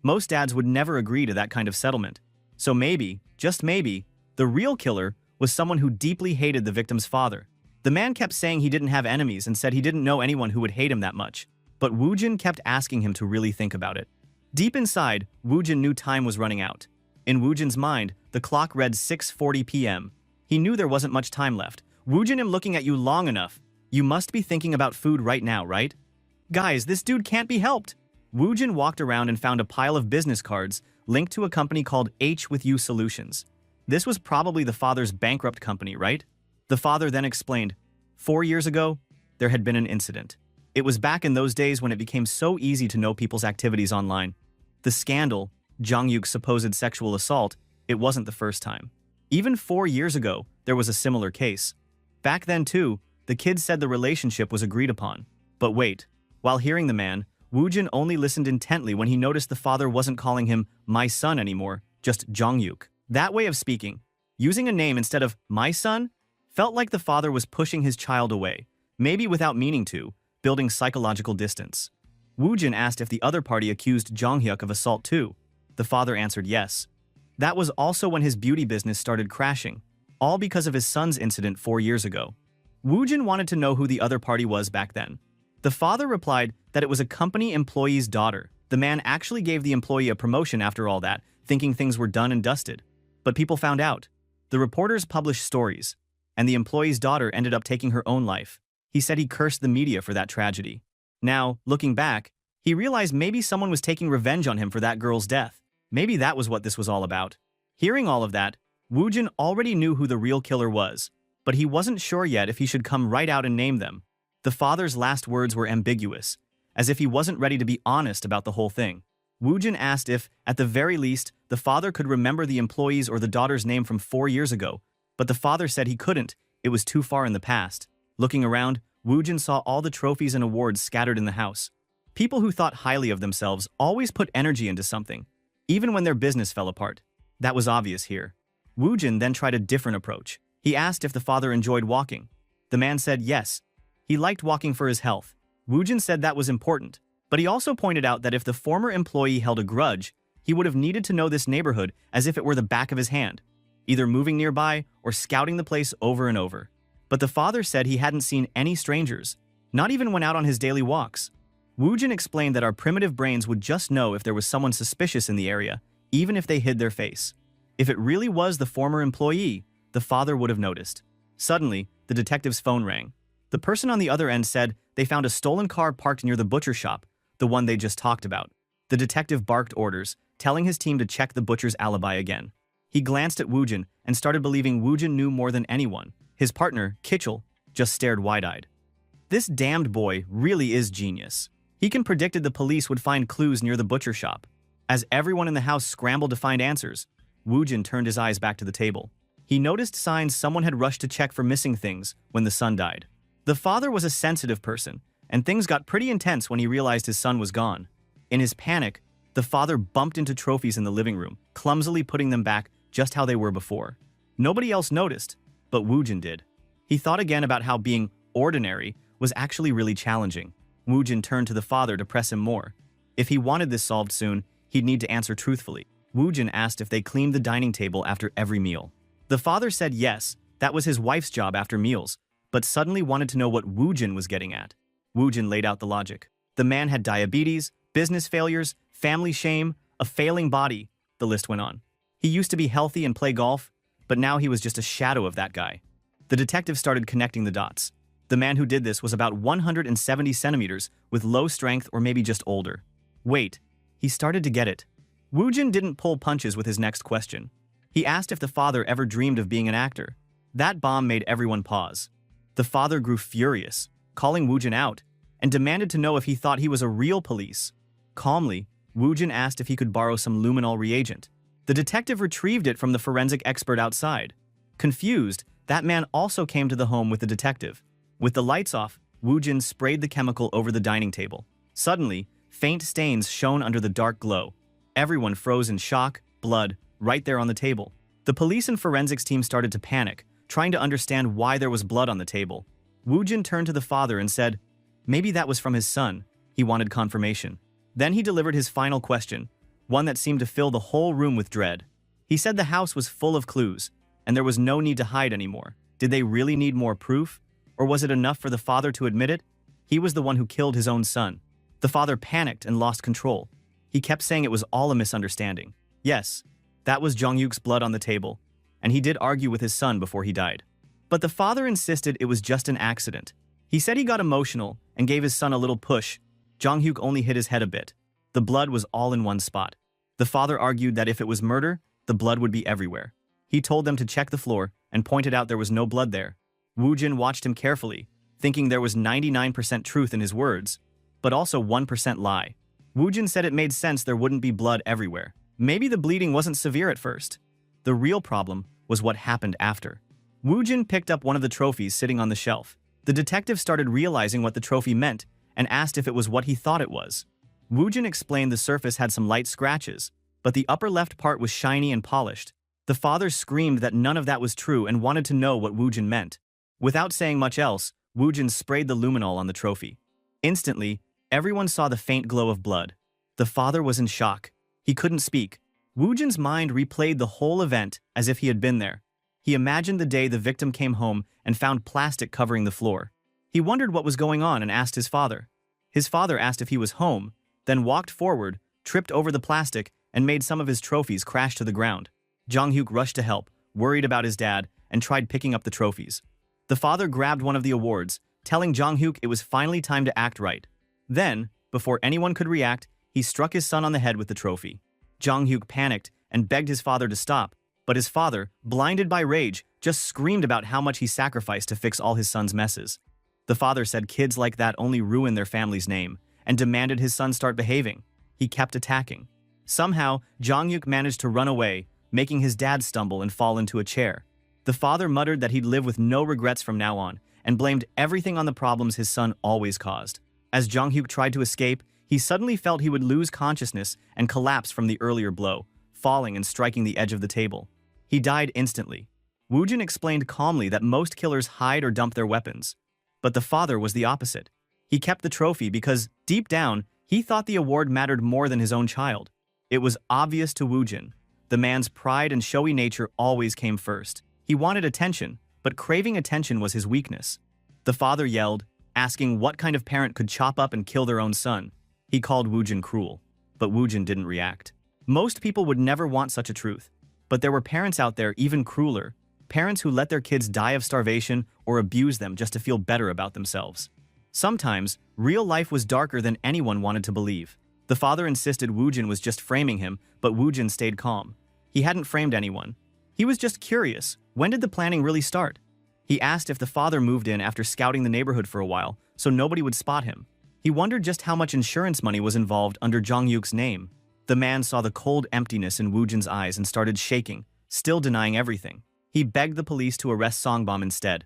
Most dads would never agree to that kind of settlement. So maybe, just maybe, the real killer was someone who deeply hated the victim's father. The man kept saying he didn't have enemies and said he didn't know anyone who would hate him that much, but Woojin kept asking him to really think about it. Deep inside, Woojin knew time was running out. In Woojin's mind, the clock read 6:40 p.m. He knew there wasn't much time left. Woojin, I'm looking at you long enough. You must be thinking about food right now, right? Guys, this dude can't be helped. Woojin walked around and found a pile of business cards linked to a company called H with You Solutions. This was probably the father's bankrupt company, right? The father then explained, 4 years ago, there had been an incident. It was back in those days when it became so easy to know people's activities online. The scandal, Jong-hyuk's supposed sexual assault, it wasn't the first time. Even 4 years ago, there was a similar case. Back then too, the kid said the relationship was agreed upon. But wait, while hearing the man, Woojin only listened intently when he noticed the father wasn't calling him my son anymore, just Jong-hyuk. That way of speaking, using a name instead of my son, Felt like the father was pushing his child away, maybe without meaning to, building psychological distance. Woojin asked if the other party accused Jonghyuk of assault too. The father answered yes. That was also when his beauty business started crashing, all because of his son's incident 4 years ago. Woojin wanted to know who the other party was back then. The father replied that it was a company employee's daughter. The man actually gave the employee a promotion after all that, thinking things were done and dusted. But people found out. The reporters published stories, and the employee's daughter ended up taking her own life. He said he cursed the media for that tragedy. Now, looking back, he realized maybe someone was taking revenge on him for that girl's death. Maybe that was what this was all about. Hearing all of that, Woojin already knew who the real killer was, but he wasn't sure yet if he should come right out and name them. The father's last words were ambiguous, as if he wasn't ready to be honest about the whole thing. Woojin asked if, at the very least, the father could remember the employee's or the daughter's name from 4 years ago, but the father said he couldn't, it was too far in the past. Looking around, Woojin saw all the trophies and awards scattered in the house. People who thought highly of themselves always put energy into something, even when their business fell apart. That was obvious here. Woojin then tried a different approach. He asked if the father enjoyed walking. The man said yes. He liked walking for his health. Woojin said that was important, but he also pointed out that if the former employee held a grudge, he would have needed to know this neighborhood as if it were the back of his hand, either moving nearby or scouting the place over and over. But the father said he hadn't seen any strangers, not even when out on his daily walks. Woojin explained that our primitive brains would just know if there was someone suspicious in the area, even if they hid their face. If it really was the former employee, the father would have noticed. Suddenly, the detective's phone rang. The person on the other end said they found a stolen car parked near the butcher shop, the one they just talked about. The detective barked orders, telling his team to check the butcher's alibi again. He glanced at Woojin and started believing Woojin knew more than anyone. His partner, Kitchell, just stared wide-eyed. This damned boy really is genius. He predicted the police would find clues near the butcher shop. As everyone in the house scrambled to find answers, Woojin turned his eyes back to the table. He noticed signs someone had rushed to check for missing things when the son died. The father was a sensitive person, and things got pretty intense when he realized his son was gone. In his panic, the father bumped into trophies in the living room, clumsily putting them back just how they were before. Nobody else noticed, but Woojin did. He thought again about how being ordinary was actually really challenging. Woojin turned to the father to press him more. If he wanted this solved soon, he'd need to answer truthfully. Woojin asked if they cleaned the dining table after every meal. The father said yes, that was his wife's job after meals, but suddenly wanted to know what Woojin was getting at. Woojin laid out the logic. The man had diabetes, business failures, family shame, a failing body, the list went on. He used to be healthy and play golf, but now he was just a shadow of that guy. The detective started connecting the dots. The man who did this was about 170 centimeters, with low strength or maybe just older. Wait, he started to get it. Woojin didn't pull punches with his next question. He asked if the father ever dreamed of being an actor. That bomb made everyone pause. The father grew furious, calling Woojin out, and demanded to know if he thought he was a real police. Calmly, Woojin asked if he could borrow some luminol reagent. The detective retrieved it from the forensic expert outside. Confused, that man also came to the home with the detective. With the lights off, Woojin sprayed the chemical over the dining table. Suddenly, faint stains shone under the dark glow. Everyone froze in shock, blood, right there on the table. The police and forensics team started to panic, trying to understand why there was blood on the table. Woojin turned to the father and said, maybe that was from his son. He wanted confirmation. Then he delivered his final question, one that seemed to fill the whole room with dread. He said the house was full of clues, and there was no need to hide anymore. Did they really need more proof? Or was it enough for the father to admit it? He was the one who killed his own son. The father panicked and lost control. He kept saying it was all a misunderstanding. Yes, that was Jonghyuk's blood on the table, and he did argue with his son before he died. But the father insisted it was just an accident. He said he got emotional and gave his son a little push. Jonghyuk only hit his head a bit. The blood was all in one spot. The father argued that if it was murder, the blood would be everywhere. He told them to check the floor and pointed out there was no blood there. Woojin watched him carefully, thinking there was 99% truth in his words, but also 1% lie. Woojin said it made sense there wouldn't be blood everywhere. Maybe the bleeding wasn't severe at first. The real problem was what happened after. Woojin picked up one of the trophies sitting on the shelf. The detective started realizing what the trophy meant and asked if it was what he thought it was. Woojin explained the surface had some light scratches, but the upper left part was shiny and polished. The father screamed that none of that was true and wanted to know what Woojin meant. Without saying much else, Woojin sprayed the luminol on the trophy. Instantly, everyone saw the faint glow of blood. The father was in shock. He couldn't speak. Woojin's mind replayed the whole event as if he had been there. He imagined the day the victim came home and found plastic covering the floor. He wondered what was going on and asked his father. His father asked if he was home, then walked forward, tripped over the plastic, and made some of his trophies crash to the ground. Jong-hyuk rushed to help, worried about his dad, and tried picking up the trophies. The father grabbed one of the awards, telling Jong-hyuk it was finally time to act right. Then, before anyone could react, he struck his son on the head with the trophy. Jong-hyuk panicked and begged his father to stop, but his father, blinded by rage, just screamed about how much he sacrificed to fix all his son's messes. The father said kids like that only ruin their family's name, and demanded his son start behaving. He kept attacking. Somehow, Jong-hyuk managed to run away, making his dad stumble and fall into a chair. The father muttered that he'd live with no regrets from now on, and blamed everything on the problems his son always caused. As Jong-hyuk tried to escape, he suddenly felt he would lose consciousness and collapse from the earlier blow, falling and striking the edge of the table. He died instantly. Woojin explained calmly that most killers hide or dump their weapons. But the father was the opposite. He kept the trophy because, deep down, he thought the award mattered more than his own child. It was obvious to Woojin. The man's pride and showy nature always came first. He wanted attention, but craving attention was his weakness. The father yelled, asking what kind of parent could chop up and kill their own son. He called Woojin cruel, but Woojin didn't react. Most people would never want such a truth, but there were parents out there even crueler, parents who let their kids die of starvation or abuse them just to feel better about themselves. Sometimes, real life was darker than anyone wanted to believe. The father insisted Woojin was just framing him, but Woojin stayed calm. He hadn't framed anyone. He was just curious. When did the planning really start? He asked if the father moved in after scouting the neighborhood for a while, so nobody would spot him. He wondered just how much insurance money was involved under Jong-hyuk's name. The man saw the cold emptiness in Woojin's eyes and started shaking, still denying everything. He begged the police to arrest Songbom instead.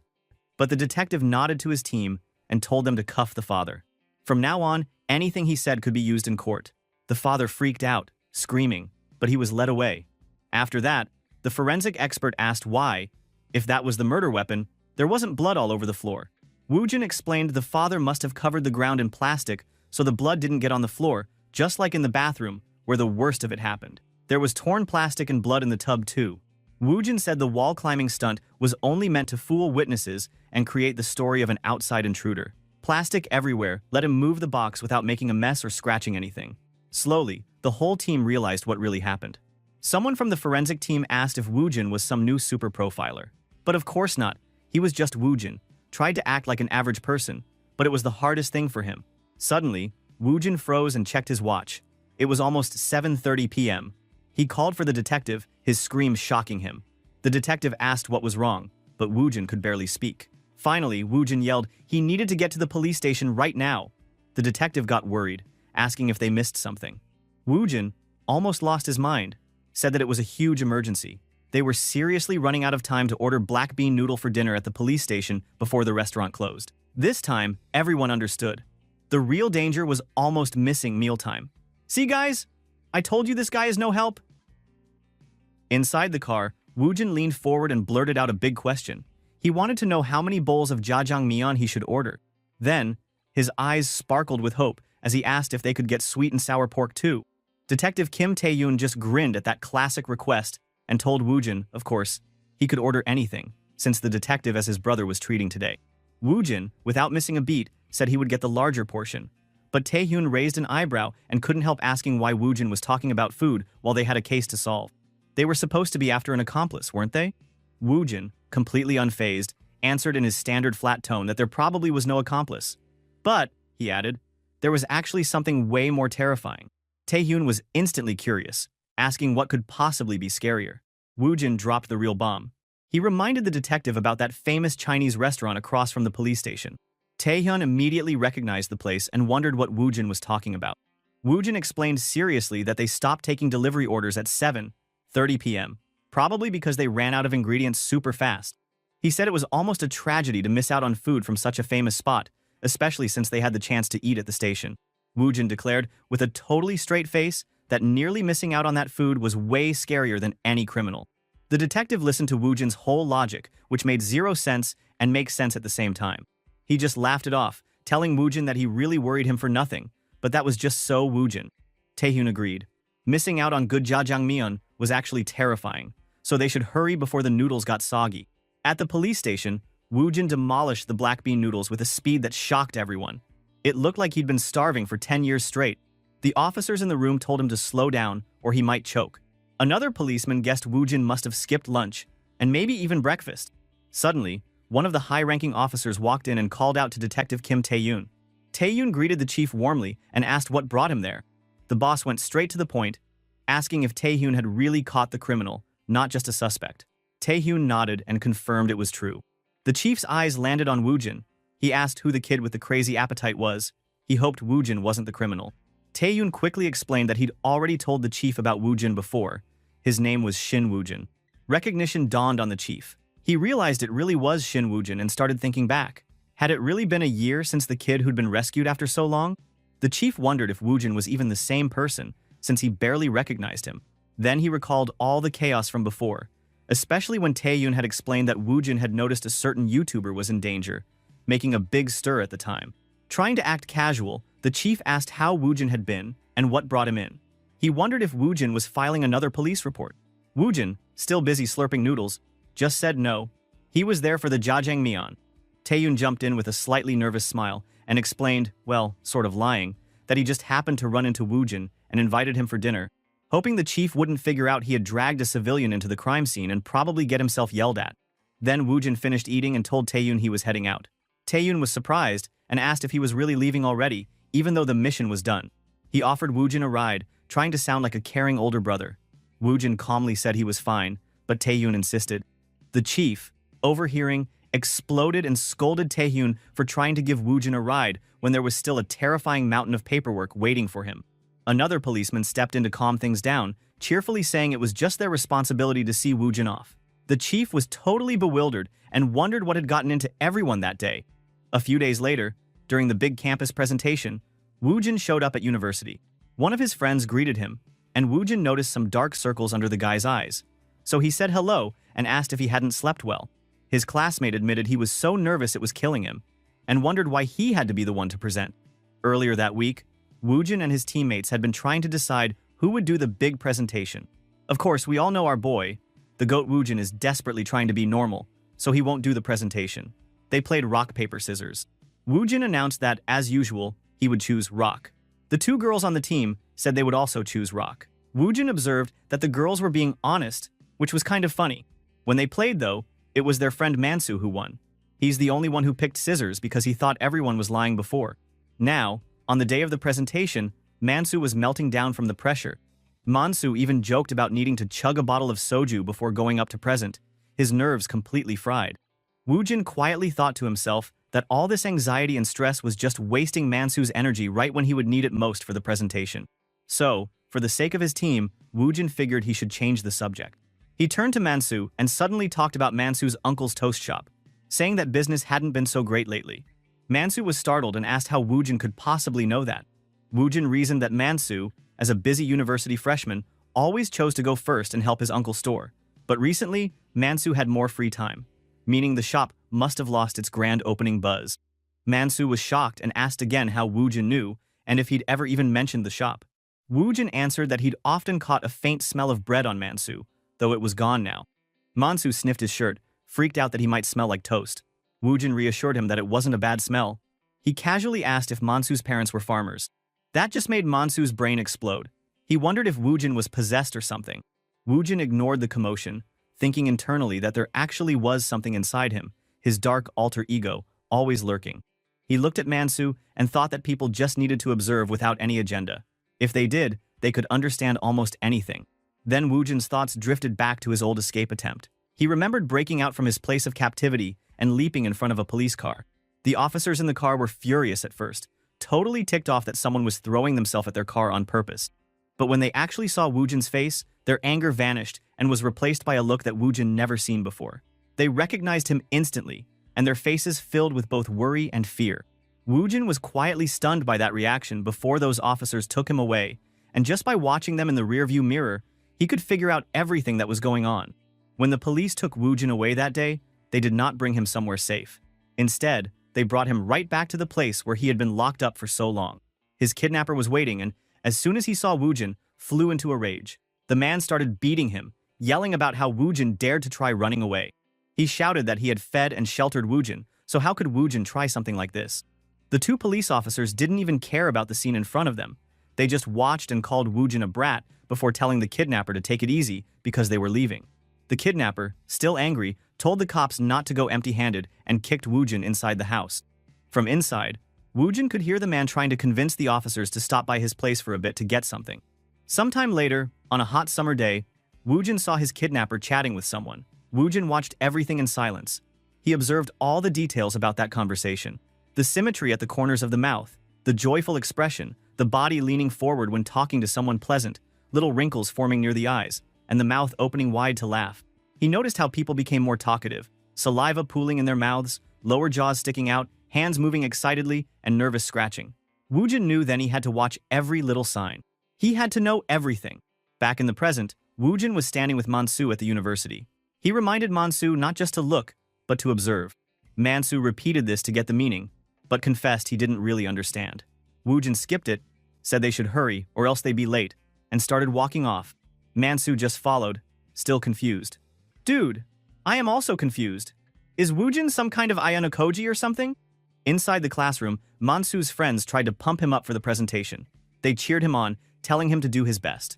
But the detective nodded to his team and told them to cuff the father. From now on, anything he said could be used in court. The father freaked out, screaming, but he was led away. After that, the forensic expert asked why, if that was the murder weapon, there wasn't blood all over the floor. Woojin explained the father must have covered the ground in plastic so the blood didn't get on the floor, just like in the bathroom, where the worst of it happened. There was torn plastic and blood in the tub too. Woojin said the wall climbing stunt was only meant to fool witnesses and create the story of an outside intruder. Plastic everywhere let him move the box without making a mess or scratching anything. Slowly, the whole team realized what really happened. Someone from the forensic team asked if Woojin was some new super profiler. But of course not. He was just Woojin, tried to act like an average person, but it was the hardest thing for him. Suddenly, Woojin froze and checked his watch. It was almost 7:30 p.m. He called for the detective, his scream shocking him. The detective asked what was wrong, but Woojin could barely speak. Finally, Woojin yelled he needed to get to the police station right now. The detective got worried, asking if they missed something. Woojin almost lost his mind, said that it was a huge emergency. They were seriously running out of time to order black bean noodle for dinner at the police station before the restaurant closed. This time, everyone understood. The real danger was almost missing mealtime. See guys? I told you this guy is no help. Inside the car, Woojin leaned forward and blurted out a big question. He wanted to know how many bowls of jjajangmyeon he should order. Then, his eyes sparkled with hope as he asked if they could get sweet and sour pork too. Detective Kim Tae-yoon just grinned at that classic request and told Woojin, of course, he could order anything, since the detective as his brother was treating today. Woojin, without missing a beat, said he would get the larger portion. But Tae-yoon raised an eyebrow and couldn't help asking why Woojin was talking about food while they had a case to solve. They were supposed to be after an accomplice, weren't they? Woojin, completely unfazed, answered in his standard flat tone that there probably was no accomplice. But, he added, there was actually something way more terrifying. Tae-yoon was instantly curious, asking what could possibly be scarier. Woojin dropped the real bomb. He reminded the detective about that famous Chinese restaurant across from the police station. Tae-hyun immediately recognized the place and wondered what Woojin was talking about. Woojin explained seriously that they stopped taking delivery orders at 7:30 p.m., probably because they ran out of ingredients super fast. He said it was almost a tragedy to miss out on food from such a famous spot, especially since they had the chance to eat at the station. Woojin declared, with a totally straight face, that nearly missing out on that food was way scarier than any criminal. The detective listened to Woojin's whole logic, which made zero sense and makes sense at the same time. He just laughed it off, telling Woojin that he really worried him for nothing, but that was just so Woojin. Taehyun agreed. Missing out on good jjajangmyeon was actually terrifying, so they should hurry before the noodles got soggy. At the police station, Woojin demolished the black bean noodles with a speed that shocked everyone. It looked like he'd been starving for 10 years straight. The officers in the room told him to slow down or he might choke. Another policeman guessed Woojin must have skipped lunch, and maybe even breakfast. Suddenly, one of the high-ranking officers walked in and called out to Detective Kim Taehyun. Taehyun greeted the chief warmly and asked what brought him there. The boss went straight to the point, asking if Taehyun had really caught the criminal, not just a suspect. Taehyun nodded and confirmed it was true. The chief's eyes landed on Woojin. He asked who the kid with the crazy appetite was. He hoped Woojin wasn't the criminal. Taehyun quickly explained that he'd already told the chief about Woojin before. His name was Shin Woojin. Recognition dawned on the chief. He realized it really was Shin Woojin and started thinking back. Had it really been a year since the kid who'd been rescued after so long? The chief wondered if Woojin was even the same person, since he barely recognized him. Then he recalled all the chaos from before, especially when Taehyun had explained that Woojin had noticed a certain YouTuber was in danger, making a big stir at the time. Trying to act casual, the chief asked how Woojin had been and what brought him in. He wondered if Woojin was filing another police report. Woojin, still busy slurping noodles, just said no. He was there for the jjajangmyeon. Taehyun jumped in with a slightly nervous smile and explained, well, sort of lying, that he just happened to run into Woojin and invited him for dinner, hoping the chief wouldn't figure out he had dragged a civilian into the crime scene and probably get himself yelled at. Then Woojin finished eating and told Taehyun he was heading out. Taehyun was surprised and asked if he was really leaving already, even though the mission was done. He offered Woojin a ride, trying to sound like a caring older brother. Woojin calmly said he was fine, but Taehyun insisted. The chief, overhearing, exploded and scolded Taehyun for trying to give Woojin a ride when there was still a terrifying mountain of paperwork waiting for him. Another policeman stepped in to calm things down, cheerfully saying it was just their responsibility to see Woojin off. The chief was totally bewildered and wondered what had gotten into everyone that day. A few days later, during the big campus presentation, Woojin showed up at university. One of his friends greeted him, and Woojin noticed some dark circles under the guy's eyes. So he said hello and asked if he hadn't slept well. His classmate admitted he was so nervous it was killing him, and wondered why he had to be the one to present. Earlier that week, Woojin and his teammates had been trying to decide who would do the big presentation. Of course, we all know our boy, the goat Woojin, is desperately trying to be normal, so he won't do the presentation. They played rock, paper, scissors. Woojin announced that, as usual, he would choose rock. The two girls on the team said they would also choose rock. Woojin observed that the girls were being honest, which was kind of funny. When they played, though, it was their friend Mansu who won. He's the only one who picked scissors because he thought everyone was lying before. Now, on the day of the presentation, Mansu was melting down from the pressure. Mansu even joked about needing to chug a bottle of soju before going up to present, his nerves completely fried. Woojin quietly thought to himself that all this anxiety and stress was just wasting Mansu's energy right when he would need it most for the presentation. So, for the sake of his team, Woojin figured he should change the subject. He turned to Mansu and suddenly talked about Mansu's uncle's toast shop, saying that business hadn't been so great lately. Mansu was startled and asked how Woojin could possibly know that. Woojin reasoned that Mansu, as a busy university freshman, always chose to go first and help his uncle's store. But recently, Mansu had more free time, meaning the shop must have lost its grand opening buzz. Mansu was shocked and asked again how Woojin knew and if he'd ever even mentioned the shop. Woojin answered that he'd often caught a faint smell of bread on Mansu, though it was gone now. Mansu sniffed his shirt, freaked out that he might smell like toast. Woojin reassured him that it wasn't a bad smell. He casually asked if Mansu's parents were farmers. That just made Mansu's brain explode. He wondered if Woojin was possessed or something. Woojin ignored the commotion, thinking internally that there actually was something inside him, his dark alter ego, always lurking. He looked at Mansu and thought that people just needed to observe without any agenda. If they did, they could understand almost anything. Then Woojin's thoughts drifted back to his old escape attempt. He remembered breaking out from his place of captivity and leaping in front of a police car. The officers in the car were furious at first, totally ticked off that someone was throwing themselves at their car on purpose. But when they actually saw Woojin's face, their anger vanished and was replaced by a look that Woojin never seen before. They recognized him instantly, and their faces filled with both worry and fear. Woojin was quietly stunned by that reaction before those officers took him away, and just by watching them in the rearview mirror, he could figure out everything that was going on. When the police took Woojin away that day, they did not bring him somewhere safe. Instead, they brought him right back to the place where he had been locked up for so long. His kidnapper was waiting, and as soon as he saw Woojin, flew into a rage. The man started beating him, yelling about how Woojin dared to try running away. He shouted that he had fed and sheltered Woojin, so how could Woojin try something like this? The two police officers didn't even care about the scene in front of them. They just watched and called Woojin a brat before telling the kidnapper to take it easy because they were leaving. The kidnapper, still angry, told the cops not to go empty-handed and kicked Woojin inside the house. From inside, Woojin could hear the man trying to convince the officers to stop by his place for a bit to get something. Sometime later, on a hot summer day, Woojin saw his kidnapper chatting with someone. Woojin watched everything in silence. He observed all the details about that conversation. The symmetry at the corners of the mouth, the joyful expression, the body leaning forward when talking to someone pleasant, little wrinkles forming near the eyes, and the mouth opening wide to laugh. He noticed how people became more talkative, saliva pooling in their mouths, lower jaws sticking out, hands moving excitedly, and nervous scratching. Woojin knew then he had to watch every little sign. He had to know everything. Back in the present, Woojin was standing with Mansu at the university. He reminded Mansu not just to look, but to observe. Mansu repeated this to get the meaning, but confessed he didn't really understand. Woojin skipped it, said they should hurry or else they'd be late, and started walking off. Mansu just followed, still confused. Dude, I am also confused. Is Woojin some kind of Ayanokoji or something? Inside the classroom, Mansu's friends tried to pump him up for the presentation. They cheered him on, telling him to do his best.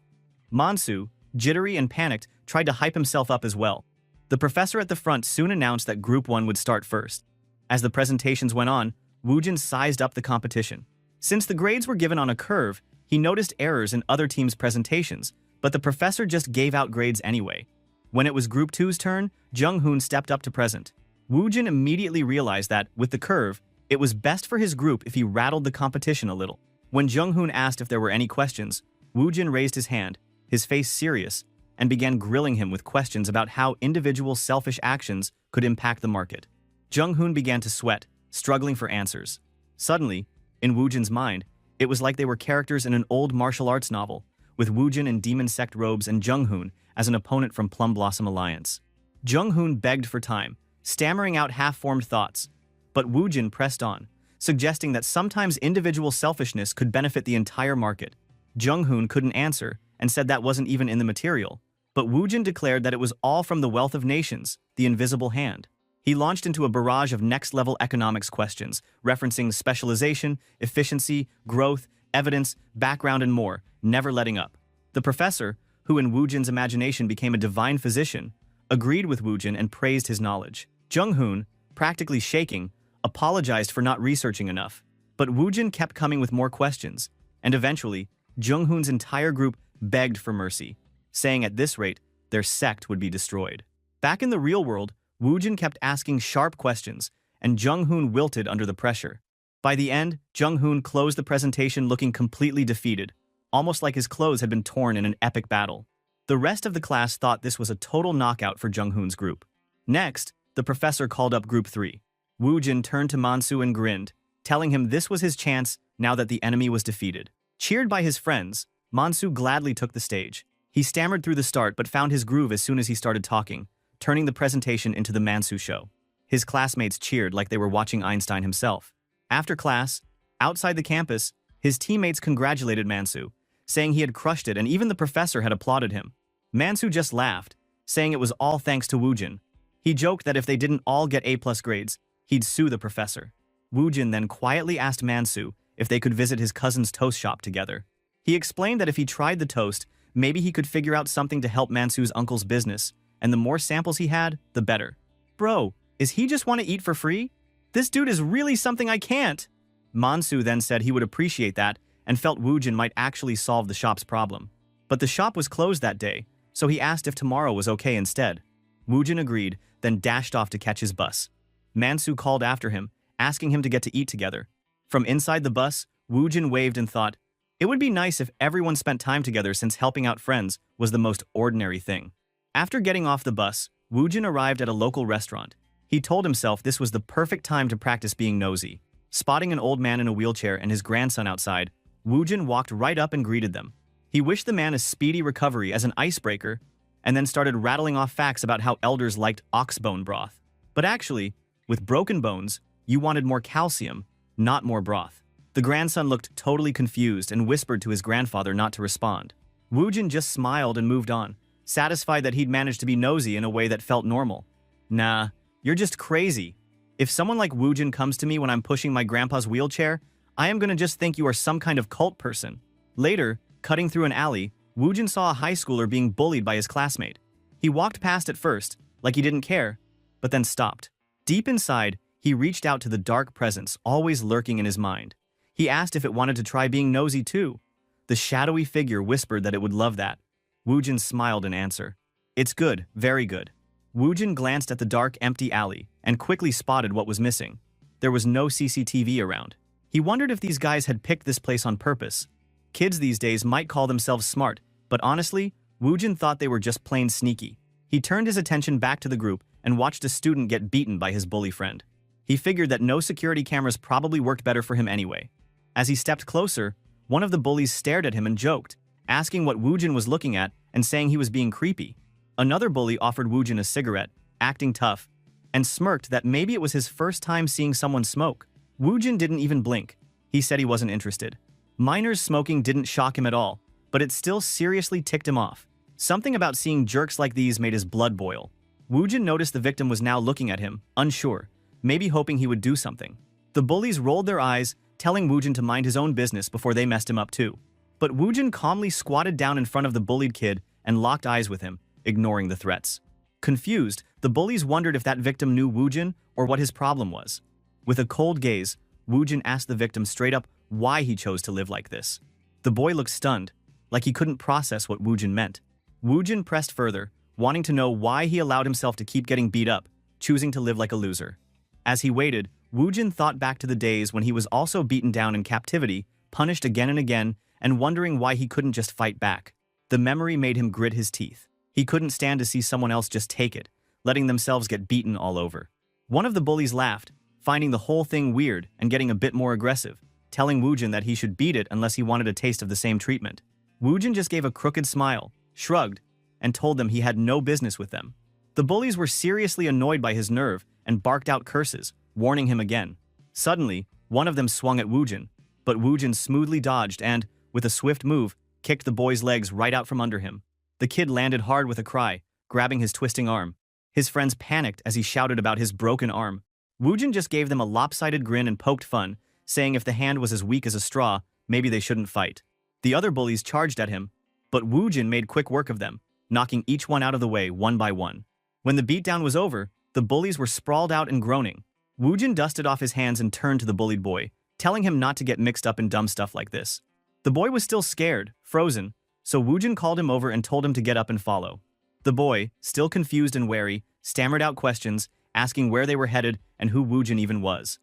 Mansu, jittery and panicked, tried to hype himself up as well. The professor at the front soon announced that Group 1 would start first. As the presentations went on, Woojin sized up the competition. Since the grades were given on a curve, he noticed errors in other teams' presentations, but the professor just gave out grades anyway. When it was Group 2's turn, Jung-hoon stepped up to present. Woojin immediately realized that, with the curve, it was best for his group if he rattled the competition a little. When Jung-hoon asked if there were any questions, Woojin raised his hand, his face serious, and began grilling him with questions about how individual selfish actions could impact the market. Jung-hoon began to sweat, struggling for answers. Suddenly, in Woojin's mind, it was like they were characters in an old martial arts novel, with Woojin in demon sect robes and Jung-hoon as an opponent from Plum Blossom Alliance. Jung-hoon begged for time, stammering out half-formed thoughts, but Woojin pressed on, suggesting that sometimes individual selfishness could benefit the entire market. Jung-hoon couldn't answer and said that wasn't even in the material, but Woojin declared that it was all from the wealth of nations, the invisible hand. He launched into a barrage of next-level economics questions, referencing specialization, efficiency, growth, evidence, background, and more, never letting up. The professor, who in Woojin's imagination became a divine physician, agreed with Woojin and praised his knowledge. Jung-hoon, practically shaking, apologized for not researching enough, but Woojin kept coming with more questions, and eventually, Jung-hoon's entire group begged for mercy, saying at this rate, their sect would be destroyed. Back in the real world, Woojin kept asking sharp questions, and Jung-hoon wilted under the pressure. By the end, Jung-hoon closed the presentation looking completely defeated, almost like his clothes had been torn in an epic battle. The rest of the class thought this was a total knockout for Jung-hoon's group. Next, the professor called up Group 3. Woojin turned to Mansu and grinned, telling him this was his chance now that the enemy was defeated. Cheered by his friends, Mansu gladly took the stage. He stammered through the start but found his groove as soon as he started talking, turning the presentation into the Mansu show. His classmates cheered like they were watching Einstein himself. After class, outside the campus, his teammates congratulated Mansu, saying he had crushed it and even the professor had applauded him. Mansu just laughed, saying it was all thanks to Woojin. He joked that if they didn't all get A+ grades, he'd sue the professor. Woojin then quietly asked Mansu if they could visit his cousin's toast shop together. He explained that if he tried the toast, maybe he could figure out something to help Mansu's uncle's business, and the more samples he had, the better. Bro, is he just want to eat for free? This dude is really something I can't. Mansu then said he would appreciate that and felt Woojin might actually solve the shop's problem. But the shop was closed that day, so he asked if tomorrow was okay instead. Woojin agreed, then dashed off to catch his bus. Mansu called after him, asking him to get to eat together. From inside the bus, Woojin waved and thought, it would be nice if everyone spent time together since helping out friends was the most ordinary thing. After getting off the bus, Woojin arrived at a local restaurant. He told himself this was the perfect time to practice being nosy. Spotting an old man in a wheelchair and his grandson outside, Woojin walked right up and greeted them. He wished the man a speedy recovery as an icebreaker. and then started rattling off facts about how elders liked oxbone broth. But actually, with broken bones, you wanted more calcium, not more broth. The grandson looked totally confused and whispered to his grandfather not to respond. Woojin just smiled and moved on, satisfied that he'd managed to be nosy in a way that felt normal. Nah, you're just crazy. If someone like Woojin comes to me when I'm pushing my grandpa's wheelchair, I am gonna just think you are some kind of cult person. Later, cutting through an alley, Woojin saw a high schooler being bullied by his classmate. He walked past at first, like he didn't care, but then stopped. Deep inside, he reached out to the dark presence always lurking in his mind. He asked if it wanted to try being nosy too. The shadowy figure whispered that it would love that. Woojin smiled in answer. It's good, very good. Woojin glanced at the dark, empty alley and quickly spotted what was missing. There was no CCTV around. He wondered if these guys had picked this place on purpose. Kids these days might call themselves smart, but honestly, Woojin thought they were just plain sneaky. He turned his attention back to the group and watched a student get beaten by his bully friend. He figured that no security cameras probably worked better for him anyway. As he stepped closer, one of the bullies stared at him and joked, asking what Woojin was looking at and saying he was being creepy. Another bully offered Woojin a cigarette, acting tough, and smirked that maybe it was his first time seeing someone smoke. Woojin didn't even blink. He said he wasn't interested. Minors smoking didn't shock him at all, but it still seriously ticked him off. Something about seeing jerks like these made his blood boil. Woojin noticed the victim was now looking at him, unsure, maybe hoping he would do something. The bullies rolled their eyes, telling Woojin to mind his own business before they messed him up too. But Woojin calmly squatted down in front of the bullied kid and locked eyes with him, ignoring the threats. Confused, the bullies wondered if that victim knew Woojin or what his problem was. With a cold gaze, Woojin asked the victim straight up why he chose to live like this. The boy looked stunned, like he couldn't process what Woojin meant. Woojin pressed further, wanting to know why he allowed himself to keep getting beat up, choosing to live like a loser. As he waited, Woojin thought back to the days when he was also beaten down in captivity, punished again and again, and wondering why he couldn't just fight back. The memory made him grit his teeth. He couldn't stand to see someone else just take it, letting themselves get beaten all over. One of the bullies laughed, finding the whole thing weird and getting a bit more aggressive, telling Woojin that he should beat it unless he wanted a taste of the same treatment. Woojin just gave a crooked smile, shrugged, and told them he had no business with them. The bullies were seriously annoyed by his nerve and barked out curses, warning him again. Suddenly, one of them swung at Woojin, but Woojin smoothly dodged and, with a swift move, kicked the boy's legs right out from under him. The kid landed hard with a cry, grabbing his twisting arm. His friends panicked as he shouted about his broken arm. Woojin just gave them a lopsided grin and poked fun, saying if the hand was as weak as a straw, maybe they shouldn't fight. The other bullies charged at him, but Woojin made quick work of them, knocking each one out of the way one by one. When the beatdown was over, the bullies were sprawled out and groaning. Woojin dusted off his hands and turned to the bullied boy, telling him not to get mixed up in dumb stuff like this. The boy was still scared, frozen, so Woojin called him over and told him to get up and follow. The boy, still confused and wary, stammered out questions, asking where they were headed and who Woojin even was.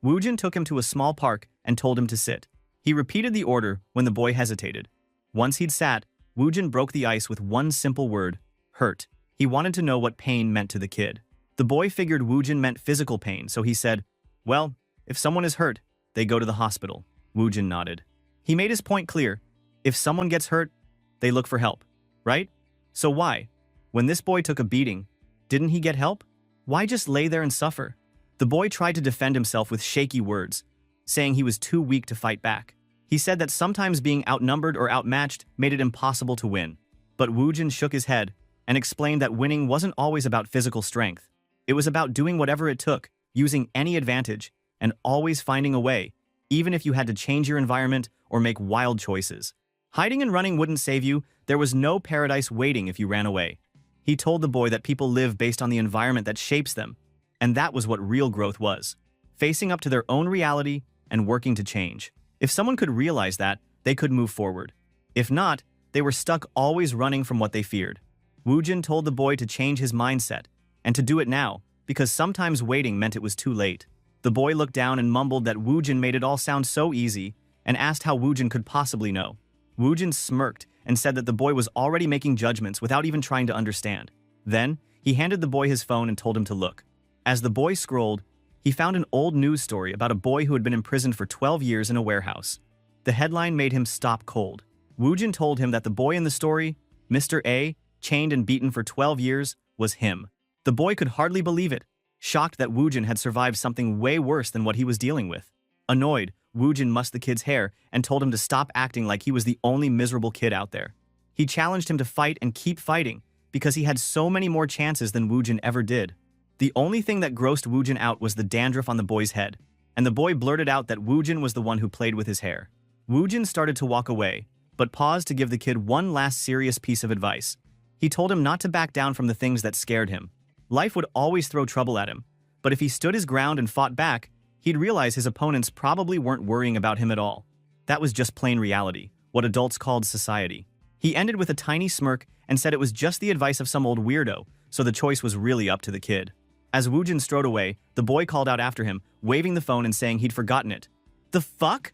Woojin took him to a small park and told him to sit. He repeated the order when the boy hesitated. Once he'd sat, Woojin broke the ice with one simple word: hurt. He wanted to know what pain meant to the kid. The boy figured Woojin meant physical pain, so he said, "Well, if someone is hurt, they go to the hospital." Woojin nodded. He made his point clear. If someone gets hurt, they look for help, right? So why? When this boy took a beating, didn't he get help? Why just lay there and suffer? The boy tried to defend himself with shaky words, saying he was too weak to fight back. He said that sometimes being outnumbered or outmatched made it impossible to win. But Woojin shook his head and explained that winning wasn't always about physical strength. It was about doing whatever it took, using any advantage, and always finding a way, even if you had to change your environment or make wild choices. Hiding and running wouldn't save you. There was no paradise waiting if you ran away. He told the boy that people live based on the environment that shapes them, and that was what real growth was, facing up to their own reality and working to change. If someone could realize that, they could move forward. If not, they were stuck always running from what they feared. Woojin told the boy to change his mindset, and to do it now, because sometimes waiting meant it was too late. The boy looked down and mumbled that Woojin made it all sound so easy, and asked how Woojin could possibly know. Woojin smirked and said that the boy was already making judgments without even trying to understand. Then, he handed the boy his phone and told him to look. As the boy scrolled, he found an old news story about a boy who had been imprisoned for 12 years in a warehouse. The headline made him stop cold. Woojin told him that the boy in the story, Mr. A, chained and beaten for 12 years, was him. The boy could hardly believe it, shocked that Woojin had survived something way worse than what he was dealing with. Annoyed, Woojin mussed the kid's hair and told him to stop acting like he was the only miserable kid out there. He challenged him to fight and keep fighting, because he had so many more chances than Woojin ever did. The only thing that grossed Woojin out was the dandruff on the boy's head, and the boy blurted out that Woojin was the one who played with his hair. Woojin started to walk away, but paused to give the kid one last serious piece of advice. He told him not to back down from the things that scared him. Life would always throw trouble at him, but if he stood his ground and fought back, he'd realize his opponents probably weren't worrying about him at all. That was just plain reality, what adults called society. He ended with a tiny smirk and said it was just the advice of some old weirdo, so the choice was really up to the kid. As Woojin strode away, the boy called out after him, waving the phone and saying he'd forgotten it. "The fuck?"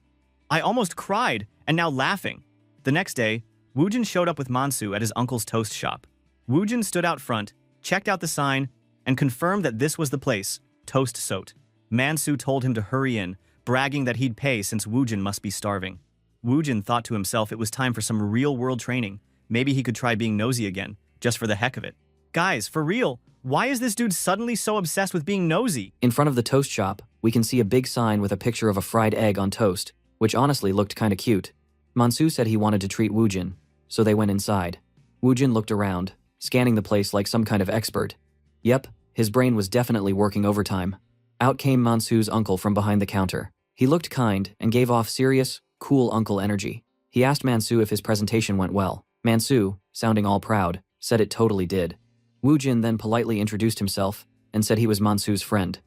I almost cried, and now laughing. The next day, Woojin showed up with Mansu at his uncle's toast shop. Woojin stood out front, checked out the sign, and confirmed that this was the place, Toast Sot. Mansu told him to hurry in, bragging that he'd pay since Woojin must be starving. Woojin thought to himself it was time for some real-world training. Maybe he could try being nosy again, just for the heck of it. Guys, for real, why is this dude suddenly so obsessed with being nosy? In front of the toast shop, we can see a big sign with a picture of a fried egg on toast, which honestly looked kinda cute. Mansu said he wanted to treat Woojin, so they went inside. Woojin looked around, scanning the place like some kind of expert. Yep, his brain was definitely working overtime. Out came Mansu's uncle from behind the counter. He looked kind and gave off serious, cool uncle energy. He asked Mansu if his presentation went well. Mansu, sounding all proud, said it totally did. Woojin then politely introduced himself and said he was Mansu's friend.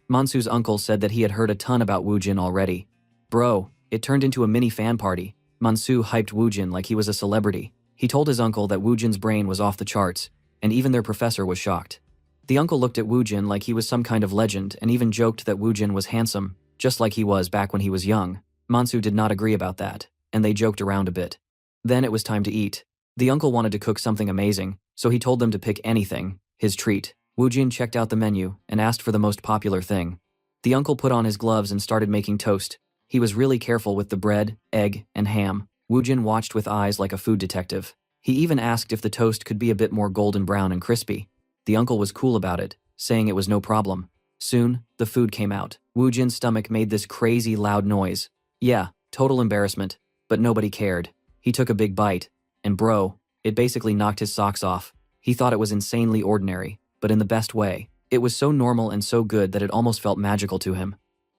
Mansu's uncle said that he had heard a ton about Woojin already. Bro, it turned into a mini fan party. Mansu hyped Woojin like he was a celebrity. He told his uncle that Woojin's brain was off the charts, and even their professor was shocked. The uncle looked at Woojin like he was some kind of legend and even joked that Woojin was handsome, just like he was back when he was young. Mansu did not agree about that, and they joked around a bit. Then it was time to eat. The uncle wanted to cook something amazing, so he told them to pick anything, his treat. Woojin checked out the menu and asked for the most popular thing. The uncle put on his gloves and started making toast. He was really careful with the bread, egg, and ham. Woojin watched with eyes like a food detective. He even asked if the toast could be a bit more golden brown and crispy. The uncle was cool about it, saying it was no problem. Soon, the food came out. Woojin's stomach made this crazy loud noise. Yeah, total embarrassment, but nobody cared. He took a big bite, and bro, it basically knocked his socks off. He thought it was insanely ordinary, but in the best way. It was so normal and so good that it almost felt magical to him.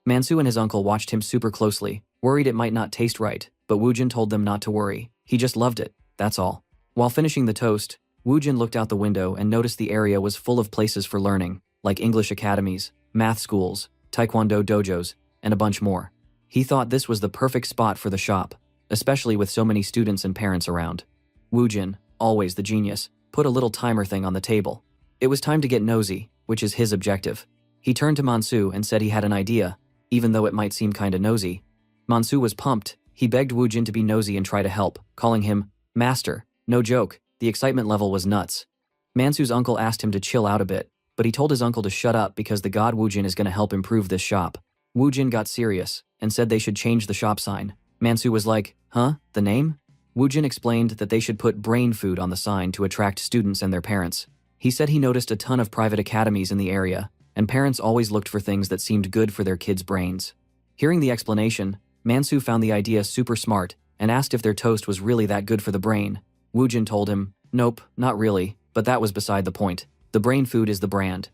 Mansu and his uncle watched him super closely, worried it might not taste right, but Woojin told them not to worry. He just loved it, that's all. While finishing the toast, Woojin looked out the window and noticed the area was full of places for learning, like English academies, math schools, taekwondo dojos, and a bunch more. He thought this was the perfect spot for the shop, especially with so many students and parents around. Woojin, always the genius, put a little timer thing on the table. It was time to get nosy, which is his objective. He turned to Mansu and said he had an idea, even though it might seem kinda nosy. Mansu was pumped. He begged Woojin to be nosy and try to help, calling him Master. No joke, the excitement level was nuts. Mansu's uncle asked him to chill out a bit, but he told his uncle to shut up because the god Woojin is gonna help improve this shop. Woojin got serious and said they should change the shop sign. Mansu was like, huh, the name? Woojin explained that they should put brain food on the sign to attract students and their parents. He said he noticed a ton of private academies in the area, and parents always looked for things that seemed good for their kids' brains. Hearing the explanation, Mansu found the idea super smart and asked if their toast was really that good for the brain. Woojin told him, nope, not really, but that was beside the point. The brain food is the brand.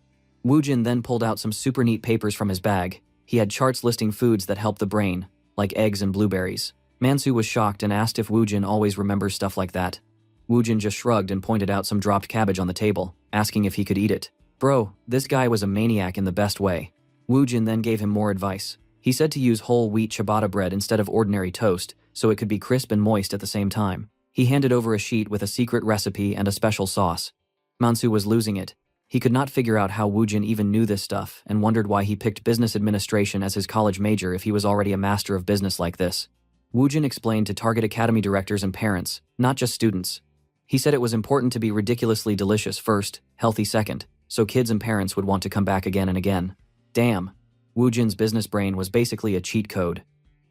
Woojin then pulled out some super neat papers from his bag. He had charts listing foods that help the brain, like eggs and blueberries. Mansu was shocked and asked if Woojin always remembers stuff like that. Woojin just shrugged and pointed out some dropped cabbage on the table, asking if he could eat it. Bro, this guy was a maniac in the best way. Woojin then gave him more advice. He said to use whole wheat ciabatta bread instead of ordinary toast, so it could be crisp and moist at the same time. He handed over a sheet with a secret recipe and a special sauce. Mansu was losing it. He could not figure out how Woojin even knew this stuff and wondered why he picked business administration as his college major if he was already a master of business like this. Woojin explained to target academy directors and parents, not just students. He said it was important to be ridiculously delicious first, healthy second, so kids and parents would want to come back again and again. Damn. Woojin's business brain was basically a cheat code.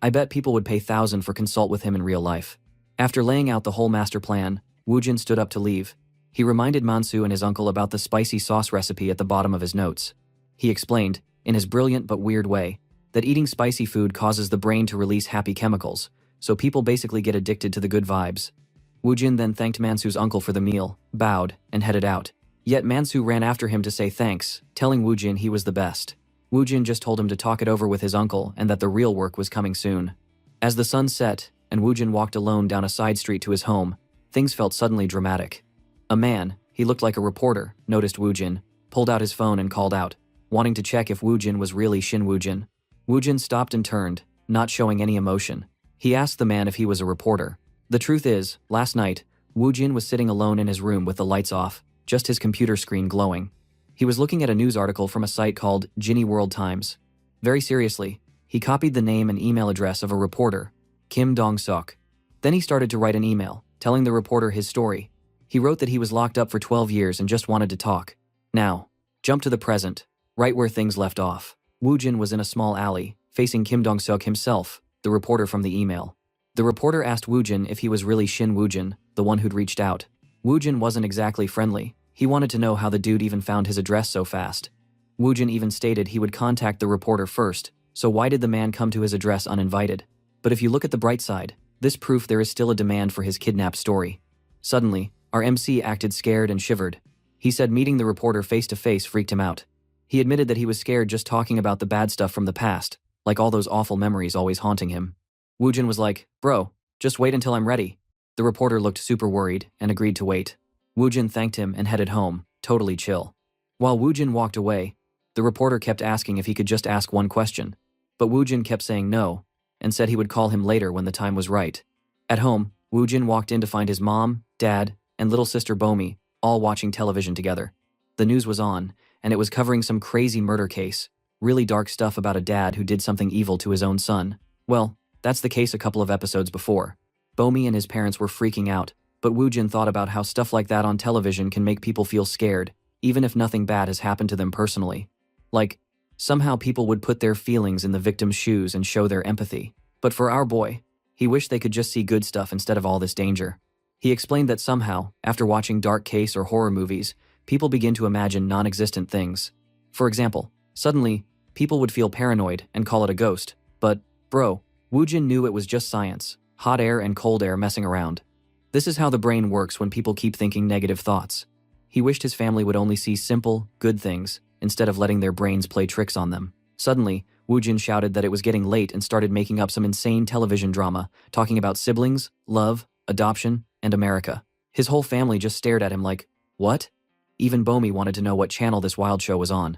I bet people would pay $1,000 for consult with him in real life. After laying out the whole master plan, Woojin stood up to leave. He reminded Mansu and his uncle about the spicy sauce recipe at the bottom of his notes. He explained, in his brilliant but weird way, that eating spicy food causes the brain to release happy chemicals, so people basically get addicted to the good vibes. Woojin then thanked Mansu's uncle for the meal, bowed, and headed out. Yet Mansu ran after him to say thanks, telling Woojin he was the best. Woojin just told him to talk it over with his uncle and that the real work was coming soon. As the sun set and Woojin walked alone down a side street to his home, things felt suddenly dramatic. A man, he looked like a reporter, noticed Woojin, pulled out his phone and called out, wanting to check if Woojin was really Shin Woojin. Woojin stopped and turned, not showing any emotion. He asked the man if he was a reporter. The truth is, last night, Woojin was sitting alone in his room with the lights off, just his computer screen glowing. He was looking at a news article from a site called Ginny World Times. Very seriously, he copied the name and email address of a reporter, Kim Dong-seok. Then he started to write an email, telling the reporter his story. He wrote that he was locked up for 12 years and just wanted to talk. Now, jump to the present, right where things left off. Woojin was in a small alley, facing Kim Dong-seok himself, the reporter from the email. The reporter asked Woojin if he was really Shin Woojin, the one who'd reached out. Woojin wasn't exactly friendly. He wanted to know how the dude even found his address so fast. Woojin even stated he would contact the reporter first, so why did the man come to his address uninvited? But if you look at the bright side, this proof there is still a demand for his kidnapped story. Suddenly, our MC acted scared and shivered. He said meeting the reporter face to face freaked him out. He admitted that he was scared just talking about the bad stuff from the past, like all those awful memories always haunting him. Woojin was like, "Bro, just wait until I'm ready." The reporter looked super worried and agreed to wait. Woojin thanked him and headed home, totally chill. While Woojin walked away, the reporter kept asking if he could just ask one question. But Woojin kept saying no, and said he would call him later when the time was right. At home, Woojin walked in to find his mom, dad, and little sister Bomi all watching television together. The news was on, and it was covering some crazy murder case, really dark stuff about a dad who did something evil to his own son. Well, that's the case a couple of episodes before. Bomi and his parents were freaking out, but Woojin thought about how stuff like that on television can make people feel scared, even if nothing bad has happened to them personally. Like, somehow people would put their feelings in the victim's shoes and show their empathy. But for our boy, he wished they could just see good stuff instead of all this danger. He explained that somehow, after watching dark case or horror movies, people begin to imagine non-existent things. For example, suddenly, people would feel paranoid and call it a ghost. But, bro, Woojin knew it was just science, hot air and cold air messing around. This is how the brain works when people keep thinking negative thoughts. He wished his family would only see simple, good things, instead of letting their brains play tricks on them. Suddenly, Woojin shouted that it was getting late and started making up some insane television drama, talking about siblings, love, adoption, and America. His whole family just stared at him like, what? Even Bomi wanted to know what channel this wild show was on.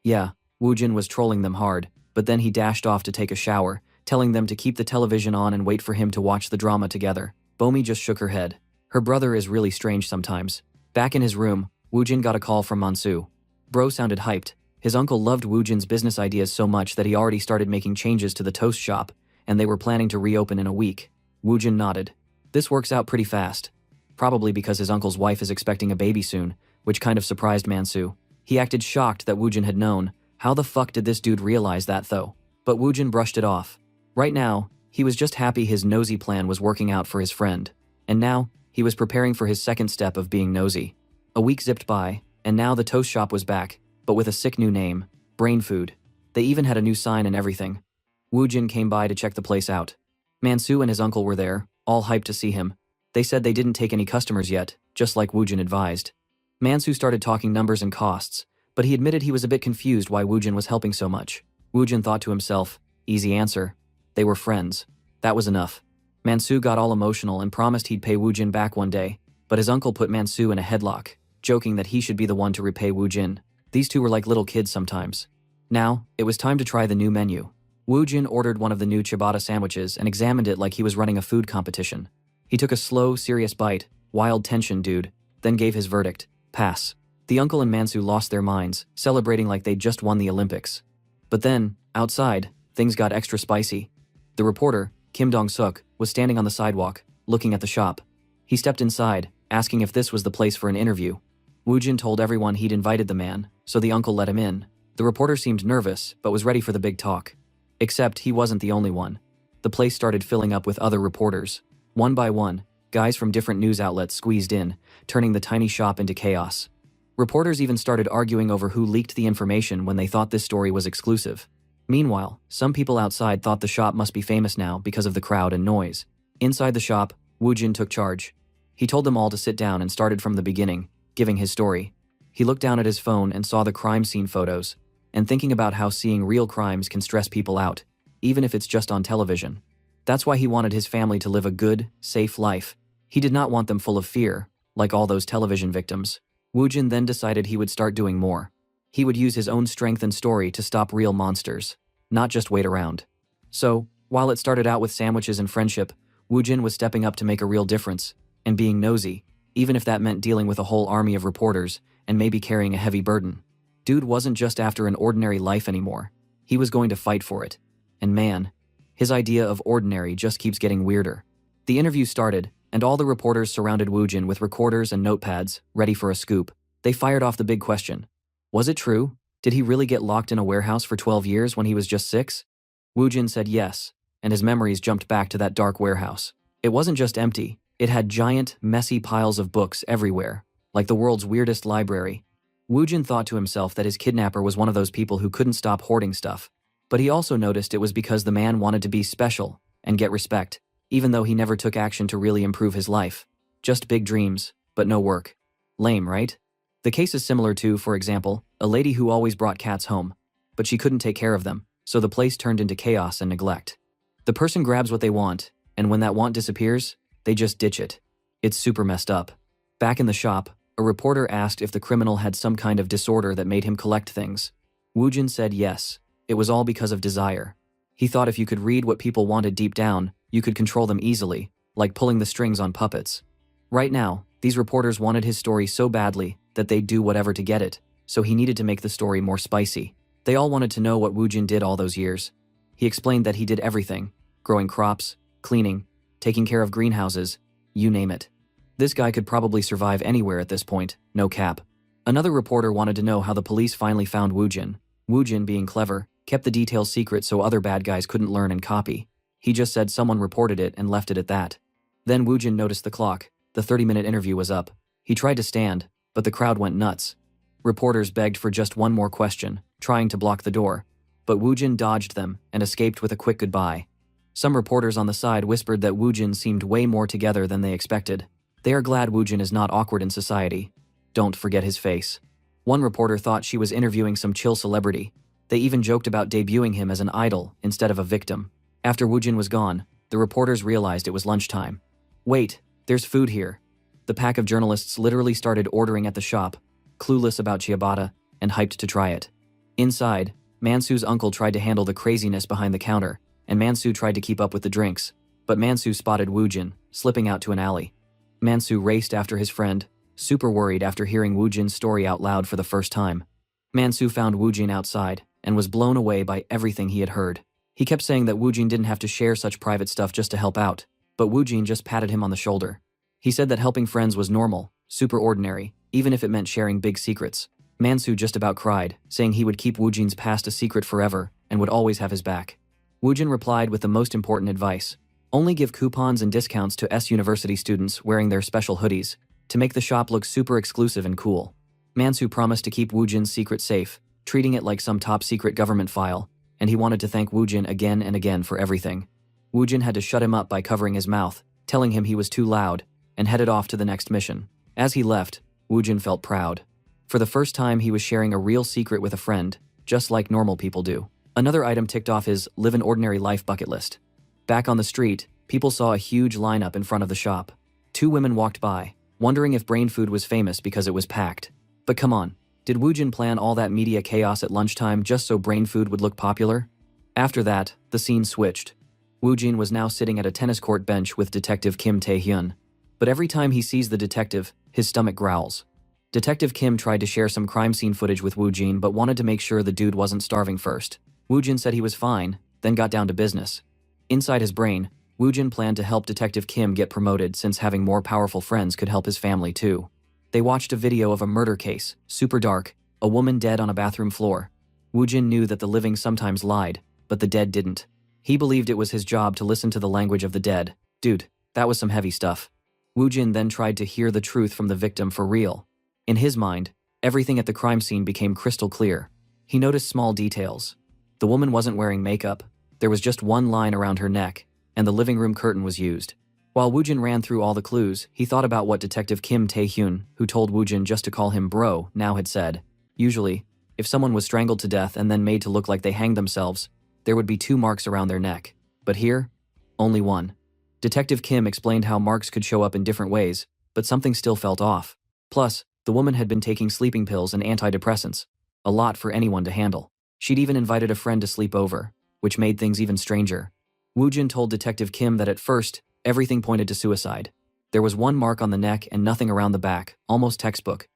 Yeah, Woojin was trolling them hard, but then he dashed off to take a shower, telling them to keep the television on and wait for him to watch the drama together. Bomi just shook her head. Her brother is really strange sometimes. Back in his room, Woojin got a call from Mansu. Bro sounded hyped. His uncle loved Woojin's business ideas so much that he already started making changes to the toast shop, and they were planning to reopen in a week. Woojin nodded. This works out pretty fast. Probably because his uncle's wife is expecting a baby soon, which kind of surprised Mansu. He acted shocked that Woojin had known. How the fuck did this dude realize that though? But Woojin brushed it off. Right now, he was just happy his nosy plan was working out for his friend. And now, he was preparing for his second step of being nosy. A week zipped by, and now the toast shop was back, but with a sick new name, Brain Food. They even had a new sign and everything. Woojin came by to check the place out. Mansu and his uncle were there, all hyped to see him. They said they didn't take any customers yet, just like Woojin advised. Mansu started talking numbers and costs, but he admitted he was a bit confused why Woojin was helping so much. Woojin thought to himself, easy answer. They were friends. That was enough. Mansu got all emotional and promised he'd pay Woojin back one day, but his uncle put Mansu in a headlock, joking that he should be the one to repay Woojin. These two were like little kids sometimes. Now, it was time to try the new menu. Woojin ordered one of the new ciabatta sandwiches and examined it like he was running a food competition. He took a slow, serious bite, wild tension, dude, then gave his verdict, pass. The uncle and Mansu lost their minds, celebrating like they'd just won the Olympics. But then, outside, things got extra spicy. The reporter, Kim Dong-seok, was standing on the sidewalk, looking at the shop. He stepped inside, asking if this was the place for an interview. Woojin told everyone he'd invited the man, so the uncle let him in. The reporter seemed nervous, but was ready for the big talk. Except he wasn't the only one. The place started filling up with other reporters. One by one, Guys from different news outlets squeezed in, turning the tiny shop into chaos. Reporters even started arguing over who leaked the information when they thought this story was exclusive. Meanwhile, some people outside thought the shop must be famous now because of the crowd and noise. Inside the shop, Woojin took charge. He told them all to sit down and started from the beginning, giving his story. He looked down at his phone and saw the crime scene photos, and thinking about how seeing real crimes can stress people out, even if it's just on television. That's why he wanted his family to live a good, safe life. He did not want them full of fear, like all those television victims. Woojin then decided he would start doing more. He would use his own strength and story to stop real monsters, not just wait around. So, while it started out with sandwiches and friendship, Woojin was stepping up to make a real difference, and being nosy, even if that meant dealing with a whole army of reporters and maybe carrying a heavy burden. Dude wasn't just after an ordinary life anymore. He was going to fight for it. And man, his idea of ordinary just keeps getting weirder. The interview started, and all the reporters surrounded Woojin with recorders and notepads, ready for a scoop. They fired off the big question. Was it true? Did he really get locked in a warehouse for 12 years when he was just 6? Woojin said yes, and his memories jumped back to that dark warehouse. It wasn't just empty, it had giant, messy piles of books everywhere, like the world's weirdest library. Woojin thought to himself that his kidnapper was one of those people who couldn't stop hoarding stuff. But he also noticed it was because the man wanted to be special and get respect, even though he never took action to really improve his life. Just big dreams, but no work. Lame, right? The case is similar to, for example, a lady who always brought cats home, but she couldn't take care of them, so the place turned into chaos and neglect. The person grabs what they want, and when that want disappears, they just ditch it. It's super messed up. Back in the shop, a reporter asked if the criminal had some kind of disorder that made him collect things. Woojin said yes. It was all because of desire. He thought if you could read what people wanted deep down, you could control them easily, like pulling the strings on puppets. Right now, these reporters wanted his story so badly that they'd do whatever to get it, so he needed to make the story more spicy. They all wanted to know what Woojin did all those years. He explained that he did everything: growing crops, cleaning, taking care of greenhouses, you name it. This guy could probably survive anywhere at this point, no cap. Another reporter wanted to know how the police finally found Woojin. Woojin, being clever, kept the details secret so other bad guys couldn't learn and copy. He just said someone reported it and left it at that. Then Woojin noticed the clock. The 30-minute interview was up. He tried to stand, but the crowd went nuts. Reporters begged for just one more question, trying to block the door. But Woojin dodged them and escaped with a quick goodbye. Some reporters on the side whispered that Woojin seemed way more together than they expected. They are glad Woojin is not awkward in society. Don't forget his face. One reporter thought she was interviewing some chill celebrity. They even joked about debuting him as an idol instead of a victim. After Woojin was gone, the reporters realized it was lunchtime. Wait, there's food here. The pack of journalists literally started ordering at the shop, clueless about ciabatta, and hyped to try it. Inside, Mansu's uncle tried to handle the craziness behind the counter, and Mansu tried to keep up with the drinks, but Mansu spotted Woojin, slipping out to an alley. Mansu raced after his friend, super worried after hearing Woojin's story out loud for the first time. Mansu found Woojin outside, and was blown away by everything he had heard. He kept saying that Woojin didn't have to share such private stuff just to help out, but Woojin just patted him on the shoulder. He said that helping friends was normal, super ordinary, even if it meant sharing big secrets. Mansu just about cried, saying he would keep Woojin's past a secret forever and would always have his back. Woojin replied with the most important advice: only give coupons and discounts to S University students wearing their special hoodies, to make the shop look super exclusive and cool. Mansu promised to keep Woojin's secret safe, treating it like some top-secret government file, and he wanted to thank Woojin again and again for everything. Woojin had to shut him up by covering his mouth, telling him he was too loud, and headed off to the next mission. As he left, Woojin felt proud. For the first time, he was sharing a real secret with a friend, just like normal people do. Another item ticked off his live an ordinary life bucket list. Back on the street, people saw a huge lineup in front of the shop. 2 women walked by, wondering if Brain Food was famous because it was packed. But come on, did Woojin plan all that media chaos at lunchtime just so Brain Food would look popular? After that, the scene switched. Woojin was now sitting at a tennis court bench with Detective Kim Tae-hyun. But every time he sees the detective, his stomach growls. Detective Kim tried to share some crime scene footage with Woojin but wanted to make sure the dude wasn't starving first. Woojin said he was fine, then got down to business. Inside his brain, Woojin planned to help Detective Kim get promoted since having more powerful friends could help his family too. They watched a video of a murder case, super dark, a woman dead on a bathroom floor. Woojin knew that the living sometimes lied, but the dead didn't. He believed it was his job to listen to the language of the dead. Dude, that was some heavy stuff. Wu Jin then tried to hear the truth from the victim for real. In his mind, everything at the crime scene became crystal clear. He noticed small details. The woman wasn't wearing makeup, there was just one line around her neck, and the living room curtain was used. While Wu Jin ran through all the clues, he thought about what Detective Kim Tae-hyun, who told Wu Jin just to call him bro, now had said. Usually, if someone was strangled to death and then made to look like they hanged themselves, there would be 2 marks around their neck. But here, only 1. Detective Kim explained how marks could show up in different ways, but something still felt off. Plus, the woman had been taking sleeping pills and antidepressants. A lot for anyone to handle. She'd even invited a friend to sleep over, which made things even stranger. Wu Jin told Detective Kim that at first, everything pointed to suicide. There was 1 mark on the neck and nothing around the back, almost textbook.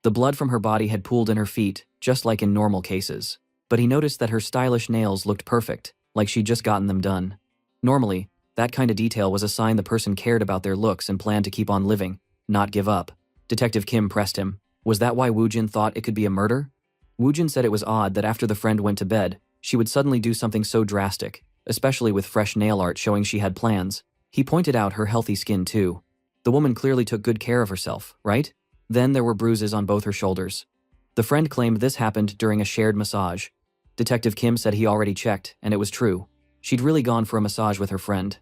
The blood from her body had pooled in her feet, just like in normal cases. But he noticed that her stylish nails looked perfect, like she'd just gotten them done. Normally, that kind of detail was a sign the person cared about their looks and planned to keep on living, not give up. Detective Kim pressed him. Was that why Wu Jin thought it could be a murder? Wu Jin said it was odd that after the friend went to bed, she would suddenly do something so drastic, especially with fresh nail art showing she had plans. He pointed out her healthy skin too. The woman clearly took good care of herself, right? Then there were bruises on both her shoulders. The friend claimed this happened during a shared massage. Detective Kim said he already checked, and it was true. She'd really gone for a massage with her friend.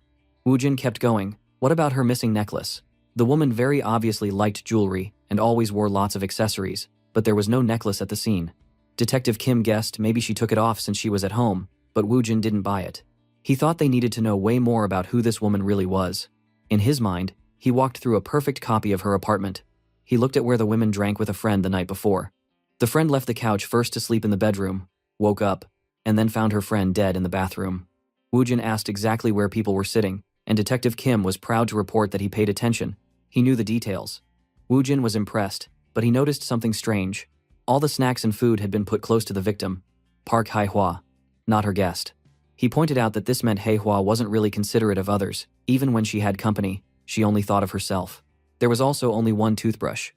Wu Jin kept going. What about her missing necklace? The woman very obviously liked jewelry and always wore lots of accessories, but there was no necklace at the scene. Detective Kim guessed maybe she took it off since she was at home, but Wu Jin didn't buy it. He thought they needed to know way more about who this woman really was. In his mind, he walked through a perfect copy of her apartment. He looked at where the women drank with a friend the night before. The friend left the couch first to sleep in the bedroom, woke up, and then found her friend dead in the bathroom. Wu Jin asked exactly where people were sitting, and Detective Kim was proud to report that he paid attention. He knew the details. Wu Jin was impressed, but he noticed something strange. All the snacks and food had been put close to the victim, Park Hae-hwa, not her guest. He pointed out that this meant Hae-hwa wasn't really considerate of others. Even when she had company, she only thought of herself. There was also only 1 toothbrush.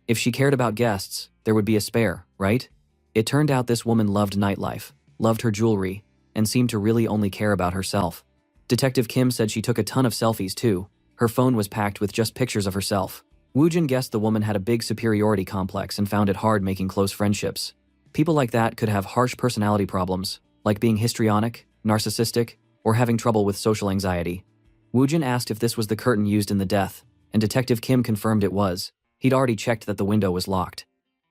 If she cared about guests, there would be a spare, right? It turned out this woman loved nightlife, loved her jewelry, and seemed to really only care about herself. Detective Kim said she took a ton of selfies too. Her phone was packed with just pictures of herself. Wu Jin guessed the woman had a big superiority complex and found it hard making close friendships. People like that could have harsh personality problems, like being histrionic, narcissistic, or having trouble with social anxiety. Wu Jin asked if this was the curtain used in the death, and Detective Kim confirmed it was. He'd already checked that the window was locked.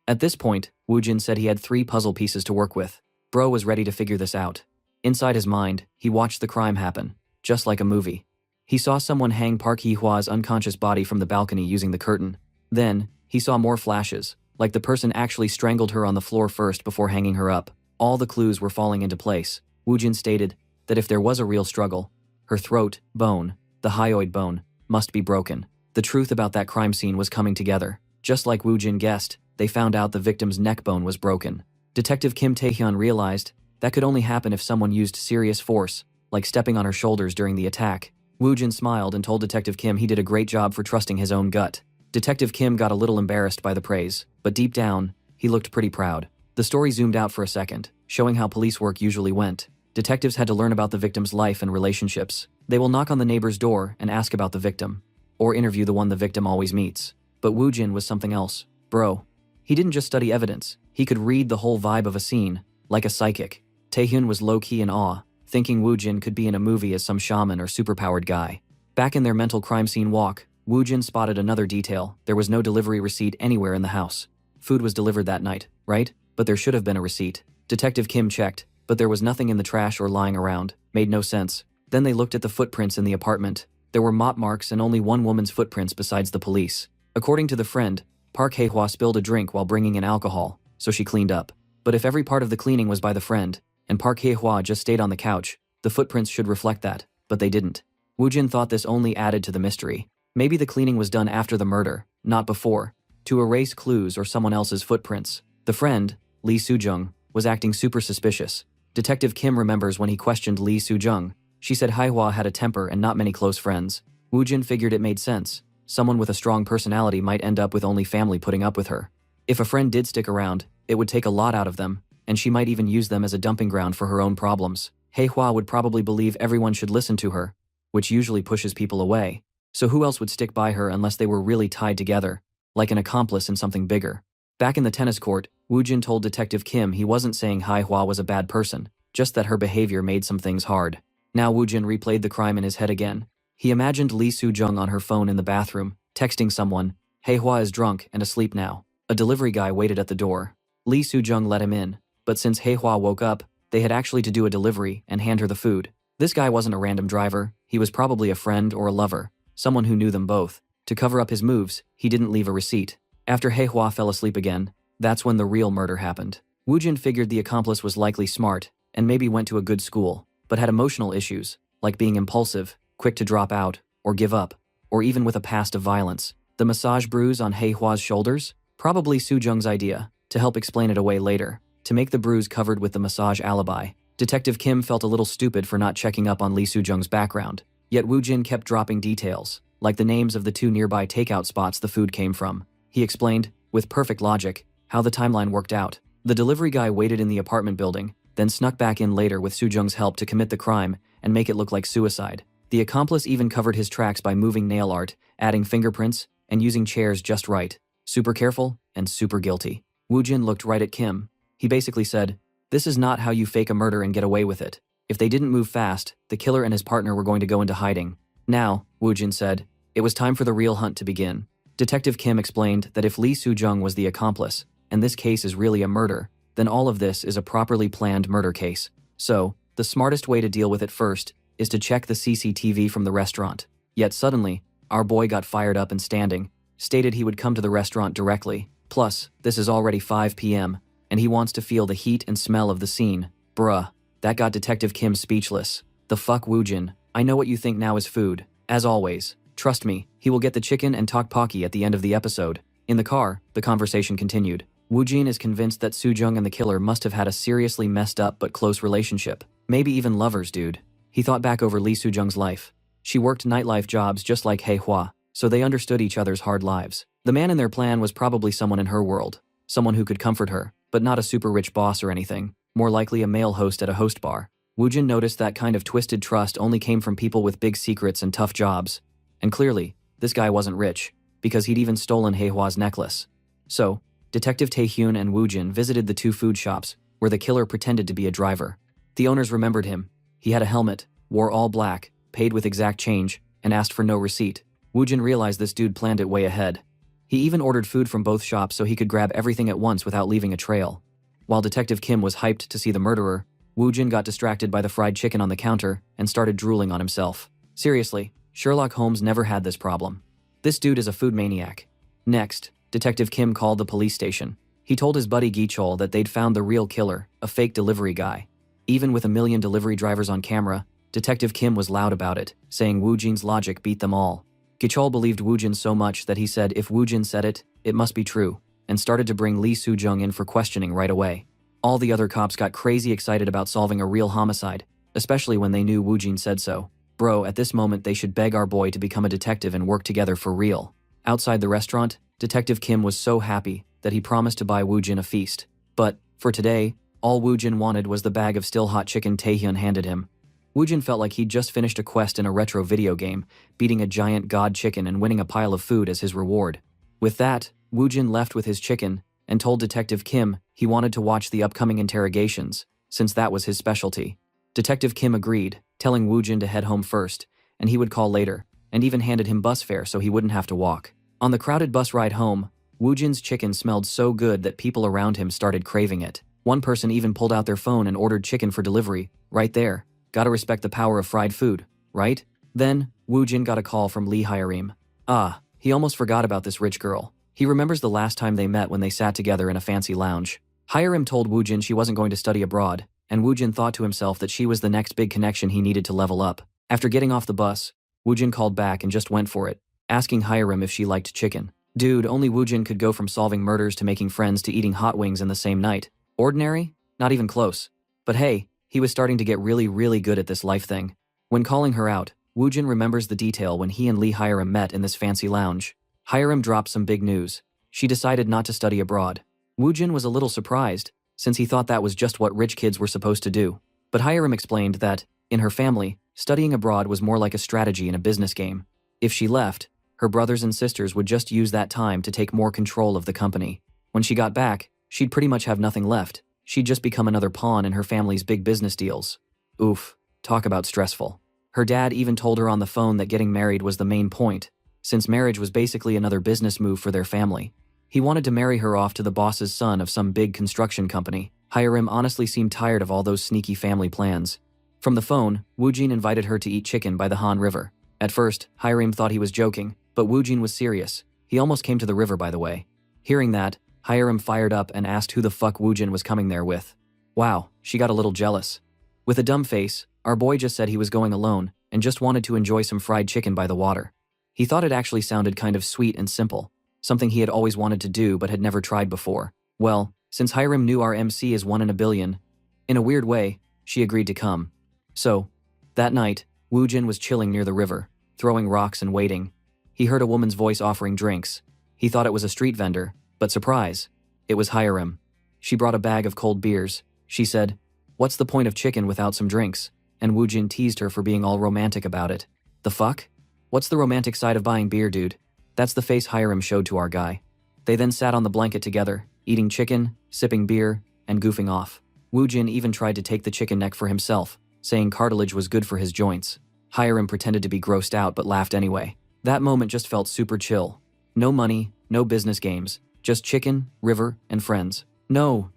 At this point, Wu Jin said he had 3 puzzle pieces to work with. Bro was ready to figure this out. Inside his mind, he watched the crime happen, just like a movie. He saw someone hang Park Hee-hwa's unconscious body from the balcony using the curtain. Then, he saw more flashes, like the person actually strangled her on the floor first before hanging her up. All the clues were falling into place. Wu Jin stated that if there was a real struggle, her throat, bone, the hyoid bone, must be broken. The truth about that crime scene was coming together. Just like Wu Jin guessed, they found out the victim's neck bone was broken. Detective Kim Tae-hyun realized that could only happen if someone used serious force, like stepping on her shoulders during the attack. Wu Jin smiled and told Detective Kim he did a great job for trusting his own gut. Detective Kim got a little embarrassed by the praise, but deep down, he looked pretty proud. The story zoomed out for a second, showing how police work usually went. Detectives had to learn about the victim's life and relationships. They will knock on the neighbor's door and ask about the victim, or interview the one the victim always meets. But Wu Jin was something else. Bro. He didn't just study evidence, he could read the whole vibe of a scene, like a psychic. Tae-hyun was low-key in awe, thinking Wu Jin could be in a movie as some shaman or superpowered guy. Back in their mental crime scene walk, Wu Jin spotted another detail. There was no delivery receipt anywhere in the house. Food was delivered that night, right? But there should have been a receipt. Detective Kim checked, but there was nothing in the trash or lying around. Made no sense. Then they looked at the footprints in the apartment. There were mop marks and only one woman's footprints besides the police. According to the friend, Park Hae-hwa spilled a drink while bringing in alcohol, so she cleaned up. But if every part of the cleaning was by the friend, and Park Hae-hwa just stayed on the couch, the footprints should reflect that, but they didn't. Wu Jin thought this only added to the mystery. Maybe the cleaning was done after the murder, not before, to erase clues or someone else's footprints. The friend, Lee Soo-jung, was acting super suspicious. Detective Kim remembers when he questioned Lee Soo-jung. She said Hae-hwa had a temper and not many close friends. Wu Jin figured it made sense. Someone with a strong personality might end up with only family putting up with her. If a friend did stick around, it would take a lot out of them, and she might even use them as a dumping ground for her own problems. Hae-hwa would probably believe everyone should listen to her, which usually pushes people away. So who else would stick by her unless they were really tied together, like an accomplice in something bigger? Back in the tennis court, Woojin told Detective Kim he wasn't saying Hua was a bad person, just that her behavior made some things hard. Now Woojin replayed the crime in his head again. He imagined Lee Soo-jung on her phone in the bathroom, texting someone, Hua is drunk and asleep now. A delivery guy waited at the door. Lee Soo-jung let him in, but since Hua woke up, they had actually to do a delivery and hand her the food. This guy wasn't a random driver, he was probably a friend or a lover, someone who knew them both. To cover up his moves, he didn't leave a receipt. After Hua fell asleep again, that's when the real murder happened. Woojin figured the accomplice was likely smart and maybe went to a good school, but had emotional issues, like being impulsive, quick to drop out, or give up, or even with a past of violence. The massage bruise on Hua's shoulders? Probably Soo-jung's idea, to help explain it away later, to make the bruise covered with the massage alibi. Detective Kim felt a little stupid for not checking up on Lee Soo-jung's background, yet Woojin kept dropping details, like the names of the 2 nearby takeout spots the food came from. He explained, with perfect logic, how the timeline worked out. The delivery guy waited in the apartment building, then snuck back in later with Soo-jung's help to commit the crime and make it look like suicide. The accomplice even covered his tracks by moving nail art, adding fingerprints, and using chairs just right. Super careful and super guilty. Woojin looked right at Kim. He basically said, "This is not how you fake a murder and get away with it." If they didn't move fast, the killer and his partner were going to go into hiding. Now, Woojin said, it was time for the real hunt to begin. Detective Kim explained that if Lee Soo-jung was the accomplice, and this case is really a murder, then all of this is a properly planned murder case. So, the smartest way to deal with it first is to check the CCTV from the restaurant. Yet suddenly, our boy got fired up and standing, stated he would come to the restaurant directly. Plus, this is already 5 p.m., and he wants to feel the heat and smell of the scene. Bruh. That got Detective Kim speechless. The fuck, Woojin? I know what you think now is food. As always. Trust me, he will get the chicken and tteokbokki at the end of the episode. In the car, the conversation continued. Woojin is convinced that Soo-jung and the killer must have had a seriously messed up but close relationship. Maybe even lovers, dude. He thought back over Lee Soo-jung's life. She worked nightlife jobs just like Hua, so they understood each other's hard lives. The man in their plan was probably someone in her world. Someone who could comfort her, but not a super rich boss or anything. More likely a male host at a host bar. Woojin noticed that kind of twisted trust only came from people with big secrets and tough jobs. And clearly, this guy wasn't rich, because he'd even stolen Hua's necklace. So, Detective Taehyun and Woojin visited the 2 food shops, where the killer pretended to be a driver. The owners remembered him. He had a helmet, wore all black, paid with exact change, and asked for no receipt. Woojin realized this dude planned it way ahead. He even ordered food from both shops so he could grab everything at once without leaving a trail. While Detective Kim was hyped to see the murderer, Woojin got distracted by the fried chicken on the counter and started drooling on himself. Seriously, Sherlock Holmes never had this problem. This dude is a food maniac. Next, Detective Kim called the police station. He told his buddy Gi-chol that they'd found the real killer, a fake delivery guy. Even with a million delivery drivers on camera, Detective Kim was loud about it, saying Woojin's logic beat them all. Gi-chol believed Woojin so much that he said if Woojin said it, it must be true, and started to bring Lee Soo-jung in for questioning right away. All the other cops got crazy excited about solving a real homicide, especially when they knew Woojin said so. Bro, at this moment they should beg our boy to become a detective and work together for real. Outside the restaurant, Detective Kim was so happy that he promised to buy Woojin a feast. But, for today, all Woojin wanted was the bag of still hot chicken Taehyun handed him. Woojin felt like he'd just finished a quest in a retro video game, beating a giant god chicken and winning a pile of food as his reward. With that, Woojin left with his chicken and told Detective Kim he wanted to watch the upcoming interrogations, since that was his specialty. Detective Kim agreed, telling Woojin to head home first, and he would call later, and even handed him bus fare so he wouldn't have to walk. On the crowded bus ride home, Woojin's chicken smelled so good that people around him started craving it. One person even pulled out their phone and ordered chicken for delivery, right there. Gotta respect the power of fried food, right? Then, Woojin got a call from Lee Hyerim. He almost forgot about this rich girl. He remembers the last time they met when they sat together in a fancy lounge. Hyerim told Woojin she wasn't going to study abroad, and Woojin thought to himself that she was the next big connection he needed to level up. After getting off the bus, Woojin called back and just went for it, asking Hyerim if she liked chicken. Dude, only Woojin could go from solving murders to making friends to eating hot wings in the same night. Ordinary? Not even close. But hey, he was starting to get really good at this life thing. When calling her out, Woojin remembers the detail when he and Lee Hyerim met in this fancy lounge. Hyerim dropped some big news. She decided not to study abroad. Woojin was a little surprised, since he thought that was just what rich kids were supposed to do. But Hyerim explained that, in her family, studying abroad was more like a strategy in a business game. If she left, her brothers and sisters would just use that time to take more control of the company. When she got back, she'd pretty much have nothing left. She'd just become another pawn in her family's big business deals. Oof, talk about stressful. Her dad even told her on the phone that getting married was the main point, since marriage was basically another business move for their family. He wanted to marry her off to the boss's son of some big construction company. Hiram honestly seemed tired of all those sneaky family plans. From the phone, Woojin invited her to eat chicken by the Han River. At first, Hiram thought he was joking, but Woojin was serious. He almost came to the river, by the way. Hearing that, Hiram fired up and asked who the fuck Woojin was coming there with. Wow, she got a little jealous. With a dumb face, our boy just said he was going alone and just wanted to enjoy some fried chicken by the water. He thought it actually sounded kind of sweet and simple, something he had always wanted to do but had never tried before. Well, since Hiram knew our MC is 1 in a billion, in a weird way, she agreed to come. So, that night, Woojin was chilling near the river, throwing rocks and waiting. He heard a woman's voice offering drinks. He thought it was a street vendor, but surprise, it was Hiram. She brought a bag of cold beers. She said, "What's the point of chicken without some drinks?" And Woojin teased her for being all romantic about it. The fuck? What's the romantic side of buying beer, dude? That's the face Hiram showed to our guy. They then sat on the blanket together, eating chicken, sipping beer, and goofing off. Woojin even tried to take the chicken neck for himself, saying cartilage was good for his joints. Hiram pretended to be grossed out but laughed anyway. That moment just felt super chill. No money, no business games, just chicken, river, and friends. No,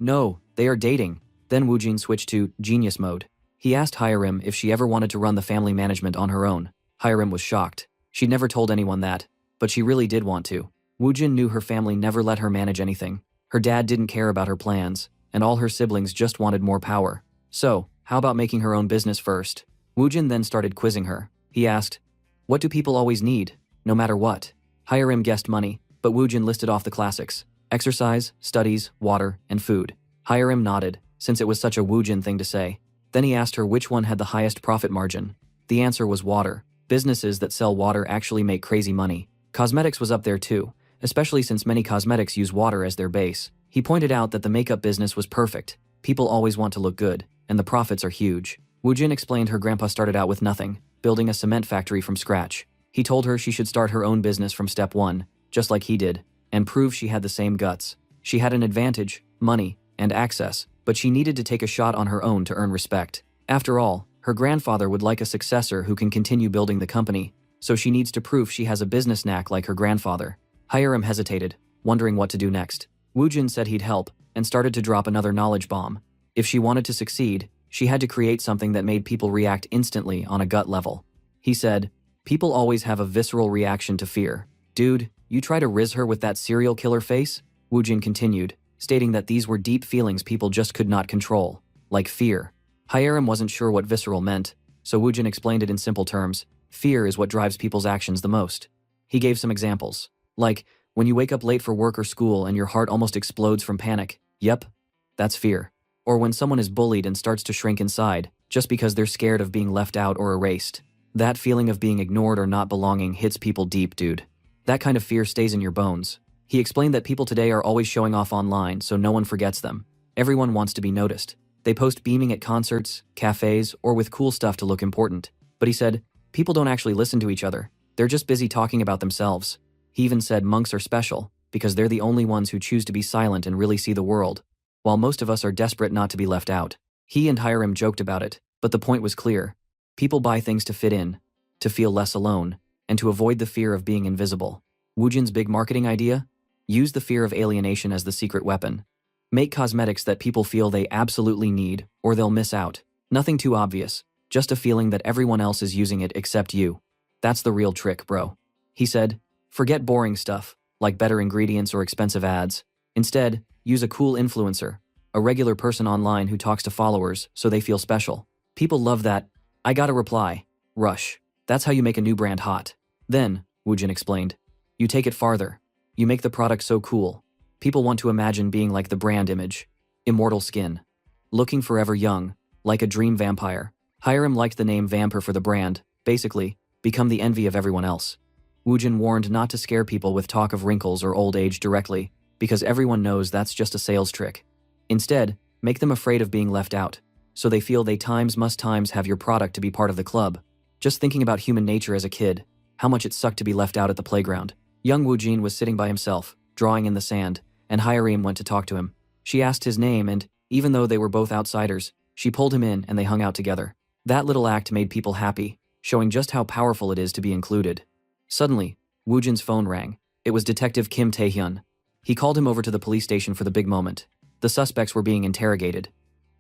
they are dating. Then Woojin switched to genius mode. He asked Hiram if she ever wanted to run the family management on her own. Hiram was shocked. She'd never told anyone that, but she really did want to. Woojin knew her family never let her manage anything. Her dad didn't care about her plans, and all her siblings just wanted more power. So, how about making her own business first? Woojin then started quizzing her. He asked, "What do people always need, no matter what?" Hiram guessed money, but Woojin listed off the classics: exercise, studies, water, and food. Hiram nodded, since it was such a Woojin thing to say. Then he asked her which one had the highest profit margin. The answer was water. Businesses that sell water actually make crazy money. Cosmetics was up there too, especially since many cosmetics use water as their base. He pointed out that the makeup business was perfect. People always want to look good, and the profits are huge. Woojin explained her grandpa started out with nothing, building a cement factory from scratch. He told her she should start her own business from step 1, just like he did, and prove she had the same guts. She had an advantage, money, and access, but she needed to take a shot on her own to earn respect. After all, her grandfather would like a successor who can continue building the company, so she needs to prove she has a business knack like her grandfather. Hiram hesitated, wondering what to do next. Woojin said he'd help, and started to drop another knowledge bomb. If she wanted to succeed, she had to create something that made people react instantly on a gut level. He said, "People always have a visceral reaction to fear. Dude, you try to riz her with that serial killer face?" Woojin continued, stating that these were deep feelings people just could not control, like fear. Hiram wasn't sure what visceral meant, so Woojin explained it in simple terms. Fear is what drives people's actions the most. He gave some examples, like when you wake up late for work or school and your heart almost explodes from panic. Yep, that's fear. Or when someone is bullied and starts to shrink inside, just because they're scared of being left out or erased. That feeling of being ignored or not belonging hits people deep, dude. That kind of fear stays in your bones. He explained that people today are always showing off online so no one forgets them. Everyone wants to be noticed. They post beaming at concerts, cafes, or with cool stuff to look important. But he said, people don't actually listen to each other. They're just busy talking about themselves. He even said monks are special, because they're the only ones who choose to be silent and really see the world, while most of us are desperate not to be left out. He and Hiram joked about it, but the point was clear. People buy things to fit in, to feel less alone, and to avoid the fear of being invisible. Woojin's big marketing idea? Use the fear of alienation as the secret weapon. Make cosmetics that people feel they absolutely need, or they'll miss out. Nothing too obvious, just a feeling that everyone else is using it except you. That's the real trick, bro. He said, forget boring stuff, like better ingredients or expensive ads. Instead, use a cool influencer, a regular person online who talks to followers so they feel special. People love that, "I gotta reply" rush. That's how you make a new brand hot. Then, Woojin explained, you take it farther. You make the product so cool. People want to imagine being like the brand image. Immortal skin. Looking forever young, like a dream vampire. Hiram liked the name Vampire for the brand. Basically, become the envy of everyone else. Woojin warned not to scare people with talk of wrinkles or old age directly, because everyone knows that's just a sales trick. Instead, make them afraid of being left out, so they feel they must have your product to be part of the club. Just thinking about human nature as a kid, how much it sucked to be left out at the playground. Young Woojin was sitting by himself, drawing in the sand, and Hyarim went to talk to him. She asked his name and, even though they were both outsiders, she pulled him in and they hung out together. That little act made people happy, showing just how powerful it is to be included. Suddenly, Woojin's phone rang. It was Detective Kim Tae-hyun. He called him over to the police station for the big moment. The suspects were being interrogated.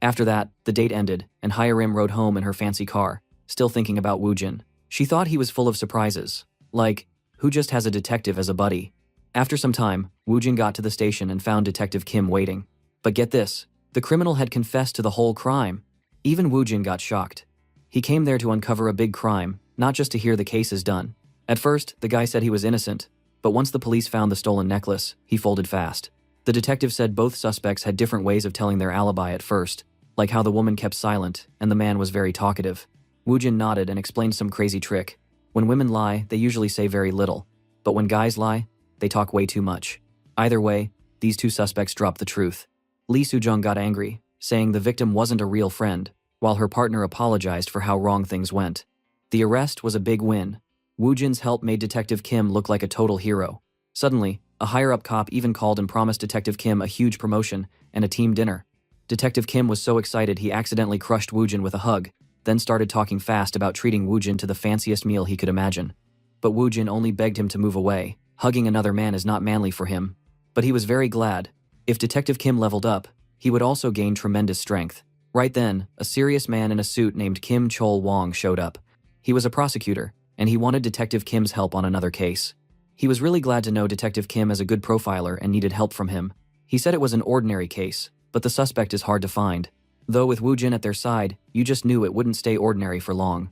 After that, the date ended, and Hyarim rode home in her fancy car, still thinking about Woojin. She thought he was full of surprises. Like, who just has a detective as a buddy? After some time, Woojin got to the station and found Detective Kim waiting. But get this, the criminal had confessed to the whole crime. Even Woojin got shocked. He came there to uncover a big crime, not just to hear the case is done. At first, the guy said he was innocent, but once the police found the stolen necklace, he folded fast. The detective said both suspects had different ways of telling their alibi at first, like how the woman kept silent and the man was very talkative. Woojin nodded and explained some crazy trick. When women lie, they usually say very little, but when guys lie, they talk way too much. Either way, these two suspects dropped the truth. Lee Soo-jung got angry, saying the victim wasn't a real friend, while her partner apologized for how wrong things went. The arrest was a big win. Woojin's help made Detective Kim look like a total hero. Suddenly, a higher-up cop even called and promised Detective Kim a huge promotion and a team dinner. Detective Kim was so excited he accidentally crushed Woojin with a hug, then started talking fast about treating Woojin to the fanciest meal he could imagine. But Woojin only begged him to move away. Hugging another man is not manly for him. But he was very glad. If Detective Kim leveled up, he would also gain tremendous strength. Right then, a serious man in a suit named Kim Chol-wong showed up. He was a prosecutor, and he wanted Detective Kim's help on another case. He was really glad to know Detective Kim as a good profiler and needed help from him. He said it was an ordinary case, but the suspect is hard to find. Though with Woojin at their side, you just knew it wouldn't stay ordinary for long.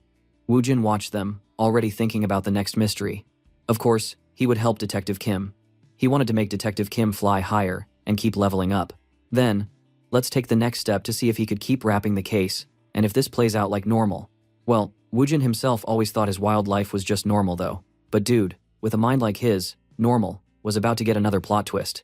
Woojin watched them, already thinking about the next mystery. Of course, he would help Detective Kim. He wanted to make Detective Kim fly higher and keep leveling up. Then, let's take the next step to see if he could keep wrapping the case, and if this plays out like normal. Well, Woojin himself always thought his wild life was just normal though. But dude, with a mind like his, normal was about to get another plot twist.